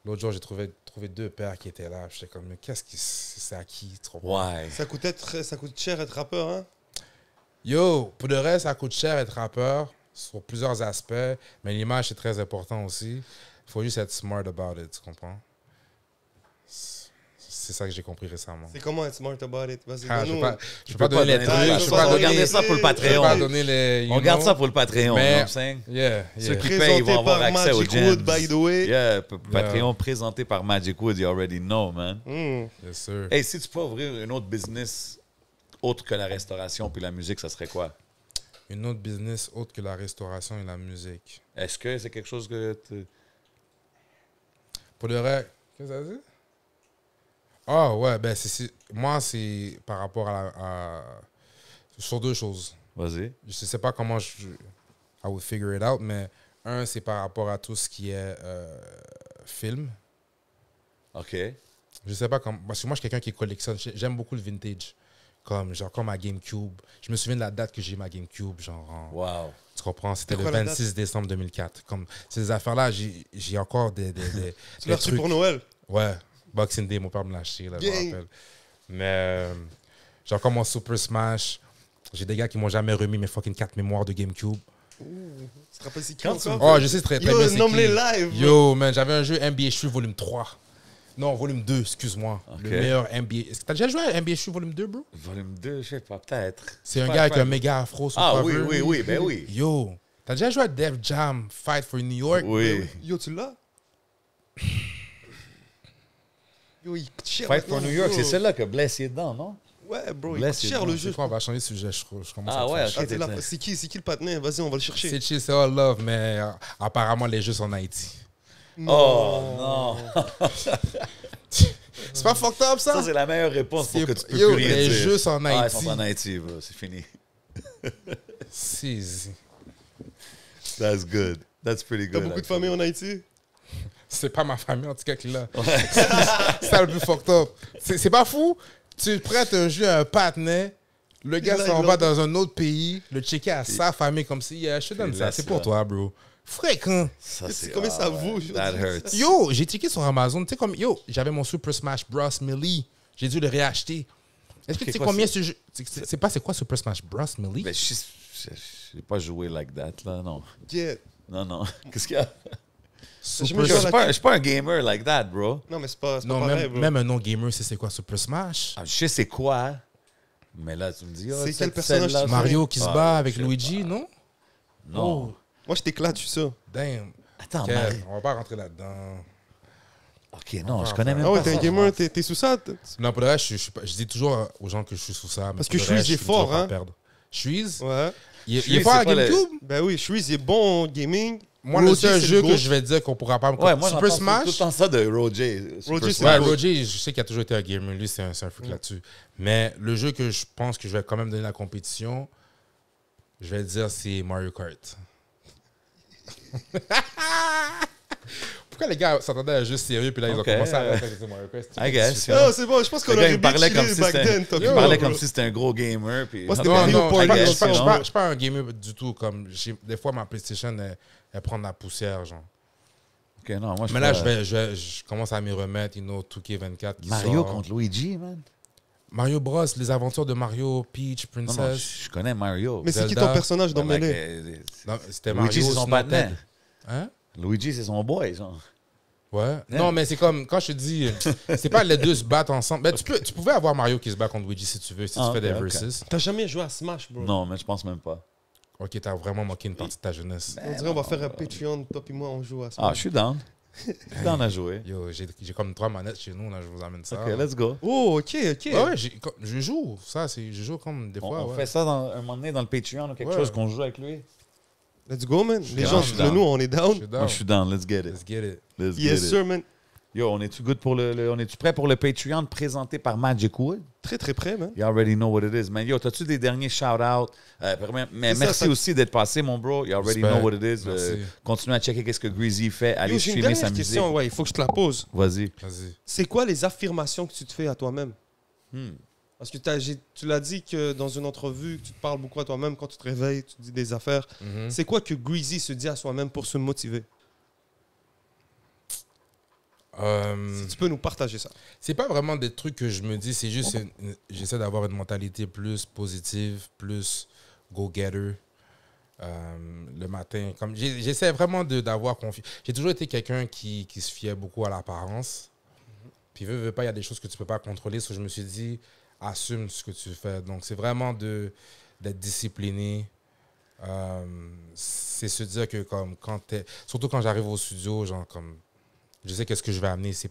L'autre jour, j'ai trouvé 2 paires qui étaient là. J'étais comme, mais qu'est-ce que c'est à qui? Tu comprends?
Ouais.
Ça coûte cher être rappeur, hein?
Yo, pour de vrai, ça coûte cher être rappeur sur plusieurs aspects, mais l'image, c'est très important aussi. Il faut juste être smart about it, tu comprends? C'est ça que j'ai compris récemment.
C'est comment être smart about it? Vas-y,
Ah, je
donne-nous.
peux pas donner les trucs. Je peux pas
Regarder
donner,
ça pour le
je peux pas
Patreon.
donner les...
On garde ça pour le Patreon,
Mais-
you know what I'm saying?
Yeah,
Ceux
yeah.
qui payent, ils vont
Présenté
avoir
par
accès aux
Magic
gems.
Wood, by the way.
Yeah, Patreon présenté par Magic Wood, you already know, man.
Yes, sir.
Hey, si tu peux ouvrir une autre business autre que la restauration puis la musique, ça serait quoi?
Une autre business autre que la restauration et la musique.
Est-ce que c'est quelque chose que
Pour le reste, qu'est-ce que ça dit? Ah ouais, ben moi, c'est par rapport sur 2 choses.
Vas-y.
Je sais pas comment I will figure it out, mais un, c'est par rapport à tout ce qui est film.
OK.
Je sais pas comment. Parce que moi, je suis quelqu'un qui collectionne. J'aime beaucoup le vintage. Comme ma GameCube. Je me souviens de la date que j'ai eu ma GameCube.
Wow.
Tu comprends? C'était le
quoi la
26 décembre 2004. Comme ces affaires-là, j'ai encore des
Tu l'as reçu pour Noël?
Ouais. Boxing Day, mon père me l'a acheté, là, je me
Gang.
rappelle. Mais j'ai encore mon Super Smash. J'ai des gars qui m'ont jamais remis mes fucking 4 mémoires de GameCube.
Tu te rappelles c'est qui
Quand tu-
encore?
Oh, je sais très bien.
Yo,
c'est
nomme-les
qui.
live.
Yo, man, j'avais un jeu NBA Street Volume 3. Non, Volume 2, excuse-moi.
Ok.
Le meilleur NBA. Est-ce que t'as déjà joué à NBA Street Volume 2, bro?
Volume 2, je sais pas, peut-être.
C'est un
Pas-
gars avec
pas-
un méga afro sur
Ah
cover.
oui, ben oui.
Yo, t'as déjà joué à Def Jam Fight for New York?
Oui.
Yo, tu l'as? Yo, il coûte cher.
Fight for
maintenant,
New York,
bro.
c'est celle-là que Bless est dedans, non?
Ouais, bro, il
Bless,
coûte
c'est
cher
bon,
le
Je
jeu.
sais quoi, on va changer de sujet, je commence
Ah
à
ouais,
faire
ok.
Ah, c'est qui le patinet? Vas-y, on va le chercher.
C'est chill, c'est all love, mais apparemment les jeux sont en Haïti.
Oh non!
C'est pas fucked up ça?
Ça, c'est la meilleure réponse pour que tu peux
Yo,
plus rien
les
dire.
jeux sont en
Ah, ils
Haïti.
sont en Haïti, bro. C'est fini.
Si.
That's good. That's pretty
T'as
good.
beaucoup de familles en Haïti?
C'est pas ma famille en tout cas qui l'a. C'est ça le plus fucked up. C'est pas fou? Tu prêtes un jeu à un patinet, Le gars
Là,
s'en
il
va
l'a-
dans un autre pays, le checker à sa famille comme si, yeah, je te donne
Puis
ça,
là,
c'est
c'est
pour
là.
toi, bro. Fréquent.
Ça, c'est
combien ça vaut,
ouais,
je
That
dis?
hurts.
Yo, j'ai checké sur Amazon, tu sais comme, yo, j'avais mon Super Smash Bros. Melee. J'ai dû le réacheter. Est-ce que
Ok,
tu sais
quoi,
combien ce jeu... C'est pas c'est quoi Super Smash Bros. Melee?
Ben, je n'ai pas joué like that, là, non.
Get.
Non. Qu'est-ce qu'il y a?
J'ai
Super-
jamais
Je
joué à
suis
la-
je suis pas un gamer like that, bro.
Non, mais c'est pas
Non,
pareil,
même,
bro.
même un non-gamer, c'est quoi Super Smash?
Ah, je sais c'est quoi, mais là, tu me dis...
C'est
cette
quel personnage
scène-là,
tu
Mario qui se
Ah,
bat avec
je sais
Luigi,
pas.
non?
Non.
Moi, je t'éclate, je suis ça.
Damn.
Attends,
Kev,
Mario.
on va pas rentrer là-dedans.
OK, non, je connais même
Ah ouais,
pas
t'es un
ça.
gamer, t'es sous ça?
Non, pour le reste, je dis toujours aux gens que je suis sous ça. mais
Parce
pour
que
le reste,
Shreeze est
je finis toujours
fort,
par
hein.
perdre. Shreeze?
Ouais.
Il est
Shreeze,
fort à
c'est pas le-
GameCube?
Ben oui, Shreeze, il est bon en gaming.
Moi, le
Roger,
seul
c'est
jeu
le
que
GOAT.
je vais dire qu'on pourra pas me
Ouais, moi,
Super
j'entends tout le
Smash?
temps ça de Roger. Super
Roger, c'est
Smash.
Ouais,
le
Roger, je sais qu'il a toujours été un gamer. Lui, c'est un freak là-dessus. Mais le jeu que je pense que je vais quand même donner la compétition, je vais dire, c'est Mario Kart. Pourquoi les gars s'attendaient à un jeu sérieux, puis là, ils ont
Ok.
commencé à répéter que c'est Mario Kart?
I guess.
Ah, c'est bon, je pense qu'on
Le gars,
aurait
il
bien
parlait comme
chillé
si
back
c'était
then.
il
Top
parlait
bro.
comme si c'était un gros gamer. Puis...
Moi, c'était
Non,
Mario
non,
Party,
je
là,
suis pas-
ça,
je
ouais.
suis pas un gamer du tout. Comme, des fois, ma PlayStation, elle prend de la poussière, genre.
OK, non, moi, je
Mais là,
suis pas-
je commence à m'y remettre, 2K24 qui
Mario
sort.
contre Luigi, man.
Mario Bros, les aventures de Mario, Peach,
Non, non,
Princess.
je connais Mario.
Mais c'est qui
Zelda.
ton personnage dans
Like,
Melee?
Non, c'était Mario.
Luigi, c'est son
sinon
patin.
Ted. Hein?
Luigi, c'est son boy, genre.
Ouais. Non, mais c'est comme, quand je te dis, c'est pas les deux se battent ensemble. Ben, tu pouvais avoir Mario qui se bat contre Luigi si tu veux, si
Ah,
tu fais des
ok, ok.
versus.
T'as jamais joué à Smash, bro?
Non, mais je pense même pas.
Ok, t'as vraiment manqué une partie de ta jeunesse.
On dirait on va faire un Patreon, toi et moi, on joue à
Ah,
Smash.
je suis down. Je suis down à jouer.
Yo, j'ai comme 3 manettes chez nous, là, je vous amène ça.
OK, let's go.
Oh, ok, ok.
Ouais, ouais, je joue. Ça, je joue comme des fois.
On
ouais.
fait ça un moment donné dans le Patreon ou quelque
Ouais.
chose qu'on joue avec lui.
Let's go, man. Les
down,
gens,
je suis
de
down.
nous, on est
Je
down.
suis down.
Moi, je suis down. Let's get it.
Let's get it.
Let's get
Yes,
it.
sir, man.
Yo, on est-tu good pour on est-tu prêt pour le Patreon présenté par Magic Wood?
Très, très près, man.
You already know what it is, man. Yo, t'as-tu des derniers shout-out? Mais
C'est
merci
ça.
aussi d'être passé, mon bro. You already
Respect.
know what it is.
Merci.
Continuez à checker qu'est-ce que Greasy fait. Allez
Yo, j'ai une
streamer sa
dernière
musique.
question, ouais, il faut que je te la pose.
Vas-y.
Vas-y.
C'est quoi les affirmations que tu te fais à toi-même?
Hmm.
Parce que tu l'as dit que dans une entrevue, que tu te parles beaucoup à toi-même quand tu te réveilles, tu te dis des affaires.
Mhm.
C'est quoi que Greasy se dit à soi-même pour se motiver? Si tu peux nous partager ça.
C'est pas vraiment des trucs que je me dis, c'est juste j'essaie d'avoir une mentalité plus positive, plus go-getter. Le matin, comme j'essaie vraiment d'avoir confiance. J'ai toujours été quelqu'un qui se fiait beaucoup à l'apparence. Puis veut pas, il y a des choses que tu peux pas contrôler. So je me suis dit, assume ce que tu fais. Donc c'est vraiment d'être discipliné. C'est se dire que comme surtout quand j'arrive au studio, genre comme je sais qu'est-ce que je vais amener, il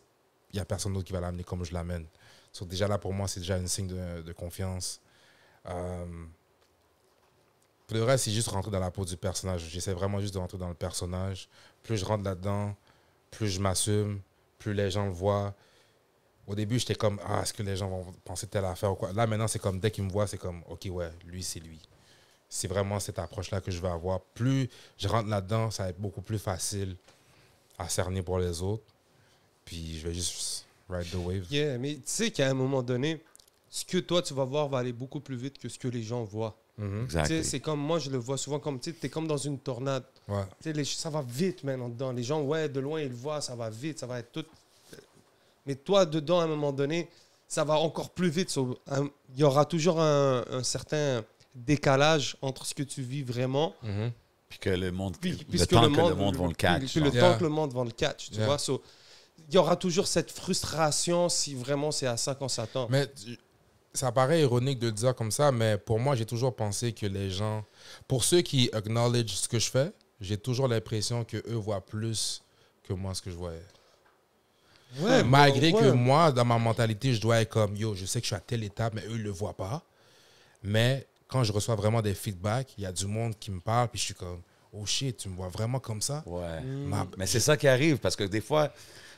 n'y a personne d'autre qui va l'amener comme je l'amène. So, déjà là, pour moi, c'est déjà un signe de confiance. Pour le reste, c'est juste rentrer dans la peau du personnage. J'essaie vraiment juste de rentrer dans le personnage. Plus je rentre là-dedans, plus je m'assume, plus les gens le voient. Au début, j'étais comme, est-ce que les gens vont penser telle affaire ou quoi? Là, maintenant, c'est comme, dès qu'ils me voient, c'est comme, OK, ouais, lui, c'est lui. C'est vraiment cette approche-là que je vais avoir. Plus je rentre là-dedans, ça va être beaucoup plus facile à cerner pour les autres. Puis je vais juste ride the wave.
Yeah, mais tu sais qu'à un moment donné, ce que toi, tu vas voir va aller beaucoup plus vite que ce que les gens voient.
Mhm.
Tu sais,
Exactly.
c'est comme, moi, je le vois souvent comme, tu sais, t'es comme dans une tornade.
Ouais.
Tu sais, ça va vite maintenant dedans. Les gens, ouais, de loin, ils le voient, ça va vite, ça va être tout. Mais toi, dedans, à un moment donné, ça va encore plus vite. Il y aura toujours un certain décalage entre ce que tu vis vraiment.
Mhm.
Puis que le monde,
Puisque
que le monde va le catch.
Puis le
Yeah.
temps que le monde va le catch, tu
Yeah.
vois. So, il y aura toujours cette frustration si vraiment c'est à ça qu'on s'attend.
Mais ça paraît ironique de le dire comme ça, mais pour moi, j'ai toujours pensé que les gens, pour ceux qui acknowledge ce que je fais, j'ai toujours l'impression qu'eux voient plus que moi ce que je voyais.
Ouais,
Malgré
ouais.
que moi, dans ma mentalité, je dois être comme, yo, je sais que je suis à telle étape, mais eux ne le voient pas. Mais quand je reçois vraiment des feedbacks, il y a du monde qui me parle, puis je suis comme, oh shit, tu me vois vraiment comme ça?
Ouais.
Mm.
Ma-
Mais c'est ça qui arrive parce que des fois,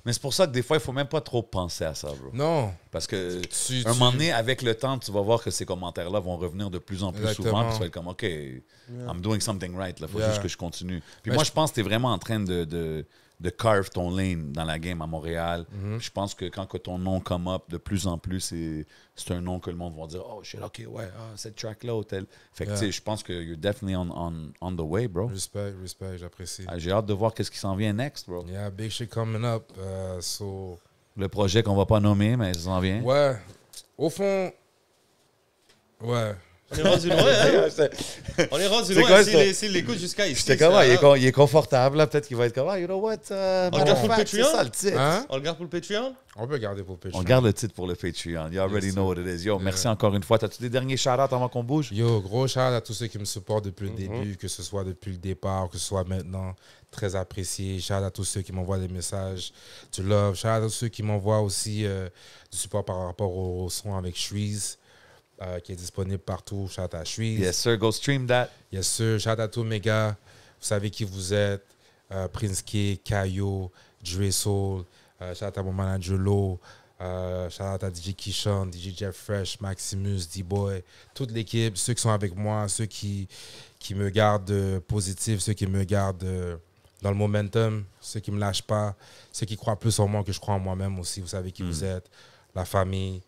Mais c'est pour ça que des fois, il faut même pas trop penser à ça, bro.
Non.
Parce que
Tu-
un moment donné, avec le temps, tu vas voir que ces commentaires-là vont revenir de plus en plus
Exactement.
souvent. Puis tu vas être comme, OK, I'm doing something right. Il faut
Yeah.
juste que je continue. Puis
Mais
moi, je pense que tu es vraiment en train de carve ton lane dans la game à Montréal. Puis je pense que quand que ton nom come up, de plus en plus, c'est un nom que le monde va dire, oh, shit, OK, ouais, cette track-là, ou tel. Fait que,
Yeah.
tu sais, je pense que you're definitely on the way, bro.
Respect, j'apprécie.
J'ai hâte de voir qu'est-ce qui s'en vient next, bro.
Yeah, big shit coming up. So,
Le projet qu'on va pas nommer, mais ça s'en vient.
ouais. Au fond, ouais.
On est rendu loin, hein? On est rendu
C'est
loin.
quoi,
S'il l'écoute jusqu'à ici.
J'étais comme,
ça-
il est confortable, là. Peut-être qu'il va être comme, you know what,
regarde pour le
fact, c'est
Patreon?
ça le titre.
Hein?
On le garde pour le Patreon?
On peut garder pour le
On
pitch.
garde le titre pour le Patreon. You already
Yes,
know what it is. Yo, merci encore une fois. T'as-tu des derniers shout-outs avant qu'on bouge?
Yo, gros shout à tous ceux qui me supportent depuis le début, que ce soit depuis le départ, que ce soit maintenant. Très apprécié. Shout à tous ceux qui m'envoient des messages du love. Shout à tous ceux qui m'envoient aussi du support par rapport au son avec Shreeze, qui est disponible partout. Shout à Shreeze.
Yes, sir. Go stream that.
Yes, sir. Shout à tous mes gars. Vous savez qui vous êtes. Prince K, Kayo, Dre Soul. Shout à mon manager Lo. Shout out à DJ Kishon, DJ Jeff Fresh, Maximus, D-Boy, toute l'équipe, ceux qui sont avec moi, ceux qui me gardent positif, ceux qui me gardent dans le momentum, ceux qui me lâchent pas, ceux qui croient plus en moi que je crois en moi-même aussi. Vous savez qui vous êtes, la famille.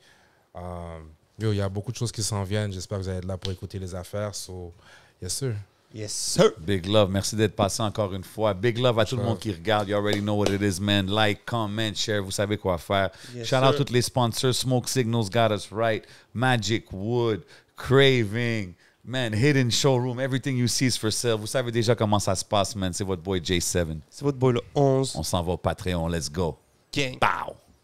Yo, il y a beaucoup de choses qui s'en viennent. J'espère que vous allez être là pour écouter les affaires. So, yes, sir.
Yes, sir.
Big love. Merci d'être passé encore une fois. Big love à tout le monde qui regarde. You already know what it is, man. Like, comment, share. Vous savez quoi faire.
Yes,
Shout out
sir.
tous les sponsors. Smoke Signals got us right. Magic Wood. Craving. Man, Hidden Showroom. Everything you see is for sale. Vous savez déjà comment ça se passe, man. C'est votre boy J7.
C'est votre boy le 11.
On s'en va au Patreon. Let's go.
Gang.
Pow!